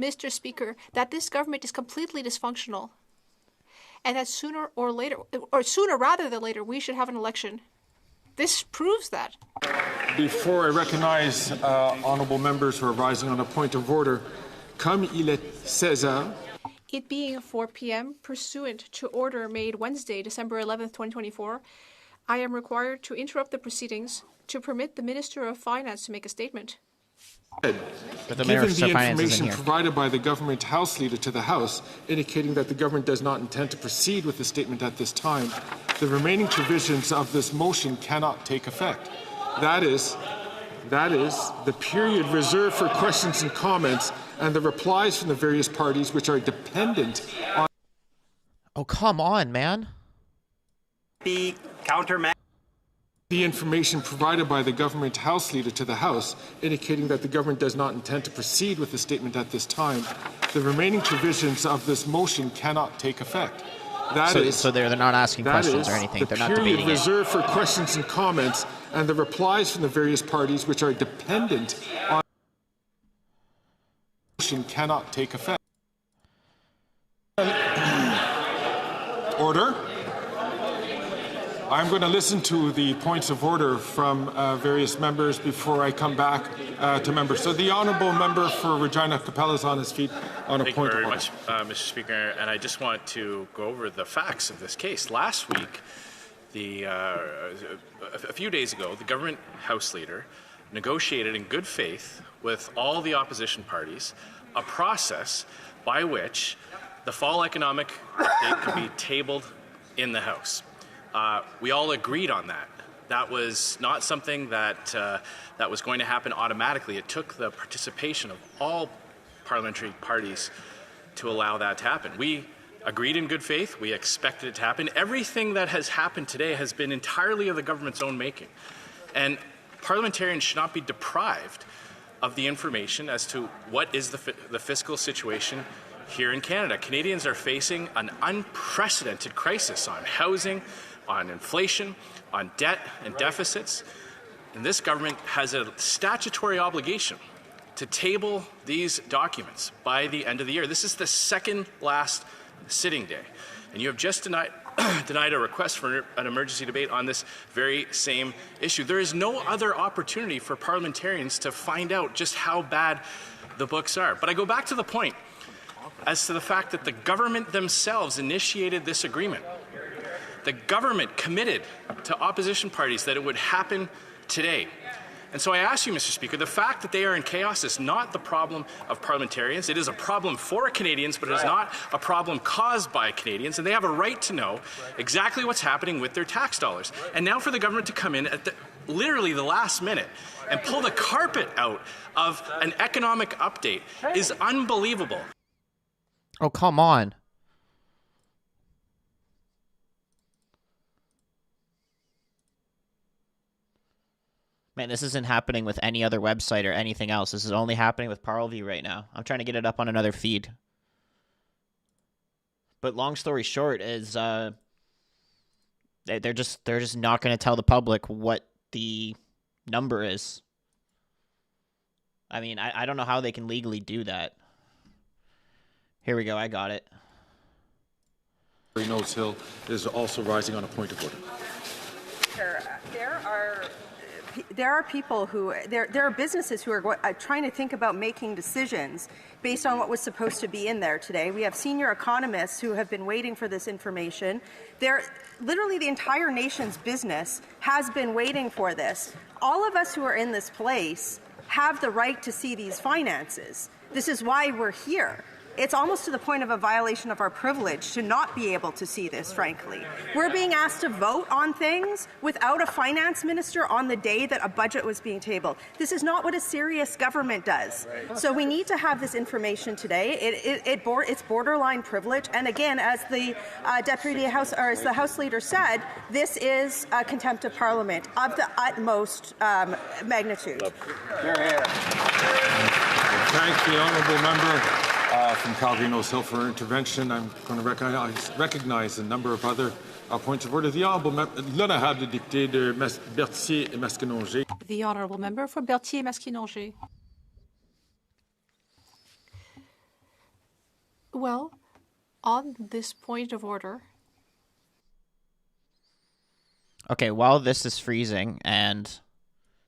Mr. Speaker, that this government is completely dysfunctional, and that sooner rather than later, we should have an election. This proves that.
Before I recognize honourable members who are rising on a point of order, comme il est 16 heures,
it being 4 p.m., pursuant to order made Wednesday, December 11th, 2024, I am required to interrupt the proceedings to permit the Minister of Finance to make a statement.
Given the information provided by the Government House Leader to the House, indicating that the Government does not intend to proceed with the statement at this time, the remaining provisions of this motion cannot take effect. That is, the period reserved for questions and comments and the replies from the various parties which are dependent on...
Oh, come on, man.
The information provided by the Government House Leader to the House, indicating that the Government does not intend to proceed with the statement at this time, the remaining provisions of this motion cannot take effect.
So they're not asking questions or anything. They're not debating it.
The period reserved for questions and comments and the replies from the various parties which are dependent on the motion cannot take effect. Order. I'm going to listen to the points of order from various members before I come back to members. So the Honourable Member for Regina Capella is on his feet on a point of order.
Thank you very much, Mr. Speaker. And I just want to go over the facts of this case. Last week, a few days ago, the Government House Leader negotiated in good faith with all the opposition parties a process by which the fall economic update could be tabled in the House. We all agreed on that. That was not something that was going to happen automatically. It took the participation of all parliamentary parties to allow that to happen. We agreed in good faith. We expected it to happen. Everything that has happened today has been entirely of the government's own making. And parliamentarians should not be deprived of the information as to what is the fiscal situation here in Canada. Canadians are facing an unprecedented crisis on housing, on inflation, on debt and deficits. And this government has a statutory obligation to table these documents by the end of the year. This is the second last sitting day. And you have just denied a request for an emergency debate on this very same issue. There is no other opportunity for parliamentarians to find out just how bad the books are. But I go back to the point as to the fact that the government themselves initiated this agreement. The government committed to opposition parties that it would happen today. And so I ask you, Mr. Speaker, the fact that they are in chaos is not the problem of parliamentarians. It is a problem for Canadians, but it is not a problem caused by Canadians, and they have a right to know exactly what's happening with their tax dollars. And now for the government to come in at literally the last minute and pull the carpet out of an economic update is unbelievable.
Oh, come on. Man, this isn't happening with any other website or anything else. This is only happening with Parleview right now. I'm trying to get it up on another feed. But long story short is they're just not going to tell the public what the number is. I mean, I don't know how they can legally do that. Here we go. I got it.
Nose Hill is also rising on a point of order.
There are people who, there are businesses who are trying to think about making decisions based on what was supposed to be in there today. We have senior economists who have been waiting for this information. Literally the entire nation's business has been waiting for this. All of us who are in this place have the right to see these finances. This is why we're here. It's almost to the point of a violation of our privilege to not be able to see this, frankly. We're being asked to vote on things without a finance minister on the day that a budget was being tabled. This is not what a serious government does. So we need to have this information today. It's borderline privilege. And again, as the as the House Leader said, this is a contempt of Parliament of the utmost magnitude.
Thank the honourable member from Calgary Nose Hill for her intervention. I'm going to recognize a number of other points of order. The honourable l'honorable député de Berthier et Masquinongé.
The honourable member for Berthier Masquinongé. Well, on this point of order.
Okay, while this is freezing and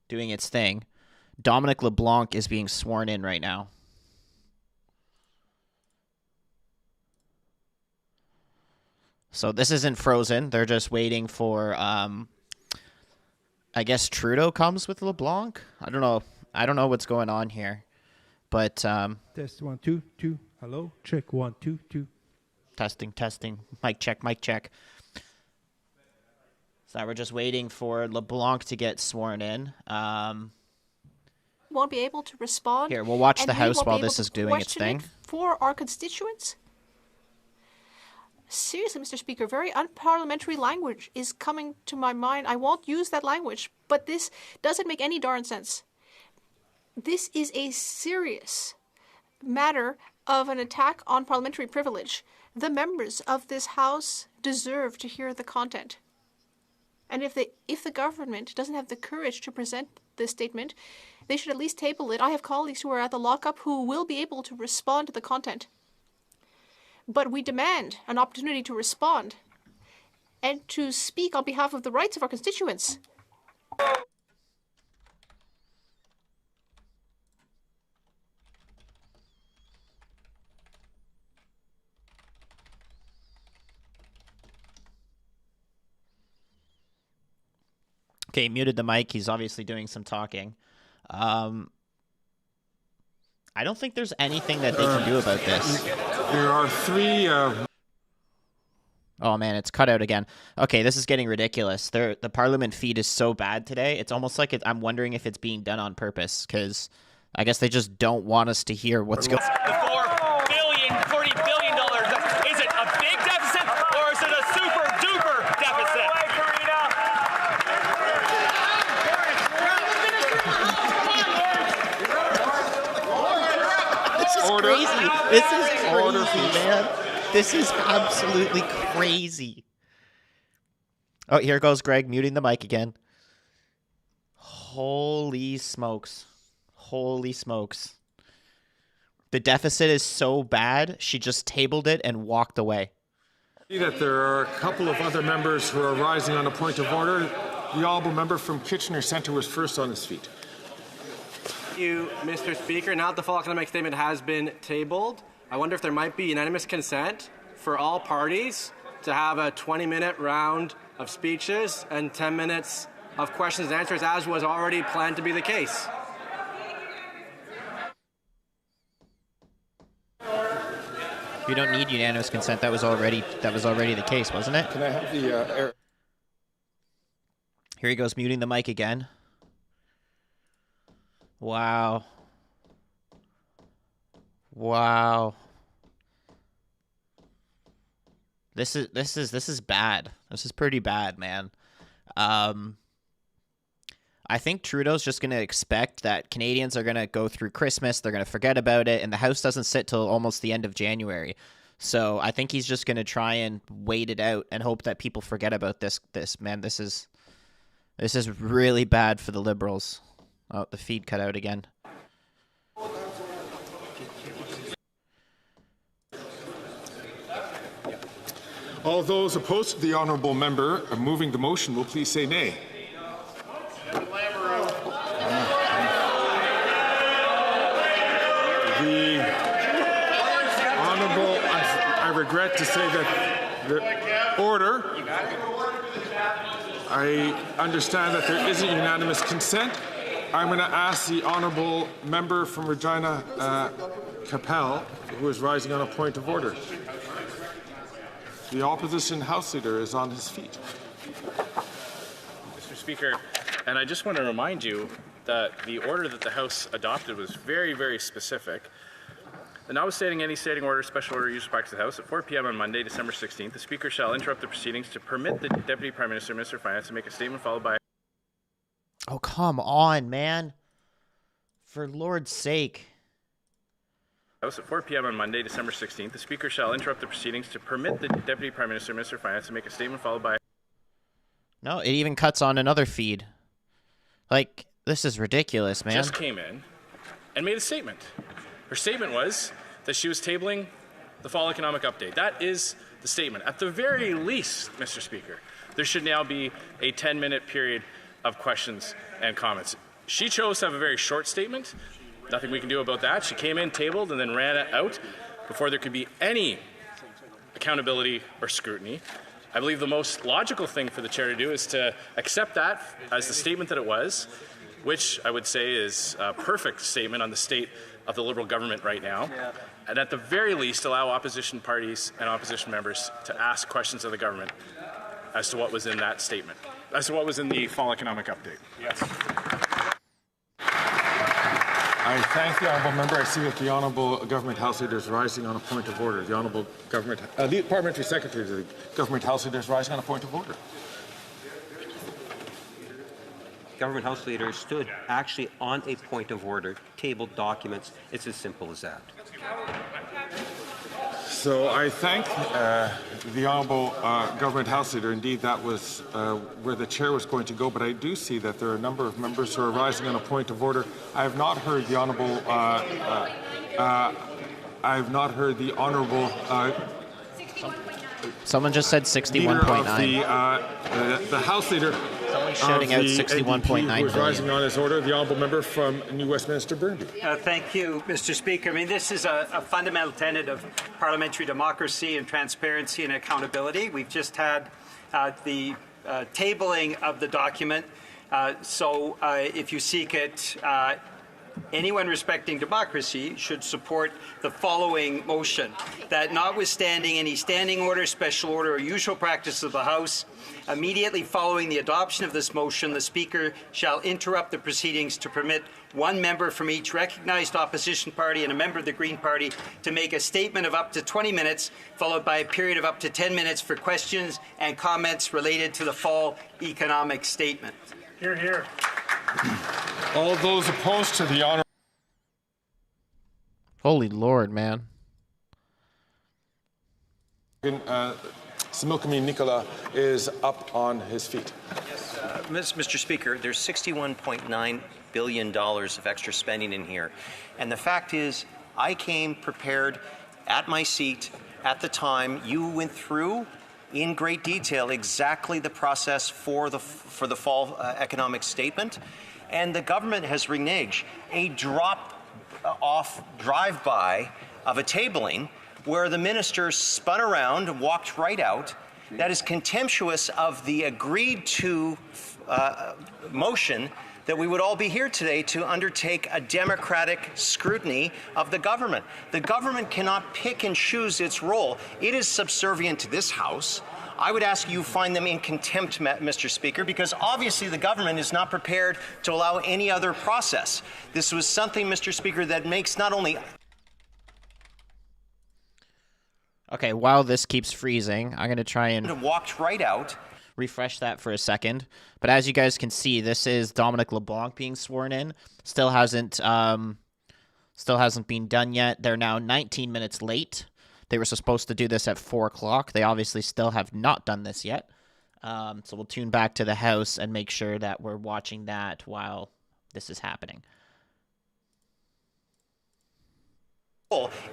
doing its thing, Dominic LeBlanc is being sworn in right now. So this isn't frozen. They're just waiting for, I guess Trudeau comes with LeBlanc. I don't know. I don't know what's going on here, but
Test 1 2 2. Hello. Check 1 2 2.
Testing. Mic check. So we're just waiting for LeBlanc to get sworn in.
Won't be able to respond.
Here, we'll watch the House while this is doing its thing.
For our constituents. Seriously, Mr. Speaker, very unparliamentary language is coming to my mind. I won't use that language, but this doesn't make any darn sense. This is a serious matter of an attack on parliamentary privilege. The members of this House deserve to hear the content. And if the government doesn't have the courage to present this statement, they should at least table it. I have colleagues who are at the lockup who will be able to respond to the content. But we demand an opportunity to respond and to speak on behalf of the rights of our constituents.
Okay, muted the mic. He's obviously doing some talking. I don't think there's anything that they can do about this.
There are three...
Oh, man, it's cut out again. Okay, this is getting ridiculous. The Parliament feed is so bad today. It's almost like I'm wondering if it's being done on purpose, because I guess they just don't want us to hear what's going on.
$40 billion. Is it a big deficit or is it a super duper deficit?
Crazy. This is crazy, man. This is absolutely crazy. Oh, here goes Greg muting the mic again. Holy smokes. Holy smokes. The deficit is so bad, she just tabled it and walked away.
See that there are a couple of other members who are rising on a point of order. The honourable member from Kitchener Centre was first on his feet.
Thank you, Mr. Speaker. Now that the full economic statement has been tabled,
I wonder if there might be unanimous consent for all parties to have a 20-minute round of speeches and 10 minutes of questions and answers, as was already planned to be the case.
You don't need unanimous consent. That was already the case, wasn't it?
Can I have the
Here he goes, muting the mic again. Wow. Wow. This is bad. This is pretty bad, man. I think Trudeau's just going to expect that Canadians are going to go through Christmas, they're going to forget about it, and the House doesn't sit till almost the end of January. So I think he's just going to try and wait it out and hope that people forget about this. Man, this is really bad for the Liberals. Oh, the feed cut out again.
All those opposed to the honourable member moving the motion will please say nay. The honourable, I regret to say that the order, I understand that there isn't unanimous consent. I'm going to ask the honourable member from Regina Capel, who is rising on a point of order. The opposition House Leader is on his feet.
Mr. Speaker, and I just want to remind you that the order that the House adopted was very, very specific. And notwithstanding any standing order, special order, usual practice of the House, at 4 p.m. on Monday, December 16th, the Speaker shall interrupt the proceedings to permit the Deputy Prime Minister, Minister of Finance, to make a statement followed by...
Oh, come on, man. For Lord's sake.
House at 4 p.m. on Monday, December 16th, the Speaker shall interrupt the proceedings to permit the Deputy Prime Minister, Minister of Finance, to make a statement followed by...
No, it even cuts on another feed. Like, this is ridiculous, man.
Just came in and made a statement. Her statement was that she was tabling the fall economic update. That is the statement. At the very least, Mr. Speaker, there should now be a 10-minute period of questions and comments. She chose to have a very short statement. Nothing we can do about that. She came in, tabled, and then ran out before there could be any accountability or scrutiny. I believe the most logical thing for the chair to do is to accept that as the statement that it was, which I would say is a perfect statement on the state of the Liberal government right now, and at the very least allow opposition parties and opposition members to ask questions of the government as to what was in that statement, as to what was in the fall economic update. Yes.
I thank the honourable member. I see that the honourable government House Leader is rising on a point of order. The honourable government, the parliamentary secretary of the government House Leader is rising on a point of order.
Government House Leader stood actually on a point of order, tabled documents. It's as simple as that.
So I thank the honourable government House Leader. Indeed, that was where the chair was going to go, but I do see that there are a number of members who are rising on a point of order. I have not heard the honourable. I have not heard the honourable.
Someone just said
61.9. The House Leader.
Someone's shouting out 61.9
who is rising on his order. The honourable member from New Westminster, Burnaby.
Thank you, Mr. Speaker. I mean, this is a fundamental tenet of parliamentary democracy and transparency and accountability. We've just had the tabling of the document. So if you seek it, anyone respecting democracy should support the following motion, that notwithstanding any standing order, special order, or usual practice of the House, immediately following the adoption of this motion, the Speaker shall interrupt the proceedings to permit one member from each recognized opposition party and a member of the Green Party to make a statement of up to 20 minutes, followed by a period of up to 10 minutes for questions and comments related to the fall economic statement.
Hear, hear.
All those opposed to the honour.
Holy Lord, man.
Similkameen Nicola is up on his feet.
Yes, Mr. Speaker, there's $61.9 billion of extra spending in here. And the fact is, I came prepared at my seat at the time you went through in great detail exactly the process for the fall economic statement. And the government has reneged. A drop-off drive-by of a tabling where the minister spun around and walked right out. That is contemptuous of the agreed to motion that we would all be here today to undertake a democratic scrutiny of the government. The government cannot pick and choose its role. It is subservient to this House. I would ask you find them in contempt, Mr. Speaker, because obviously the government is not prepared to allow any other process. This was something, Mr. Speaker, that makes not only...
Okay, while this keeps freezing, I'm going to try and...
walked right out.
Refresh that for a second. But as you guys can see, this is Dominic LeBlanc being sworn in. Still hasn't been done yet. They're now 19 minutes late. They were supposed to do this at 4 o'clock. They obviously still have not done this yet. So we'll tune back to the House and make sure that we're watching that while this is happening.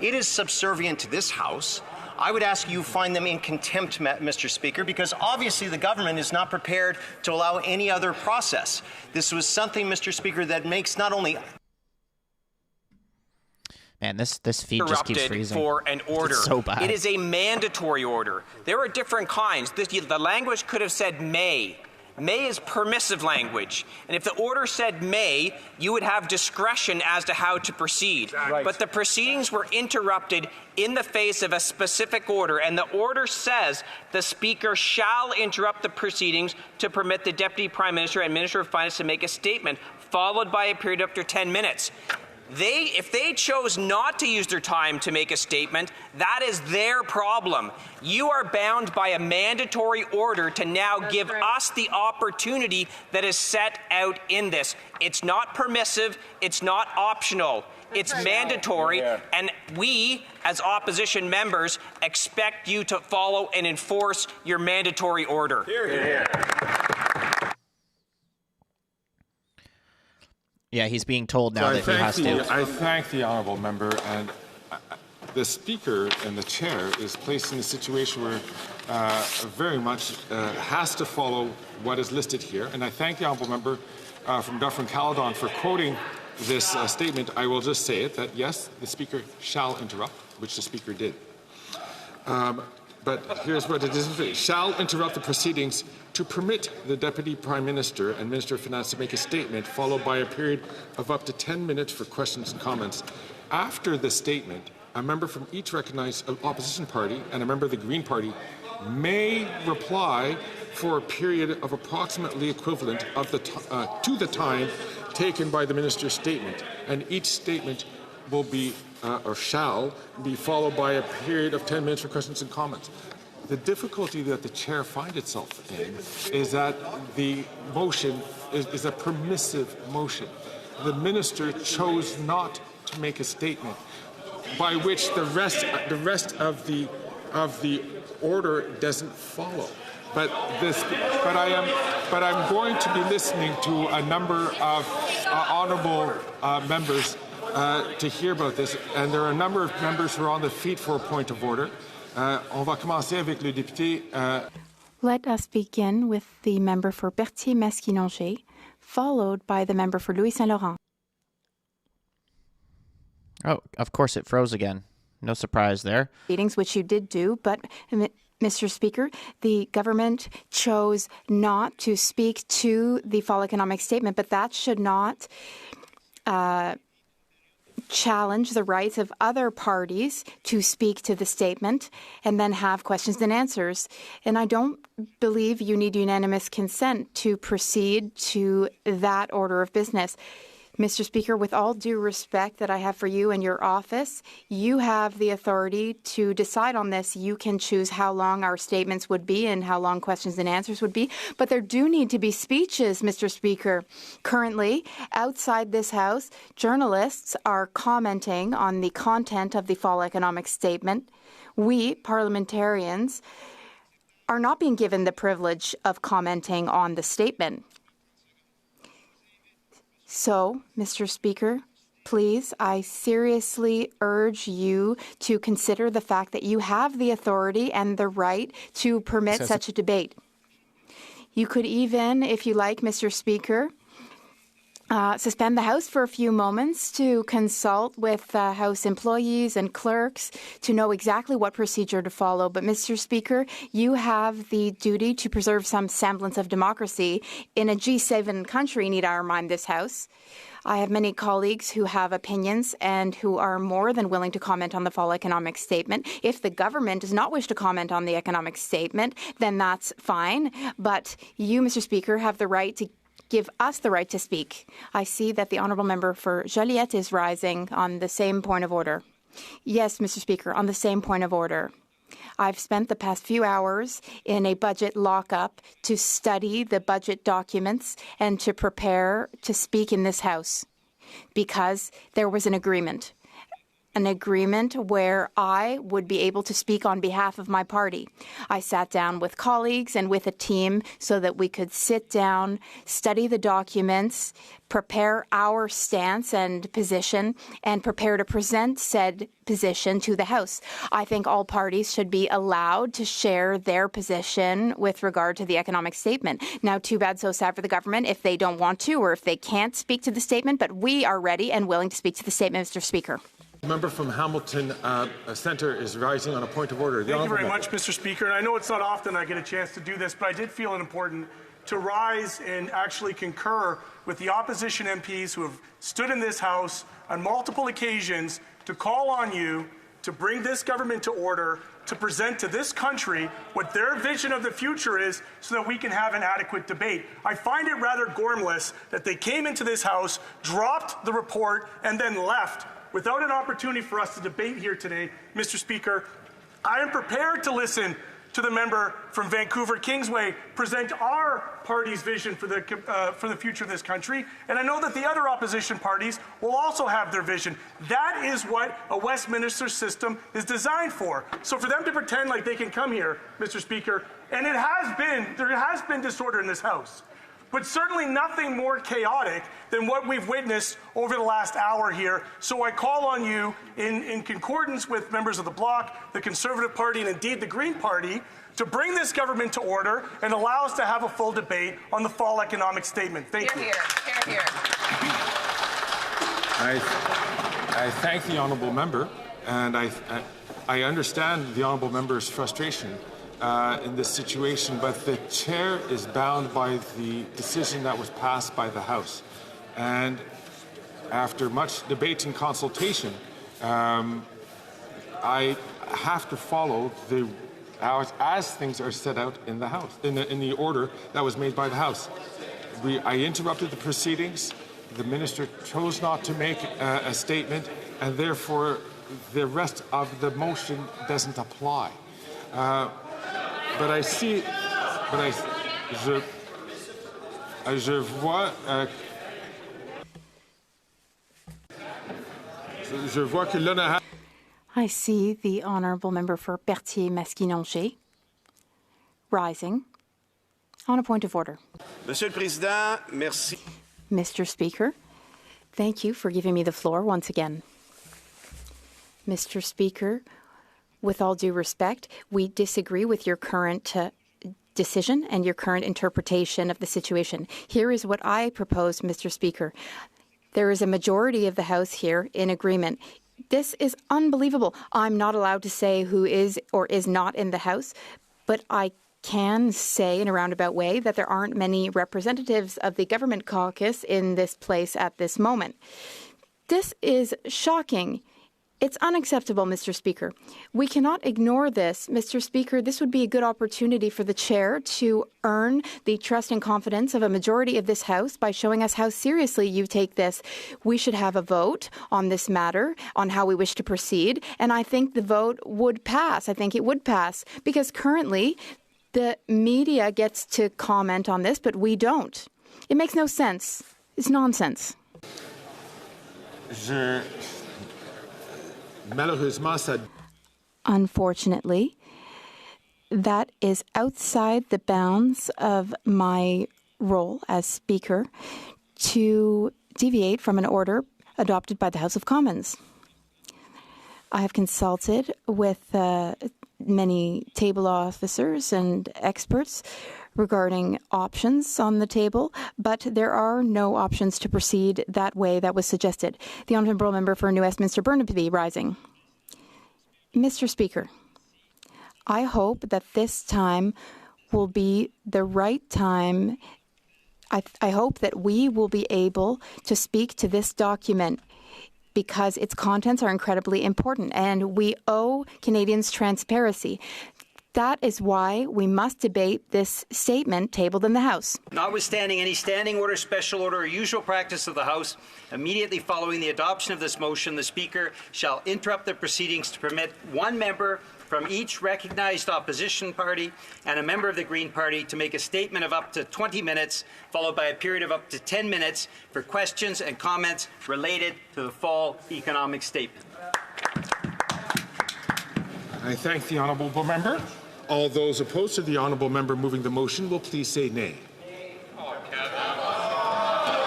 It is subservient to this House. I would ask you find them in contempt, Mr. Speaker, because obviously the government is not prepared to allow any other process. This was something, Mr. Speaker, that makes not only...
Man, this feed just keeps freezing.
For an order.
It's so bad.
It is a mandatory order. There are different kinds. The language could have said may. May is permissive language. And if the order said may, you would have discretion as to how to proceed. Right. But the proceedings were interrupted in the face of a specific order. And the order says the Speaker shall interrupt the proceedings to permit the Deputy Prime Minister and Minister of Finance to make a statement, followed by a period up to 10 minutes. If they chose not to use their time to make a statement, that is their problem. You are bound by a mandatory order to now give us the opportunity that is set out in this. It's not permissive. It's not optional. It's mandatory. And we, as opposition members, expect you to follow and enforce your mandatory order.
Hear, hear.
Yeah, he's being told now that he has to.
I thank the honourable member, and the Speaker and the Chair is placed in a situation where very much has to follow what is listed here. And I thank the honourable member from Dufferin-Caledon for quoting this statement. I will just say it, that yes, the Speaker shall interrupt, which the Speaker did. But here's what it is. Shall interrupt the proceedings to permit the Deputy Prime Minister and Minister of Finance to make a statement, followed by a period of up to 10 minutes for questions and comments. After the statement, a member from each recognized opposition party and a member of the Green Party may reply for a period of approximately equivalent of to the time taken by the Minister's statement, and each statement will be or shall be followed by a period of 10 minutes for questions and comments. The difficulty that the Chair finds itself in is that the motion is a permissive motion. The Minister chose not to make a statement, by which the rest of the order doesn't follow. But I'm going to be listening to a number of honourable members to hear about this, and there are a number of members who are on the feet for a point of order. On va commencer avec le député.
Let us begin with the member for Berthier-Masquinongé, followed by the member for Louis-Saint-Laurent.
Oh, of course it froze again. No surprise there.
Meetings, which you did do, but Mr. Speaker, the government chose not to speak to the fall economic statement, but that should not challenge the rights of other parties to speak to the statement and then have questions and answers. And I don't believe you need unanimous consent to proceed to that order of business. Mr. Speaker, with all due respect that I have for you and your office, you have the authority to decide on this. You can choose how long our statements would be and how long questions and answers would be. But there do need to be speeches, Mr. Speaker. Currently, outside this House, journalists are commenting on the content of the fall economic statement. We, parliamentarians, are not being given the privilege of commenting on the statement. So, Mr. Speaker, please, I seriously urge you to consider the fact that you have the authority and the right to permit such a debate. You could even, if you like, Mr. Speaker, suspend the House for a few moments to consult with House employees and clerks to know exactly what procedure to follow. But, Mr. Speaker, you have the duty to preserve some semblance of democracy in a G7 country, need I remind this House. I have many colleagues who have opinions and who are more than willing to comment on the fall economic statement. If the government does not wish to comment on the economic statement, then that's fine. But you, Mr. Speaker, have the right to give us the right to speak. I see that the honourable member for Joliette is rising on the same point of order. Yes, Mr. Speaker, on the same point of order. I've spent the past few hours in a budget lockup to study the budget documents and to prepare to speak in this House because there was an agreement where I would be able to speak on behalf of my party. I sat down with colleagues and with a team so that we could sit down, study the documents, prepare our stance and position, and prepare to present said position to the House. I think all parties should be allowed to share their position with regard to the economic statement. Now, too bad, so sad for the government if they don't want to or if they can't speak to the statement, but we are ready and willing to speak to the statement, Mr. Speaker.
The member from Hamilton Centre is rising on a point of order.
Thank you very much, Mr. Speaker. And I know it's not often I get a chance to do this, but I did feel it important to rise and actually concur with the opposition MPs who have stood in this House on multiple occasions to call on you to bring this government to order, to present to this country what their vision of the future is so that we can have an adequate debate. I find it rather gormless that they came into this House, dropped the report, and then left without an opportunity for us to debate here today. Mr. Speaker, I am prepared to listen to the member from Vancouver Kingsway present our party's vision for the future of this country, and I know that the other opposition parties will also have their vision. That is what a Westminster system is designed for. So for them to pretend like they can come here, Mr. Speaker, and there has been disorder in this House, but certainly nothing more chaotic than what we've witnessed over the last hour here. So I call on you, in concordance with members of the Bloc, the Conservative Party, and indeed the Green Party, to bring this government to order and allow us to have a full debate on the fall economic statement. Thank you.
Hear, hear.
I thank the honourable member, and I understand the honourable member's frustration in this situation, but the chair is bound by the decision that was passed by the House. And after much debate and consultation, I have to follow as things are set out in the House, in the order that was made by the House. I interrupted the proceedings. The minister chose not to make a statement, and therefore the rest of the motion doesn't apply. But I see, je vois que l'honorable.
I see the honourable member for Berthier-Masquinongé rising on a point of order.
Monsieur le Président, merci.
Mr. Speaker, thank you for giving me the floor once again. Mr. Speaker, with all due respect, we disagree with your current decision and your current interpretation of the situation. Here is what I propose, Mr. Speaker. There is a majority of the House here in agreement. This is unbelievable. I'm not allowed to say who is or is not in the House, but I can say in a roundabout way that there aren't many representatives of the government caucus in this place at this moment. This is shocking. It's unacceptable, Mr. Speaker. We cannot ignore this. Mr. Speaker, this would be a good opportunity for the chair to earn the trust and confidence of a majority of this House by showing us how seriously you take this. We should have a vote on this matter, on how we wish to proceed, and I think the vote would pass. I think it would pass, because currently the media gets to comment on this, but we don't. It makes no sense. It's nonsense. Unfortunately, that is outside the bounds of my role as Speaker to deviate from an order adopted by the House of Commons. I have consulted with many table officers and experts regarding options on the table, but there are no options to proceed that way that was suggested. The Honourable Member for New Westminster Burnaby rising. Mr. Speaker, I hope that this time will be the right time. I hope that we will be able to speak to this document because its contents are incredibly important and we owe Canadians transparency. That is why we must debate this statement tabled in the House.
Notwithstanding any standing order, special order, or usual practice of the House, immediately following the adoption of this motion, the Speaker shall interrupt the proceedings to permit one member from each recognized opposition party and a member of the Green Party to make a statement of up to 20 minutes, followed by a period of up to 10 minutes for questions and comments related to the fall economic statement.
I thank the honourable member. All those opposed to the honourable member moving the motion will please say nay.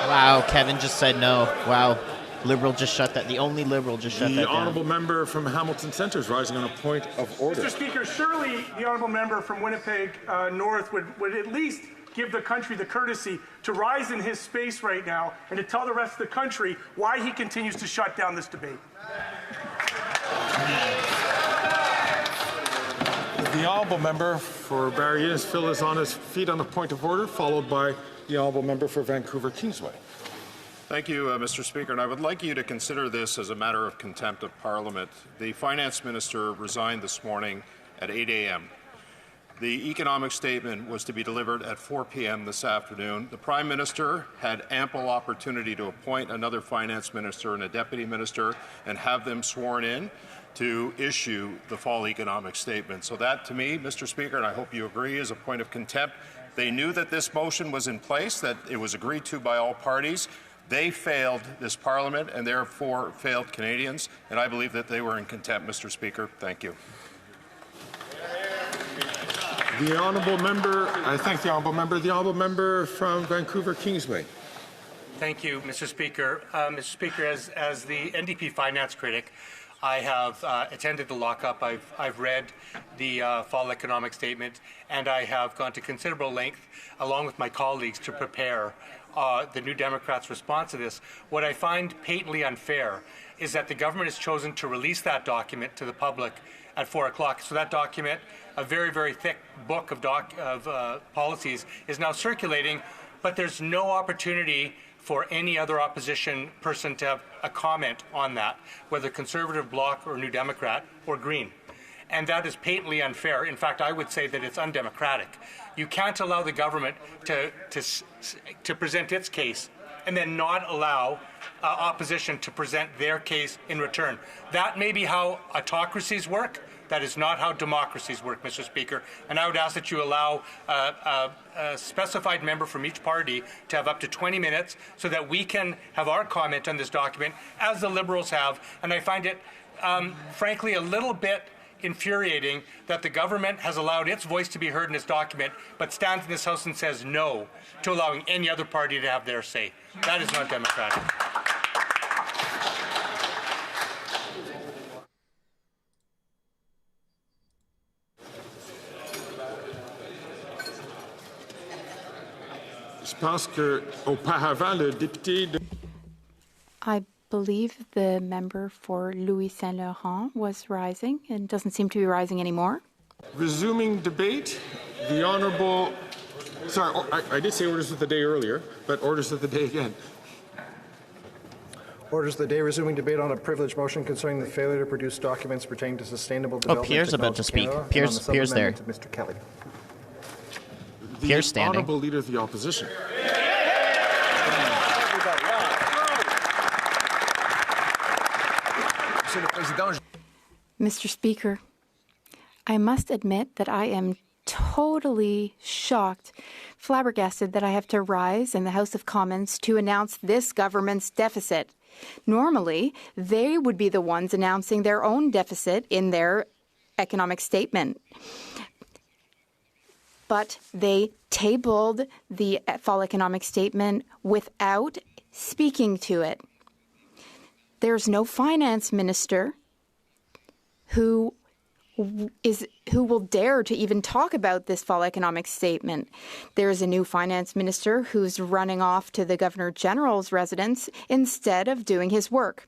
Wow, Kevin just said no. Wow. Liberal just shut that. The only Liberal just shut that down.
The honourable member from Hamilton Centre is rising on a point of order.
Mr. Speaker, surely the honourable member from Winnipeg North would at least give the country the courtesy to rise in his space right now and to tell the rest of the country why he continues to shut down this debate.
The honourable member for Barrie Innisfil is on his feet on a point of order, followed by the honourable member for Vancouver Kingsway.
Thank you, Mr. Speaker, and I would like you to consider this as a matter of contempt of Parliament. The Finance Minister resigned this morning at 8 a.m. The economic statement was to be delivered at 4 p.m. this afternoon. The Prime Minister had ample opportunity to appoint another Finance Minister and a Deputy Minister and have them sworn in to issue the fall economic statement. So that, to me, Mr. Speaker, and I hope you agree, is a point of contempt. They knew that this motion was in place, that it was agreed to by all parties. They failed this Parliament and therefore failed Canadians, and I believe that they were in contempt, Mr. Speaker. Thank you.
The honourable member, I thank the honourable member. The honourable member from Vancouver Kingsway.
Thank you, Mr. Speaker. Mr. Speaker, as the NDP finance critic, I have attended the lockup. I've read the fall economic statement, and I have gone to considerable length, along with my colleagues, to prepare the New Democrats' response to this. What I find patently unfair is that the government has chosen to release that document to the public at 4 o'clock. So that document, a very, very thick book of policies, is now circulating, but there's no opportunity for any other opposition person to have a comment on that, whether Conservative, Bloc, or New Democrat, or Green. And that is patently unfair. In fact, I would say that it's undemocratic. You can't allow the government to present its case and then not allow opposition to present their case in return. That may be how autocracies work. That is not how democracies work, Mr. Speaker. And I would ask that you allow a specified member from each party to have up to 20 minutes so that we can have our comment on this document, as the Liberals have. And I find it, frankly, a little bit infuriating that the government has allowed its voice to be heard in this document, but stands in this House and says no to allowing any other party to have their say. That is not democratic.
I believe the member for Louis Saint Laurent was rising and doesn't seem to be rising anymore.
Resuming debate, the honourable. Sorry, I did say orders of the day earlier, but orders of the day again.
Orders of the day, resuming debate on a privileged motion concerning the failure to produce documents pertaining to sustainable development.
Oh, Pierre's about to speak. Pierre's there.
Mr. Kelly.
Pierre's standing.
The honourable leader of the opposition.
Mr. Speaker, I must admit that I am totally shocked, flabbergasted that I have to rise in the House of Commons to announce this government's deficit. Normally, they would be the ones announcing their own deficit in their economic statement. But they tabled the fall economic statement without speaking to it. There's no finance minister who who will dare to even talk about this fall economic statement. There is a new finance minister who's running off to the Governor General's residence instead of doing his work.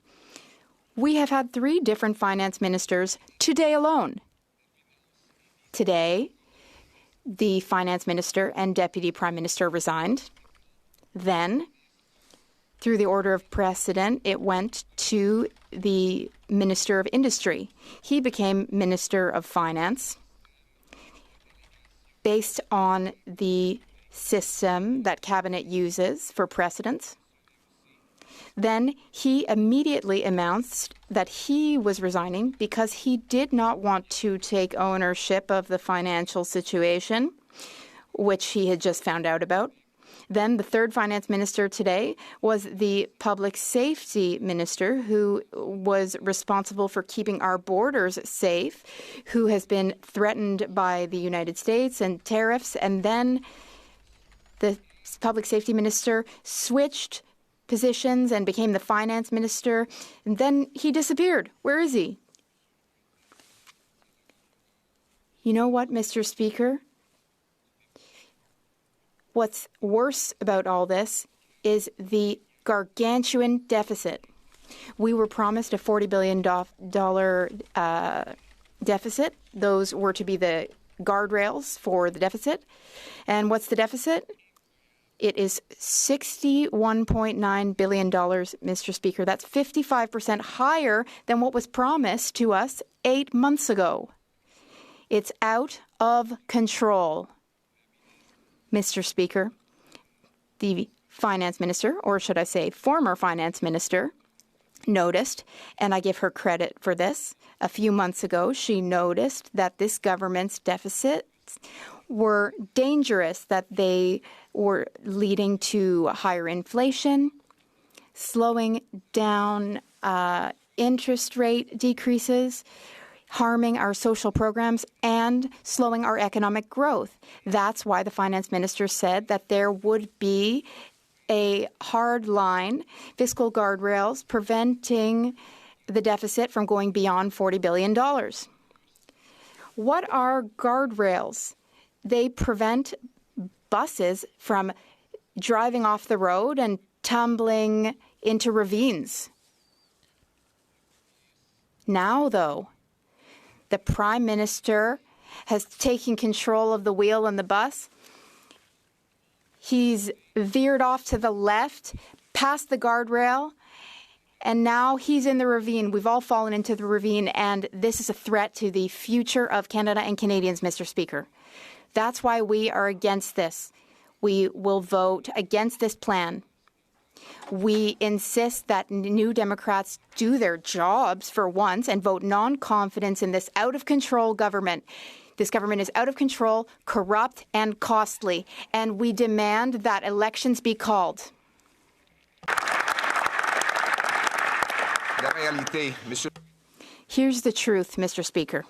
We have had 3 different finance ministers today alone. Today, the finance minister and deputy prime minister resigned. Then, through the order of precedent, it went to the Minister of Industry. He became Minister of Finance based on the system that Cabinet uses for precedence. Then he immediately announced that he was resigning because he did not want to take ownership of the financial situation, which he had just found out about. Then the 3rd finance minister today was the public safety minister, who was responsible for keeping our borders safe, who has been threatened by the United States and tariffs. And then the public safety minister switched positions and became the finance minister. And then he disappeared. Where is he? You know what, Mr. Speaker? What's worse about all this is the gargantuan deficit. We were promised a $40 billion deficit. Those were to be the guardrails for the deficit. And what's the deficit? It is $61.9 billion, Mr. Speaker. That's 55% higher than what was promised to us 8 months ago. It's out of control. Mr. Speaker, the finance minister, or should I say former finance minister, noticed, and I give her credit for this, a few months ago she noticed that this government's deficits were dangerous, that they were leading to higher inflation, slowing down interest rate decreases, harming our social programs, and slowing our economic growth. That's why the finance minister said that there would be a hard line, fiscal guardrails, preventing the deficit from going beyond $40 billion. What are guardrails? They prevent buses from driving off the road and tumbling into ravines. Now, though, the Prime Minister has taken control of the wheel in the bus. He's veered off to the left, past the guardrail, and now he's in the ravine. We've all fallen into the ravine, and this is a threat to the future of Canada and Canadians, Mr. Speaker. That's why we are against this. We will vote against this plan. We insist that New Democrats do their jobs for once and vote non-confidence in this out-of-control government. This government is out of control, corrupt, and costly, and we demand that elections be called. Here's the truth, Mr. Speaker.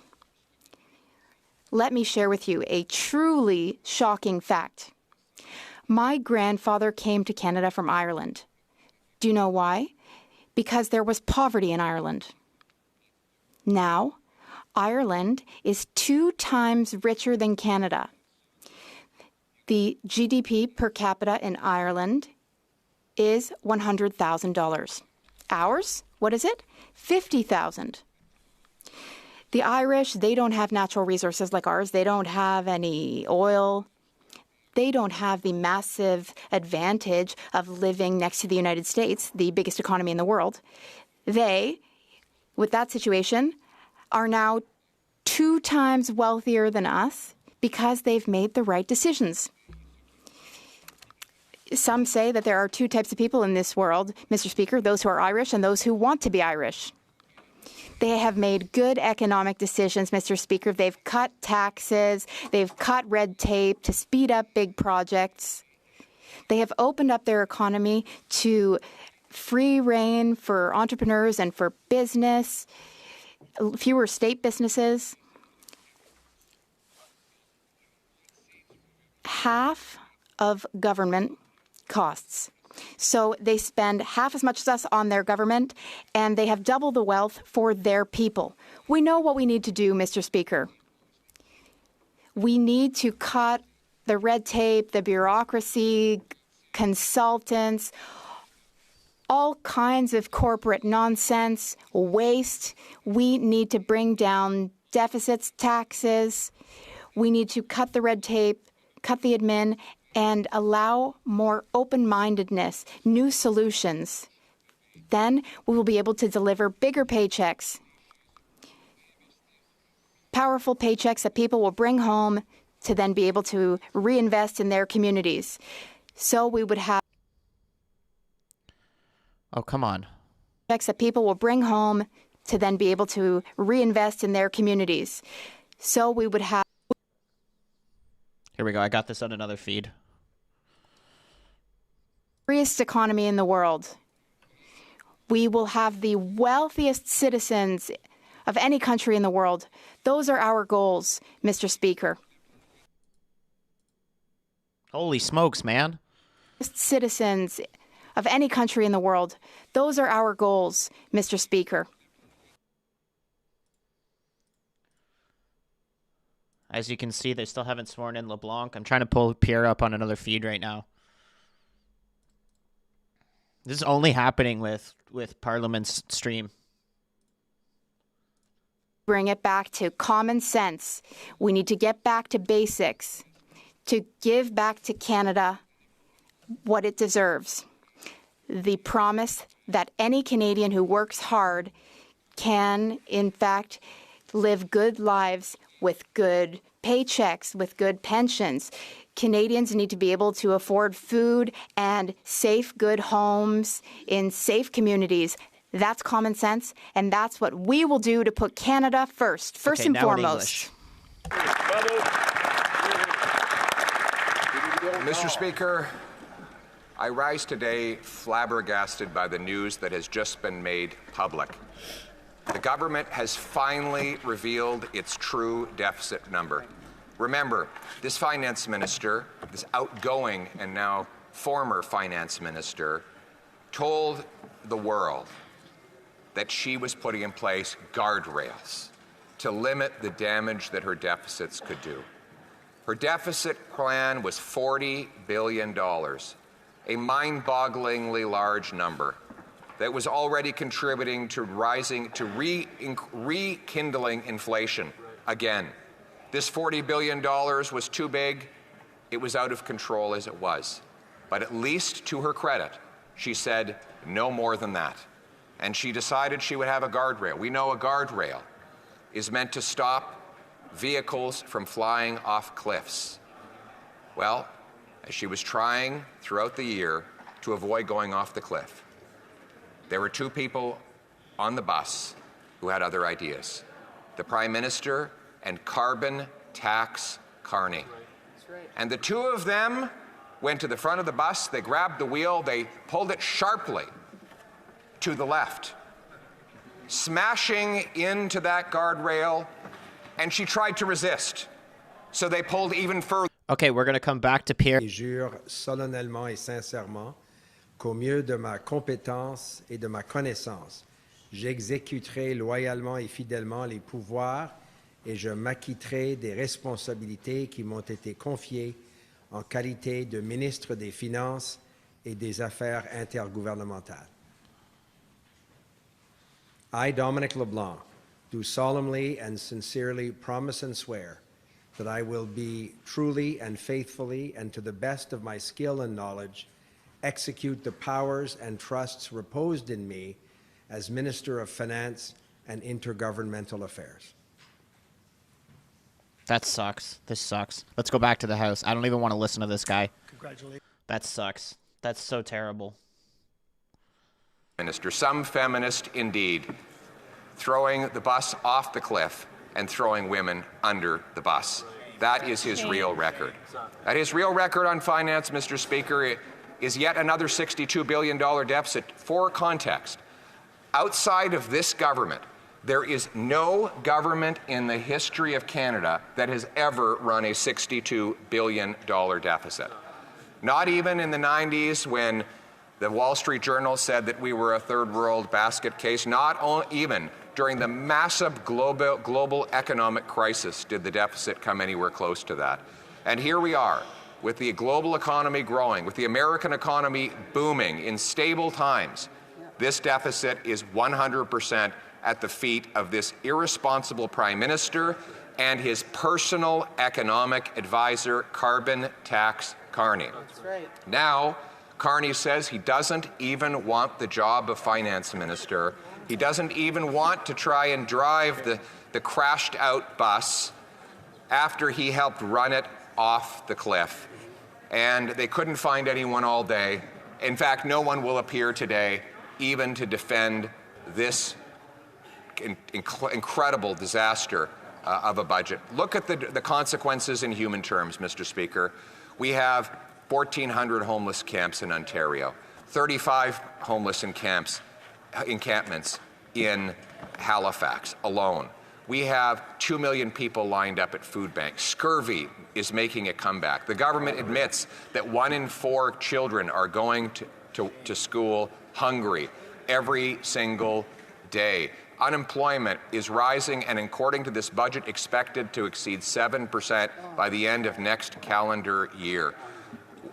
Let me share with you a truly shocking fact. My grandfather came to Canada from Ireland. Do you know why? Because there was poverty in Ireland. Now, Ireland is 2 times richer than Canada. The GDP per capita in Ireland is $100,000. Ours, what is it? $50,000. The Irish, they don't have natural resources like ours. They don't have any oil. They don't have the massive advantage of living next to the United States, the biggest economy in the world. They, with that situation, are now 2 times wealthier than us because they've made the right decisions. Some say that there are 2 types of people in this world, Mr. Speaker, those who are Irish and those who want to be Irish. They have made good economic decisions, Mr. Speaker. They've cut taxes. They've cut red tape to speed up big projects. They have opened up their economy to free rein for entrepreneurs and for business, fewer state businesses. Half of government costs So they spend half as much as us on their government, and they have double the wealth for their people. We know what we need to do, Mr. Speaker. We need to cut the red tape, the bureaucracy, consultants, all kinds of corporate nonsense, waste. We need to bring down deficits, taxes. We need to cut the red tape, cut the admin, and allow more open-mindedness, new solutions. Then we will be able to deliver bigger paychecks, powerful paychecks that people will bring home to then be able to reinvest in their communities. So we would have
Oh, come on.
checks that people will bring home to then be able to reinvest in their communities. So we would have...
Here we go. I got this on another feed.
Freest economy in the world. We will have the wealthiest citizens of any country in the world. Those are our goals, Mr. Speaker.
Holy smokes, man.
Citizens of any country in the world. Those are our goals, Mr. Speaker.
As you can see, they still haven't sworn in LeBlanc. I'm trying to pull Pierre up on another feed right now. This is only happening with Parliament's stream.
Bring it back to common sense. We need to get back to basics, to give back to Canada what it deserves. The promise that any Canadian who works hard can, in fact, live good lives with good paychecks, with good pensions. Canadians need to be able to afford food and safe, good homes in safe communities. That's common sense, and that's what we will do to put Canada first and foremost.
Mr. Speaker, I rise today flabbergasted by the news that has just been made public. The government has finally revealed its true deficit number. Remember, this finance minister, this outgoing and now former finance minister, told the world that she was putting in place guardrails to limit the damage that her deficits could do. Her deficit plan was $40 billion, a mind-bogglingly large number that was already contributing to rekindling inflation again. This $40 billion was too big. It was out of control as it was. But at least to her credit, she said no more than that. And she decided she would have a guardrail. We know a guardrail is meant to stop vehicles from flying off cliffs. Well, as she was trying throughout the year to avoid going off the cliff, there were two people on the bus who had other ideas. The Prime Minister and carbon tax Carney. And the two of them went to the front of the bus, they grabbed the wheel, they pulled it sharply to the left, smashing into that guardrail, and she tried to resist. So they pulled even further.
Okay, we're going to come back to Pierre.
Je jure solennellement et sincèrement qu'au mieux de ma compétence et de ma connaissance, j'exécuterai loyalement et fidèlement les pouvoirs et je m'acquitterai des responsabilités qui m'ont été confiées en qualité de ministre des Finances et des Affaires intergouvernementales. I, Dominic LeBlanc, do solemnly and sincerely promise and swear that I will be truly and faithfully and to the best of my skill and knowledge execute the powers and trusts reposed in me as Minister of Finance and Intergovernmental Affairs.
That sucks. This sucks. Let's go back to the House. I don't even want to listen to this guy.
Congratulations.
That sucks. That's so terrible.
Minister, some feminist indeed, throwing the bus off the cliff and throwing women under the bus. That is his real record. That his real record on finance, Mr. Speaker, is yet another $62 billion deficit. For context, outside of this government, there is no government in the history of Canada that has ever run a $62 billion deficit. Not even in the 90s when The Wall Street Journal said that we were a third world basket case. Not even during the massive global economic crisis did the deficit come anywhere close to that. And here we are, with the global economy growing, with the American economy booming in stable times. This deficit is 100% at the feet of this irresponsible Prime Minister and his personal economic advisor, Carbon Tax Carney.
That's right.
Now, Carney says he doesn't even want the job of finance minister. He doesn't even want to try and drive the crashed out bus after he helped run it off the cliff. And they couldn't find anyone all day. In fact, no one will appear today even to defend this incredible disaster of a budget. Look at the consequences in human terms, Mr. Speaker. We have 1,400 homeless camps in Ontario, 35 homeless encampments in Halifax alone. We have 2 million people lined up at food banks. Scurvy is making a comeback. The government admits that 1 in 4 children are going to school hungry every single day. Unemployment is rising and, according to this budget, expected to exceed 7% by the end of next calendar year.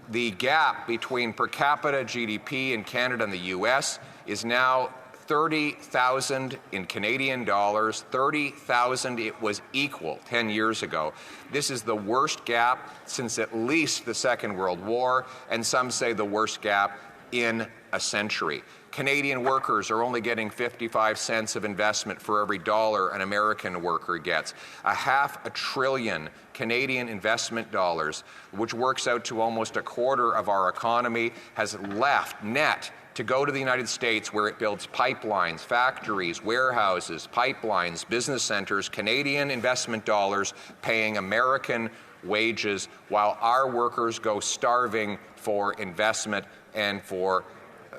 The gap between per capita GDP in Canada and the US is now 30,000 in Canadian dollars, 30,000 it was equal 10 years ago. This is the worst gap since at least the Second World War, and some say the worst gap in a century. Canadian workers are only getting 55 cents of investment for every dollar an American worker gets. $500 billion Canadian investment dollars, which works out to almost a quarter of our economy, has left net to go to the United States, where it builds pipelines, factories, warehouses, pipelines, business centers, Canadian investment dollars paying American wages, while our workers go starving for investment and for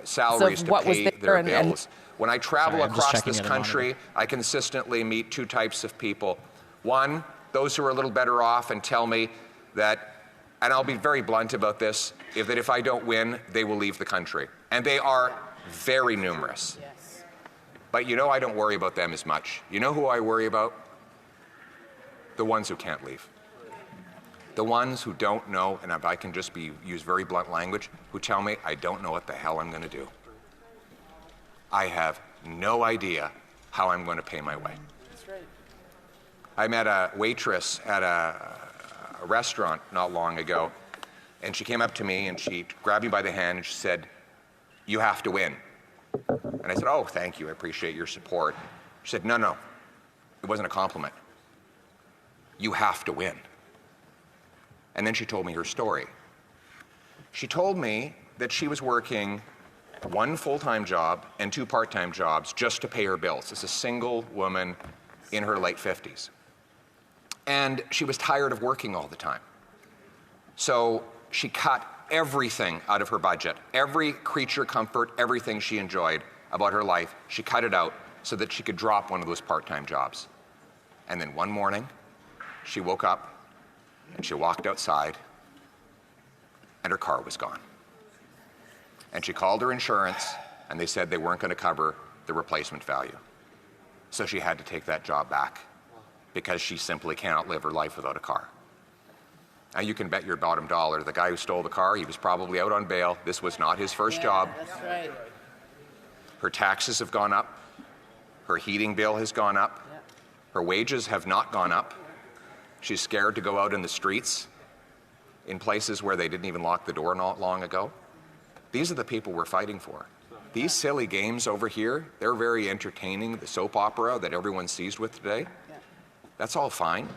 salaries to pay their bills. When I travel across this country, I consistently meet 2 types of people. One, those who are a little better off and tell me that, and I'll be very blunt about this, that if I don't win, they will leave the country. And they are very numerous.
Yes.
But you know, I don't worry about them as much. You know who I worry about? The ones who can't leave. The ones who don't know, and if I can just use very blunt language, who tell me, I don't know what the hell I'm going to do. I have no idea how I'm going to pay my way.
That's right.
I met a waitress at a restaurant not long ago, and she came up to me and she grabbed me by the hand and she said, "You have to win." And I said, "Oh, thank you, I appreciate your support." She said, No, it wasn't a compliment. You have to win. And then she told me her story. She told me that she was working 1 full-time job and 2 part-time jobs just to pay her bills. As a single woman in her late 50s. And she was tired of working all the time. So she cut everything out of her budget, every creature comfort, everything she enjoyed about her life, she cut it out so that she could drop one of those part-time jobs. And then one morning, she woke up and she walked outside and her car was gone. And she called her insurance and they said they weren't going to cover the replacement value. So she had to take that job back because she simply cannot live her life without a car. Now you can bet your bottom dollar the guy who stole the car, he was probably out on bail. This was not his first job.
That's right.
Her taxes have gone up. Her heating bill has gone up. Her wages have not gone up. She's scared to go out in the streets in places where they didn't even lock the door not long ago. These are the people we're fighting for. These silly games over here, they're very entertaining. The soap opera that everyone's seized with today, that's all fine.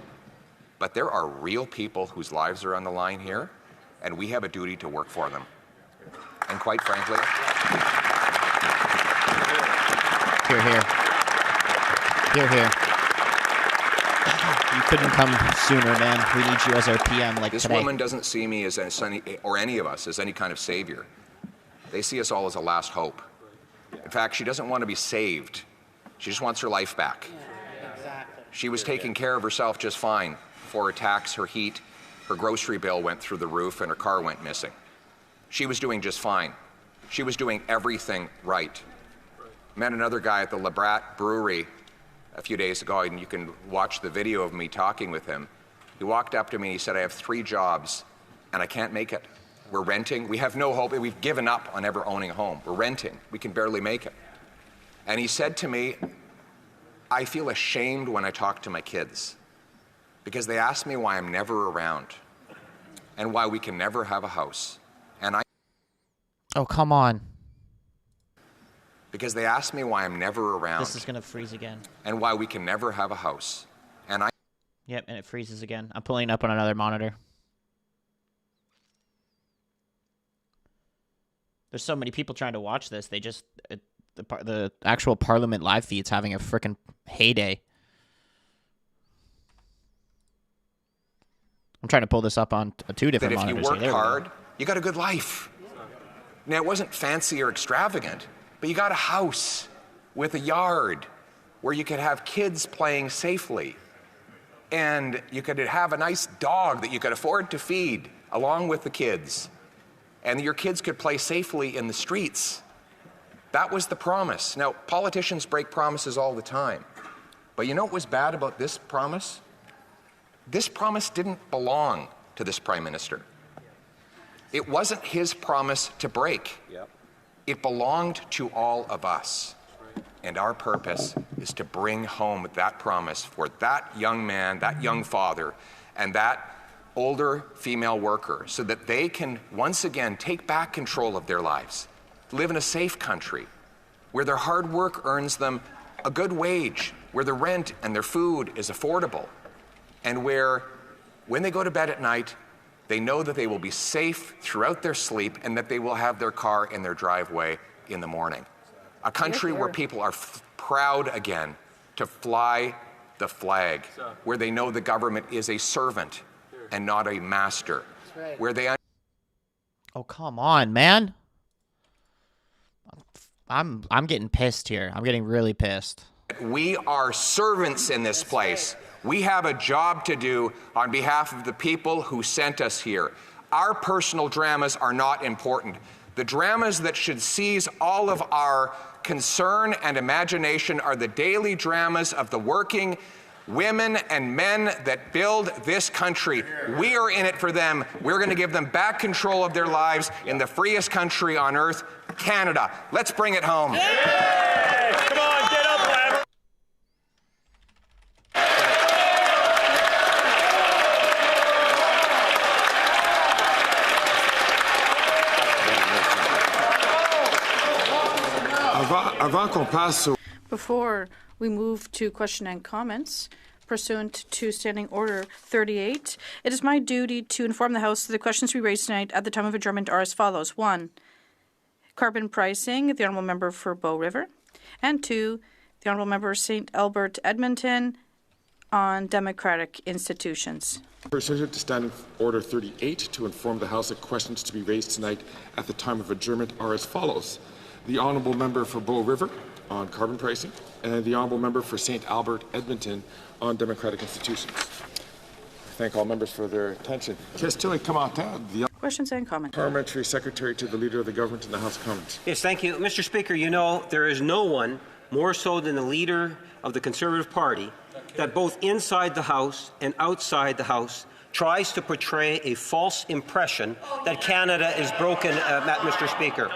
But there are real people whose lives are on the line here, and we have a duty to work for them. And quite frankly,
Hear, hear. Hear, hear. You couldn't come sooner, man. We need you as our PM like
this
today.
woman doesn't see me as any, or any of us as any kind of savior. They see us all as a last hope. In fact, she doesn't want to be saved. She just wants her life back.
Exactly.
She was taking care of herself just fine before her tax, her heat, her grocery bill went through the roof and her car went missing. She was doing just fine. She was doing everything right. Met another guy at the Labrat Brewery a few days ago, and you can watch the video of me talking with him. He walked up to me and he said, I have 3 jobs and I can't make it. We're renting. We have no hope. We've given up on ever owning a home. We're renting. We can barely make it. And he said to me, I feel ashamed when I talk to my kids because they ask me why I'm never around and why we can never have a house. And I...
Oh, come on.
Because they ask me why I'm never around.
This is going to freeze again.
And why we can never have a house. And I...
Yep, and it freezes again. I'm pulling it up on another monitor. There's so many people trying to watch this. They just... the actual Parliament live feed's having a frickin' heyday. I'm trying to pull this up on 2 different
that if
monitors.
you work hard, you got a good life. Now, it wasn't fancy or extravagant, but you got a house with a yard where you could have kids playing safely. And you could have a nice dog that you could afford to feed along with the kids. And your kids could play safely in the streets. That was the promise. Now, politicians break promises all the time. But you know what was bad about this promise? This promise didn't belong to this Prime Minister. It wasn't his promise to break. Yep. It belonged to all of us. And our purpose is to bring home that promise for that young man, that young father, and that older female worker so that they can once again take back control of their lives, live in a safe country where their hard work earns them a good wage, where their rent and their food is affordable, and where when they go to bed at night, they know that they will be safe throughout their sleep and that they will have their car in their driveway in the morning. A country where people are proud again to fly the flag, where they know the government is a servant and not a master, where they...
Oh, come on, man. I'm getting pissed here. I'm getting really pissed.
We are servants in this place. We have a job to do on behalf of the people who sent us here. Our personal dramas are not important. The dramas that should seize all of our concern and imagination are the daily dramas of the working women and men that build this country. We are in it for them. We're going to give them back control of their lives in the freest country on earth, Canada. Let's bring it home.
Yeah! Come on, get up, Lambert.
Before we move to question and comments, pursuant to Standing Order 38, it is my duty to inform the House that the questions to be raised tonight at the time of adjournment are as follows. 1. Carbon pricing, the Honourable Member for Bow River. And 2. The Honourable Member St. Albert Edmonton on democratic institutions.
Pursuant to Standing Order 38, to inform the House that questions to be raised tonight at the time of adjournment are as follows. The Honourable Member for Bow River on carbon pricing, and the Honourable Member for St. Albert Edmonton on democratic institutions. I thank all members for their attention.
Questions and comments.
Parliamentary Secretary to the Leader of the Government in the House of Commons.
Yes, thank you. Mr. Speaker, you know, there is no one more so than the Leader of the Conservative Party that both inside the House and outside the House tries to portray a false impression that Canada is broken, Mr. Speaker.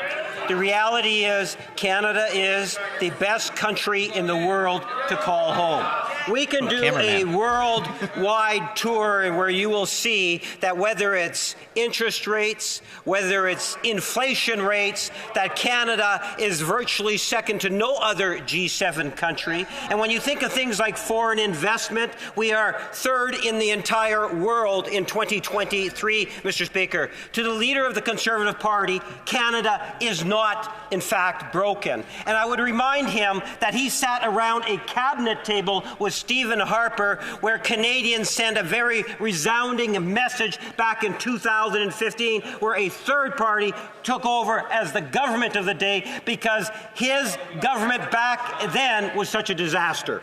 The reality is Canada is the best country in the world to call home. We can do a worldwide tour where you will see that whether it's interest rates, whether it's inflation rates, that Canada is virtually second to no other G7 country. And when you think of things like foreign investment, we are third in the entire world in 2023, Mr. Speaker. To the Leader of the Conservative Party, Canada is not, in fact, broken. And I would remind him that he sat around a cabinet table with Stephen Harper, where Canadians sent a very resounding message back in 2015, where a third party took over as the government of the day because his government back then was such a disaster.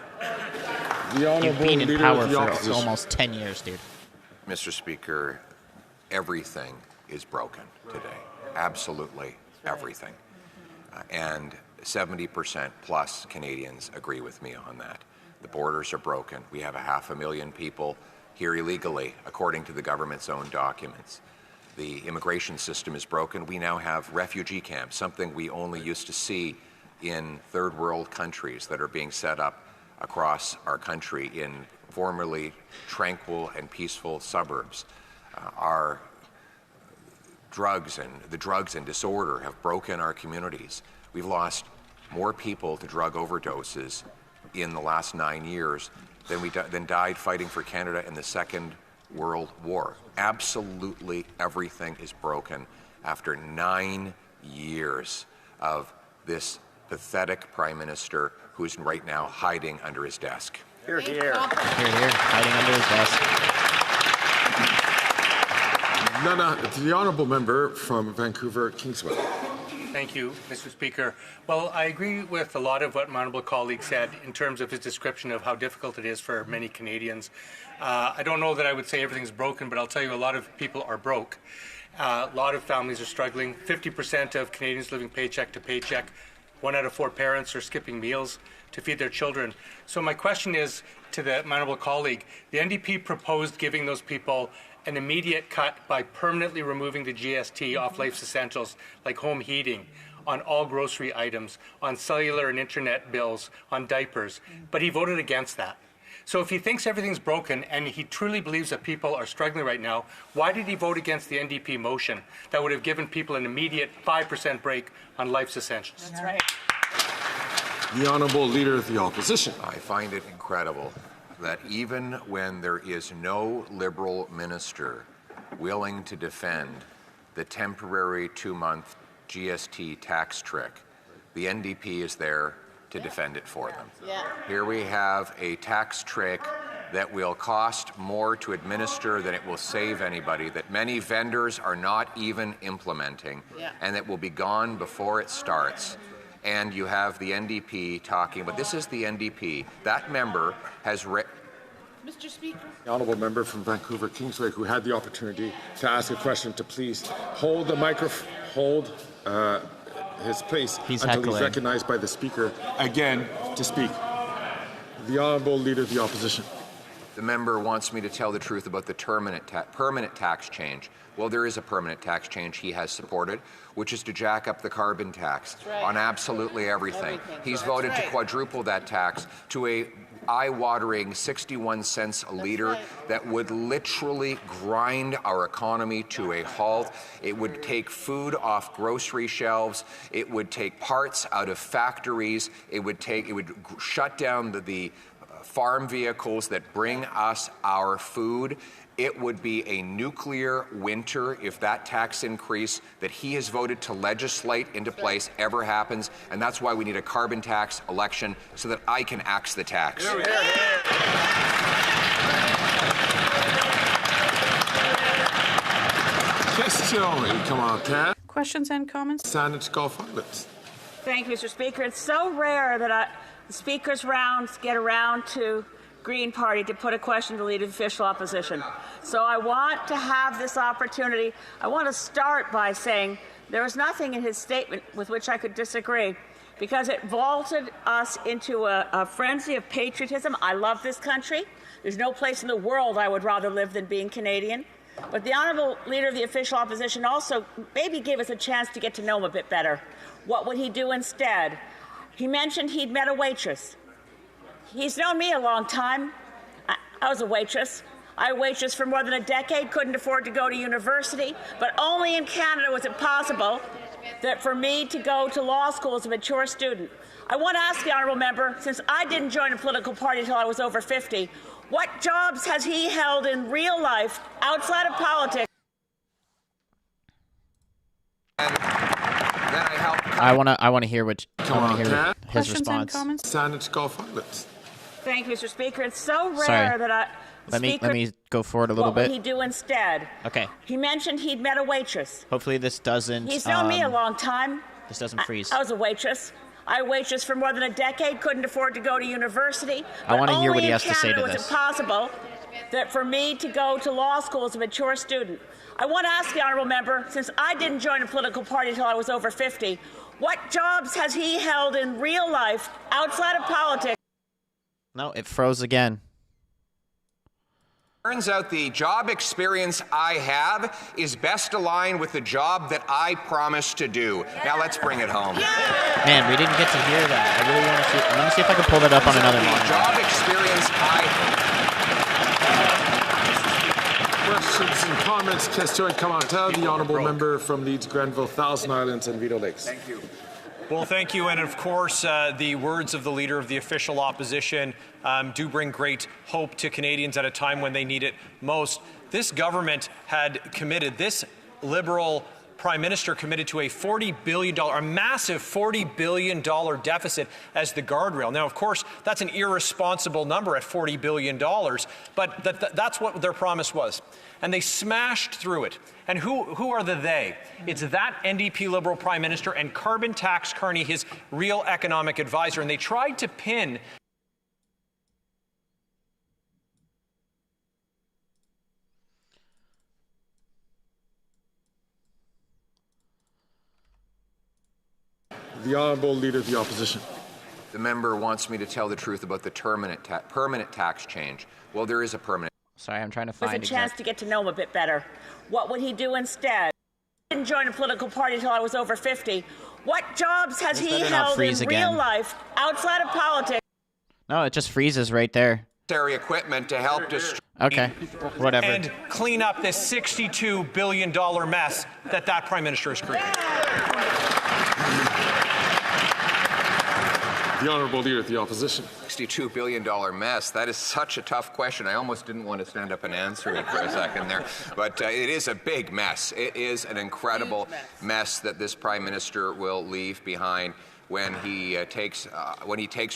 You've been in power for almost 10 years, dude.
Mr. Speaker, everything is broken today. Absolutely everything. And 70% plus Canadians agree with me on that. The borders are broken. We have 500,000 people here illegally, according to the government's own documents. The immigration system is broken. We now have refugee camps, something we only used to see in third world countries that are being set up across our country in formerly tranquil and peaceful suburbs. Our drugs and disorder have broken our communities. We've lost more people to drug overdoses in the last 9 years than died fighting for Canada in the Second World War. Absolutely everything is broken after 9 years of this pathetic Prime Minister who's right now hiding under his desk.
Here, here.
Here, here, hiding under his desk.
The honourable member from Vancouver, Kingsway.
Thank you, Mr. Speaker. Well, I agree with a lot of what my honourable colleague said in terms of his description of how difficult it is for many Canadians. I don't know that I would say everything's broken, but I'll tell you a lot of people are broke. A lot of families are struggling. 50% of Canadians living paycheck to paycheck. 1 out of 4 parents are skipping meals to feed their children. So my question is to my honourable colleague, the NDP proposed giving those people an immediate cut by permanently removing the GST off life's essentials like home heating, on all grocery items, on cellular and internet bills, on diapers. But he voted against that. So if he thinks everything's broken and he truly believes that people are struggling right now, why did he vote against the NDP motion that would have given people an immediate 5% break on life's essentials?
That's right.
The Honourable Leader of the Opposition.
I find it incredible that even when there is no Liberal minister willing to defend the temporary 2-month GST tax trick, the NDP is there to defend it for them. Here we have a tax trick that will cost more to administer than it will save anybody, that many vendors are not even implementing, and that will be gone before it starts. And you have the NDP talking, but this is the NDP. That member has
Mr. Speaker.
The honourable member from Vancouver, Kingsway, who had the opportunity to ask a question, to please hold the microphone, hold his place until he's recognized by the Speaker again to speak. The Honourable Leader of the Opposition.
The member wants me to tell the truth about the permanent tax change. Well, there is a permanent tax change he has supported, which is to jack up the carbon tax on absolutely everything. He's voted to quadruple that tax to a eye-watering 61 cents a litre that would literally grind our economy to a halt. It would take food off grocery shelves. It would take parts out of factories. It would shut down the farm vehicles that bring us our food. It would be a nuclear winter if that tax increase that he has voted to legislate into place ever happens, and that's why we need a carbon tax election so that I can axe the tax.
Come on, Kat.
Questions and comments?
Sandwich Gulf Islands.
Thank you, Mr. Speaker. It's so rare that the Speaker's rounds get around to Green Party to put a question to the Leader of Official Opposition. So I want to have this opportunity. I want to start by saying there was nothing in his statement with which I could disagree, because it vaulted us into a frenzy of patriotism. I love this country. There's no place in the world I would rather live than being Canadian. But the Honourable Leader of the Official Opposition also maybe gave us a chance to get to know him a bit better. What would he do instead? He mentioned he'd met a waitress. He's known me a long time. I was a waitress. I waitressed for more than a decade, couldn't afford to go to university, but only in Canada was it possible that for me to go to law school as a mature student. I want to ask the honourable member, since I didn't join a political party until I was over 50, what jobs has he held in real life outside of politics?
I want to hear his
Questions
response.
and comments?
Sandwich Gulf Islands.
Thank you, Mr. Speaker. It's so rare that
Let me go forward a little bit.
What would he do instead?
Okay.
He mentioned he'd met a waitress.
Hopefully this doesn't.
He's known me a long time.
This doesn't freeze.
I was a waitress. I waitressed for more than a decade, couldn't afford to go to university.
I want to hear what he has to say to
was
this.
it possible that for me to go to law school as a mature student? I want to ask the honourable member, since I didn't join a political party until I was over 50, what jobs has he held in real life outside of politics?
No, it froze again.
Turns out the job experience I have is best aligned with the job that I promised to do. Now let's bring it home.
Man, we didn't get to hear that. I really want to see. Let me see if I can pull that up on another monitor.
Job experience
Questions and comments. Question and commentaire. The honourable member from Leeds, Grenville, Thousand Islands, and Vito Lakes.
Thank you. Well, thank you. And of course, the words of the Leader of the Official Opposition do bring great hope to Canadians at a time when they need it most. This government had committed, this Liberal Prime Minister committed to a $40 billion, a massive $40 billion deficit as the guardrail. Now, of course, that's an irresponsible number at $40 billion, but that's what their promise was. And they smashed through it. And who are the they? It's that NDP Liberal Prime Minister and Carbon Tax Carney, his real economic advisor. And they tried to pin
the Honourable Leader of the Opposition.
The member wants me to tell the truth about the permanent tax change. Well, there is a permanent.
Sorry, I'm trying to find
a chance to get to know him a bit better. What would he do instead? I didn't join a political party until I was over 50. What jobs has he held in real life outside of politics?
No, it just freezes right there.
Equipment to help destroy.
Okay, whatever.
And clean up this $62 billion mess that Prime Minister has created.
The Honourable Leader of the Opposition.
$62 billion mess. That is such a tough question. I almost didn't want to stand up and answer it for a second there. But it is a big mess. It is an incredible mess that this Prime Minister will leave behind when he takes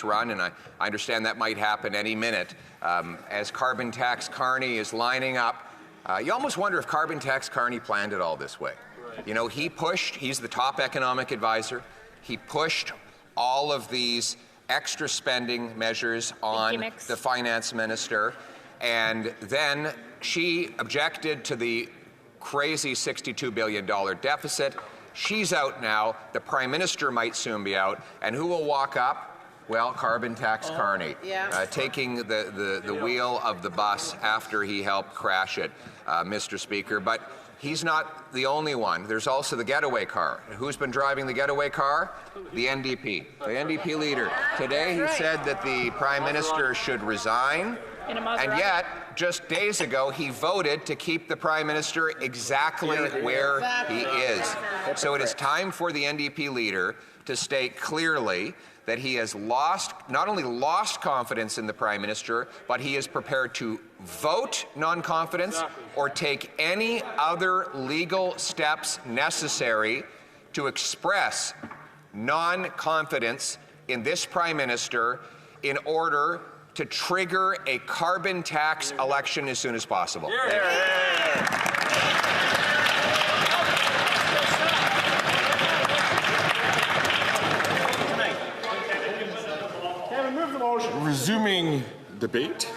run, and I understand that might happen any minute. As Carbon Tax Carney is lining up, you almost wonder if Carbon Tax Carney planned it all this way. You know, he's the top economic advisor. He pushed all of these extra spending measures on the finance minister, and then she objected to the crazy $62 billion deficit. She's out now. The Prime Minister might soon be out. And who will walk up? Well, Carbon Tax Carney, taking the wheel of the bus after he helped crash it, Mr. Speaker. But he's not the only one. There's also the getaway car. Who's been driving the getaway car? The NDP. The NDP leader. Today he said that the Prime Minister should resign. And yet, just days ago, he voted to keep the Prime Minister exactly where he is. So it is time for the NDP leader to state clearly that he has not only lost confidence in the Prime Minister, but he is prepared to vote non-confidence or take any other legal steps necessary to express non-confidence in this Prime Minister in order to trigger a carbon tax election as soon as possible.
Resuming debate.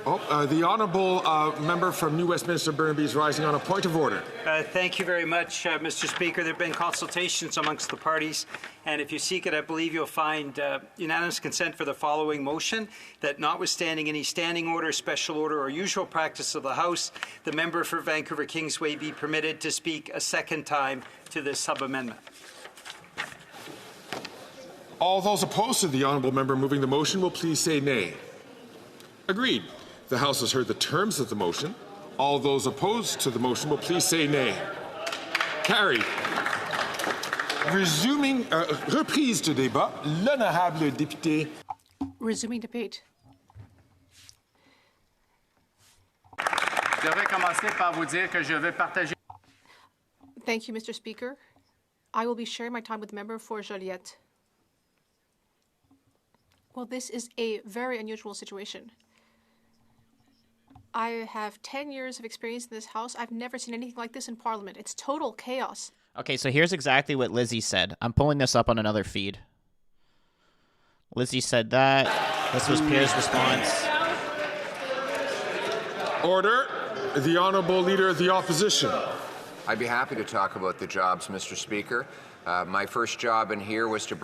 The Honourable member from New Westminster Burnaby is rising on a point of order.
Thank you very much, Mr. Speaker. There have been consultations amongst the parties, and if you seek it, I believe you'll find unanimous consent for the following motion, that notwithstanding any standing order, special order, or usual practice of the House, the member for Vancouver Kingsway be permitted to speak a second time to this sub-amendment.
All those opposed to the Honourable member moving the motion will please say nay. Agreed. The House has heard the terms of the motion. All those opposed to the motion will please say nay. Carried. Resuming, reprise de débat, l'honorable député.
Resuming debate.
Je devrais commencer par vous dire que je vais partager.
Thank you, Mr. Speaker. I will be sharing my time with the member for Joliette. Well, this is a very unusual situation. I have 10 years of experience in this House. I've never seen anything like this in Parliament. It's total chaos.
Okay, so here's exactly what Lizzie said. I'm pulling this up on another feed. Lizzie said that. This was Pierre's response.
Order. The Honourable Leader of the Opposition.
I'd be happy to talk about the jobs, Mr. Speaker. My first job in here was to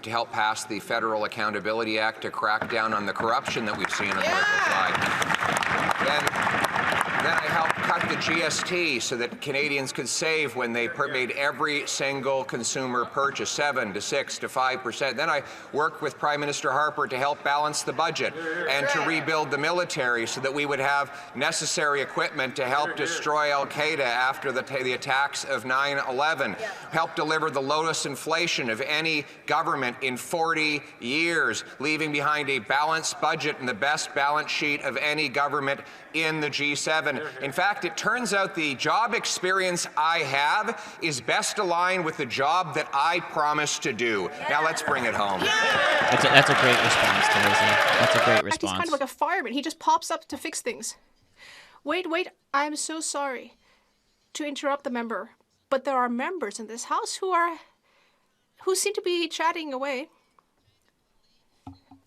help pass the Federal Accountability Act to crack down on the corruption that we've seen on the Liberal side. Then I helped cut the GST so that Canadians could save when they made every single consumer purchase, 7 to 6 to 5%. Then I worked with Prime Minister Harper to help balance the budget and to rebuild the military so that we would have necessary equipment to help destroy Al-Qaeda after the attacks of 9/11. Helped deliver the lowest inflation of any government in 40 years, leaving behind a balanced budget and the best balance sheet of any government in the G7. In fact, it turns out the job experience I have is best aligned with the job that I promised to do. Now let's bring it home.
That's a great response, Lizzie. That's a great response.
He's kind of like a fireman. He just pops up to fix things. Wait, I'm so sorry to interrupt the member, but there are members in this House who seem to be chatting away.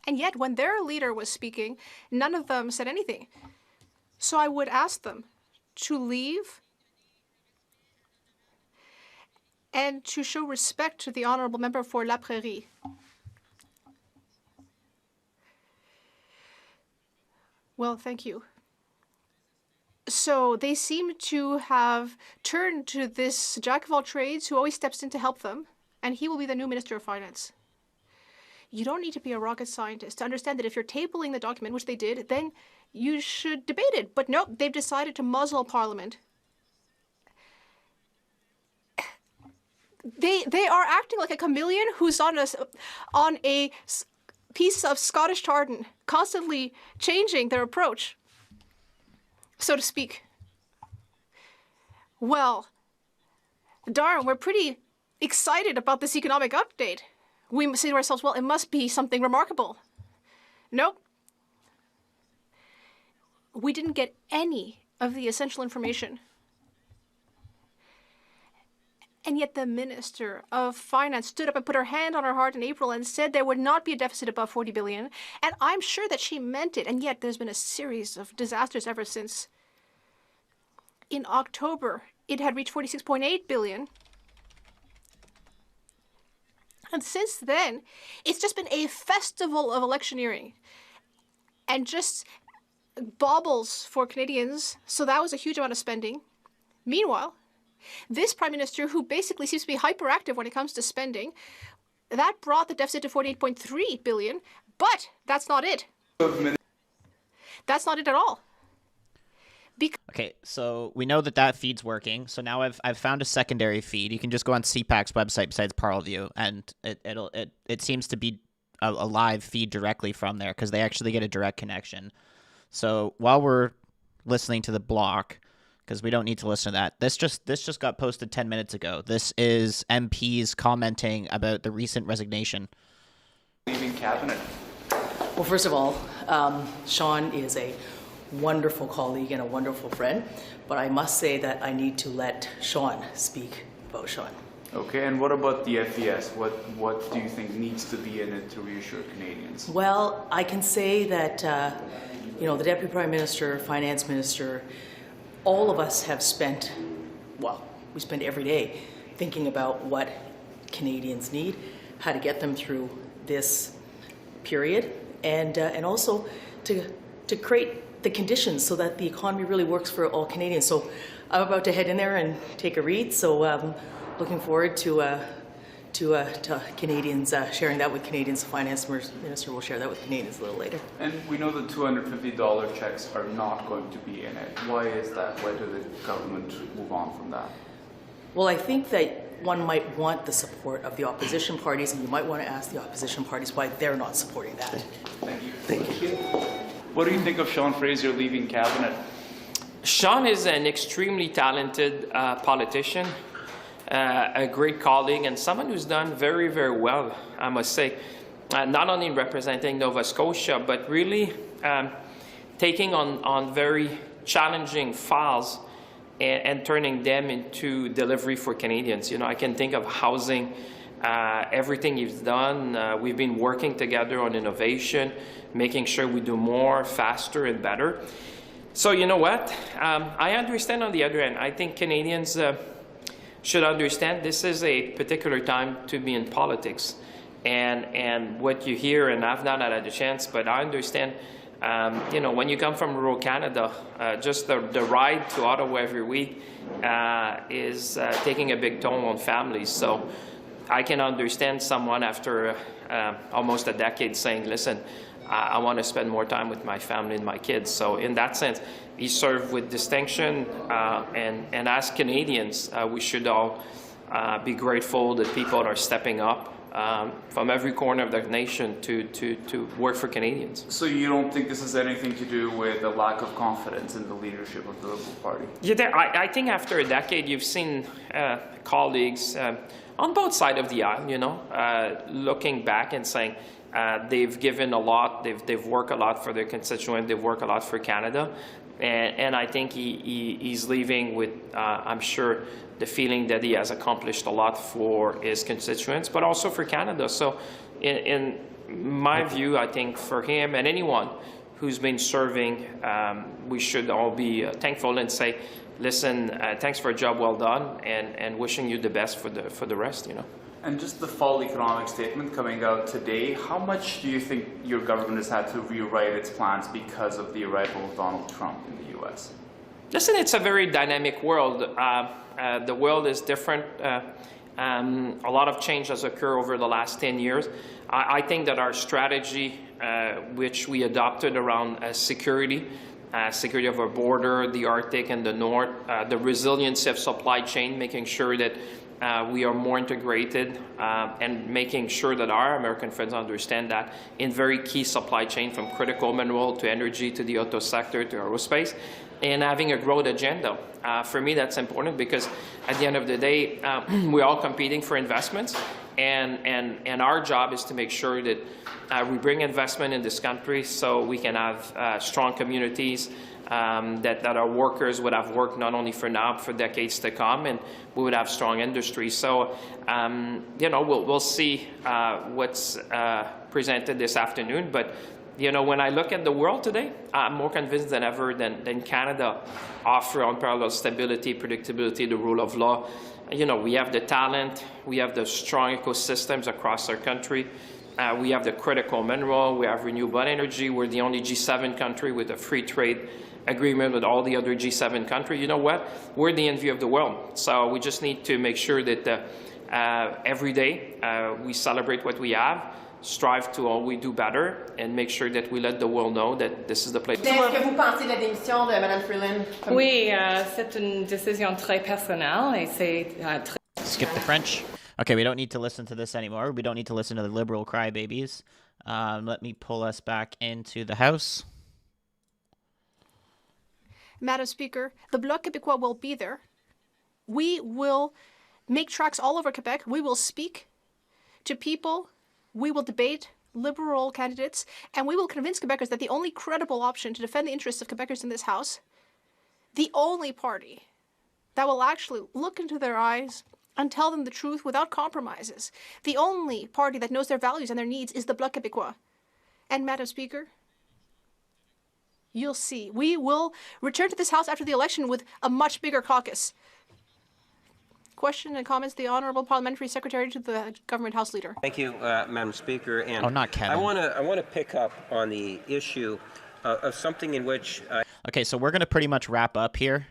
And yet, when their leader was speaking, none of them said anything. So I would ask them to leave and to show respect to the honourable member for La Prairie. Well, thank you. So they seem to have turned to this jack of all trades who always steps in to help them, and he will be the new Minister of Finance. You don't need to be a rocket scientist to understand that if you're tabling the document, which they did, then you should debate it. But nope, they've decided to muzzle Parliament. They are acting like a chameleon who's on a piece of Scottish tartan, constantly changing their approach, so to speak. Well, darn, we're pretty excited about this economic update. We say to ourselves, well, it must be something remarkable. Nope. We didn't get any of the essential information. And yet the Minister of Finance stood up and put her hand on her heart in April and said there would not be a deficit above 40 billion. And I'm sure that she meant it. And yet there's been a series of disasters ever since. In October, it had reached 46.8 billion. And since then, it's just been a festival of electioneering and just baubles for Canadians. So that was a huge amount of spending. Meanwhile, this Prime Minister, who basically seems to be hyperactive when it comes to spending, that brought the deficit to 48.3 billion. But that's not it. That's not it at all.
Okay, so we know that feed's working. So now I've found a secondary feed. You can just go on CPAC's website besides Parleview, and it seems to be a live feed directly from there because they actually get a direct connection. So while we're listening to the block, because we don't need to listen to that, this just got posted 10 minutes ago. This is MPs commenting about the recent resignation.
Leaving cabinet. Well, first of all, Sean is a wonderful colleague and a wonderful friend, but I must say that I need to let Sean speak about Sean.
Okay, and what about the FES? What do you think needs to be in it to reassure Canadians?
Well, I can say that, the Deputy Prime Minister, Finance Minister, all of us have spent, we spend every day thinking about what Canadians need, how to get them through this period, and also to create the conditions so that the economy really works for all Canadians. So I'm about to head in there and take a read. So looking forward to Canadians sharing that with Canadians. The Finance Minister will share that with Canadians a little later.
And we know the $250 checks are not going to be in it. Why is that? Why did the government move on from that?
Well, I think that one might want the support of the opposition parties, and you might want to ask the opposition parties why they're not supporting that.
Thank you. Thank you. What do you think of Sean Fraser leaving cabinet?
Sean is an extremely talented politician, a great colleague, and someone who's done very, very well, I must say, not only in representing Nova Scotia, but really taking on very challenging files and turning them into delivery for Canadians. I can think of housing, everything you've done. We've been working together on innovation, making sure we do more, faster, and better. So you know what? I understand on the other end. I think Canadians should understand this is a particular time to be in politics. And what you hear, and I've not had a chance, but I understand, when you come from rural Canada, just the ride to Ottawa every week is taking a big toll on families. So I can understand someone after almost a decade saying, listen, I want to spend more time with my family and my kids. So in that sense, he served with distinction. And as Canadians, we should all be grateful that people are stepping up from every corner of the nation to work for Canadians.
So you don't think this has anything to do with a lack of confidence in the leadership of the Liberal Party?
Yeah, I think after a decade, you've seen colleagues on both sides of the aisle, looking back and saying, they've given a lot, they've worked a lot for their constituents, they've worked a lot for Canada, and I think he's leaving with, I'm sure, the feeling that he has accomplished a lot for his constituents, but also for Canada. So in my view, I think for him and anyone who's been serving, we should all be thankful and say, listen, thanks for a job well done, and wishing you the best for the rest,
And just the fall economic statement coming out today, how much do you think your government has had to rewrite its plans because of the arrival of Donald Trump in the U.S.?
Listen, it's a very dynamic world. The world is different. A lot of change has occurred over the last 10 years. I think that our strategy, which we adopted around security of our border, the Arctic and the North, the resiliency of supply chain, making sure that we are more integrated and making sure that our American friends understand that in very key supply chain, from critical mineral to energy to the auto sector to aerospace, and having a growth agenda. For me, that's important because at the end of the day, we're all competing for investments, and our job is to make sure that we bring investment in this country so we can have strong communities, that our workers would have work not only for now, but for decades to come, and we would have strong industry. So, we'll see what's presented this afternoon. But, when I look at the world today, I'm more convinced than ever than Canada offers unparalleled stability, predictability, the rule of law. We have the talent, we have the strong ecosystems across our country. We have the critical mineral, we have renewable energy. We're the only G7 country with a free trade agreement with all the other G7 countries. You know what? We're the envy of the world. So we just need to make sure that every day we celebrate what we have, strive to always do better, and make sure that we let the world know that this is the place.
Qu'est-ce que vous pensez de la démission de Mme Freeland?
Oui, c'est une décision très personnelle et c'est très...
Skip the French. Okay, we don't need to listen to this anymore. We don't need to listen to the liberal crybabies. Let me pull us back into the House.
Madam Speaker, the Bloc Québécois will be there. We will make tracks all over Quebec. We will speak to people. We will debate Liberal candidates. And we will convince Quebecers that the only credible option to defend the interests of Quebecers in this House, the only party that will actually look into their eyes and tell them the truth without compromises, the only party that knows their values and their needs, is the Bloc Québécois. And, Madam Speaker, you'll see. We will return to this House after the election with a much bigger caucus. Question and comments, the Honourable Parliamentary Secretary to the Government House Leader.
Thank you, Madam Speaker. And
not Kevin.
I want to pick up on the issue of something in which...
Okay, so we're going to pretty much wrap up here.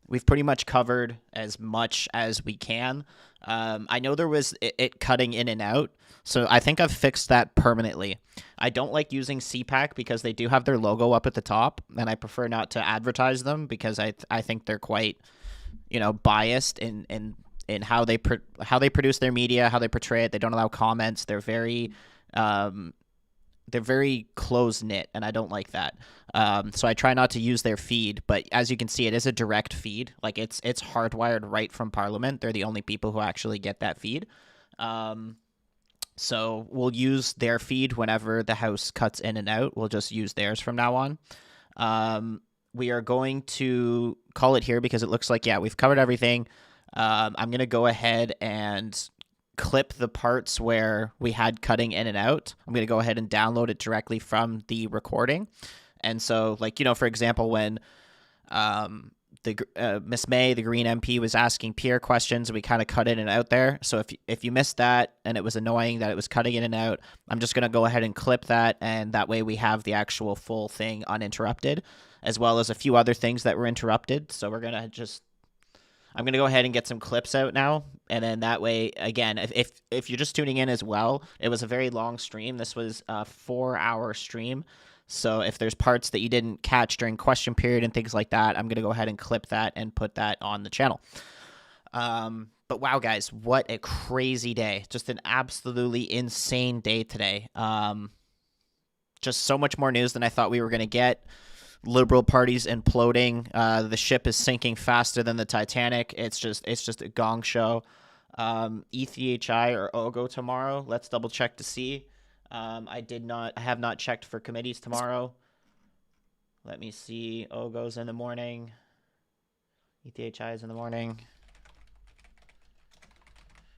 We've pretty much covered as much as we can. I know there was it cutting in and out, so I think I've fixed that permanently. I don't like using CPAC because they do have their logo up at the top, and I prefer not to advertise them because I think they're quite, biased in how they produce their media, how they portray it. They don't allow comments. They're very close-knit, and I don't like that. So I try not to use their feed, but as you can see, it is a direct feed. Like, it's hardwired right from Parliament. They're the only people who actually get that feed. So we'll use their feed whenever the House cuts in and out. We'll just use theirs from now on. We are going to call it here because it looks like, we've covered everything. I'm going to go ahead and clip the parts where we had cutting in and out. I'm going to go ahead and download it directly from the recording. And so, like, you know, for example, when Miss May, the Green MP, was asking Pierre questions, we kind of cut in and out there. So if you missed that and it was annoying that it was cutting in and out, I'm just going to go ahead and clip that, and that way we have the actual full thing uninterrupted, as well as a few other things that were interrupted. So I'm going to go ahead and get some clips out now, and then that way, again, if you're just tuning in as well, it was a very long stream. This was a 4-hour stream. So if there's parts that you didn't catch during question period and things like that, I'm going to go ahead and clip that and put that on the channel. But wow, guys, what a crazy day. Just an absolutely insane day today. Just so much more news than I thought we were going to get. Liberal Party's imploding. The ship is sinking faster than the Titanic. It's just a gong show. ETHI or OGO tomorrow. Let's double check to see. I have not checked for committees tomorrow. Let me see. OGO's in the morning. ETHI is in the morning.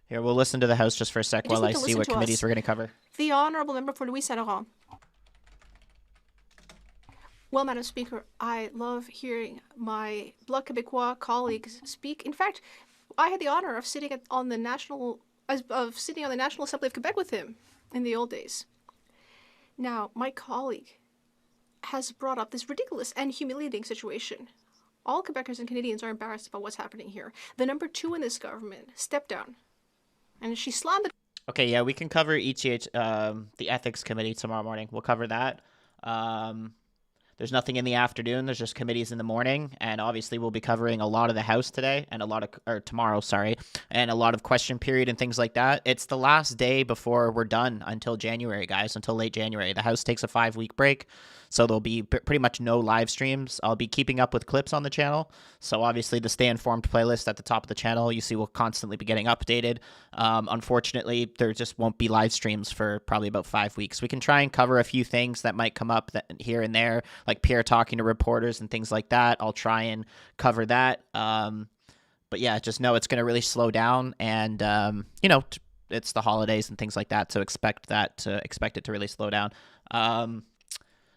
Here, we'll listen to the House just for a sec while I see what committees we're going to cover.
The Honourable Member for Louis Saint-Laurent. Well, Madam Speaker, I love hearing my Bloc Québécois colleagues speak. In fact, I had the honour of sitting on the National Assembly of Quebec with him in the old days. Now, my colleague has brought up this ridiculous and humiliating situation. All Quebecers and Canadians are embarrassed about what's happening here. The number 2 in this government stepped down, and she slammed the...
Okay, yeah, we can cover the Ethics Committee tomorrow morning. We'll cover that. There's nothing in the afternoon. There's just committees in the morning, and obviously we'll be covering a lot of the House today and tomorrow, and a lot of question period and things like that. It's the last day before we're done until January, guys, until late January. The House takes a 5-week break, so there'll be pretty much no live streams. I'll be keeping up with clips on the channel, so obviously the Stay Informed playlist at the top of the channel, you see, will constantly be getting updated. Unfortunately, there just won't be live streams for probably about 5 weeks. We can try and cover a few things that might come up here and there, like Pierre talking to reporters and things like that. I'll try and cover that. But yeah, just know it's going to really slow down, and you know, it's the holidays and things like that, so expect it to really slow down.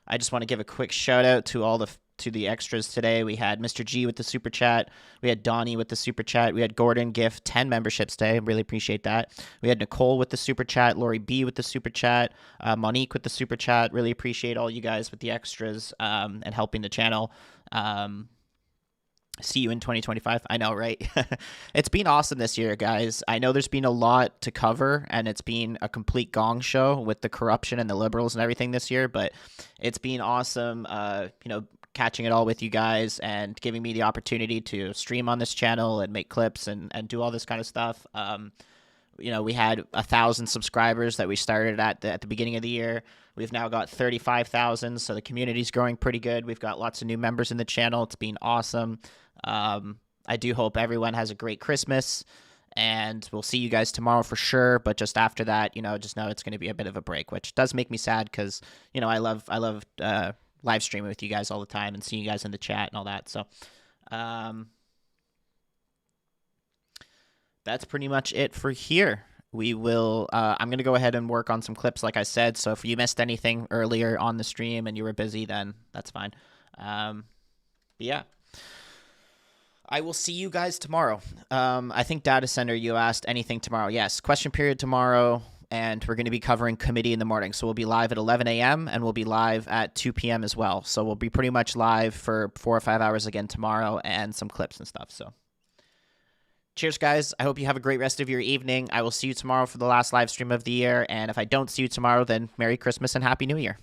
I just want to give a quick shout out to the extras today. We had Mr. G with the super chat. We had Donnie with the super chat. We had Gordon gift 10 memberships today. Really appreciate that. We had Nicole with the super chat. Lori B with the super chat. Monique with the super chat. Really appreciate all you guys with the extras and helping the channel. See you in 2025. I know, right? It's been awesome this year, guys. I know there's been a lot to cover, and it's been a complete gong show with the corruption and the Liberals and everything this year, but it's been awesome, you know, catching it all with you guys and giving me the opportunity to stream on this channel and make clips and do all this kind of stuff. You know, we had 1,000 subscribers that we started at the beginning of the year. We've now got 35,000, so the community's growing pretty good. We've got lots of new members in the channel. It's been awesome. I do hope everyone has a great Christmas, and we'll see you guys tomorrow for sure. But just after that, you know, just know it's going to be a bit of a break, which does make me sad because, you know, I love live streaming with you guys all the time and seeing you guys in the chat and all that. So that's pretty much it for here. We will, I'm going to go ahead and work on some clips, like I said. So if you missed anything earlier on the stream and you were busy, then that's fine. But yeah, I will see you guys tomorrow. I think Data Center, you asked anything tomorrow. Yes, question period tomorrow, and we're going to be covering committee in the morning. So we'll be live at 11 a.m. and we'll be live at 2 p.m. as well. So we'll be pretty much live for 4 or 5 hours again tomorrow and some clips and stuff. So cheers, guys. I hope you have a great rest of your evening. I will see you tomorrow for the last live stream of the year. And if I don't see you tomorrow, then Merry Christmas and Happy New Year.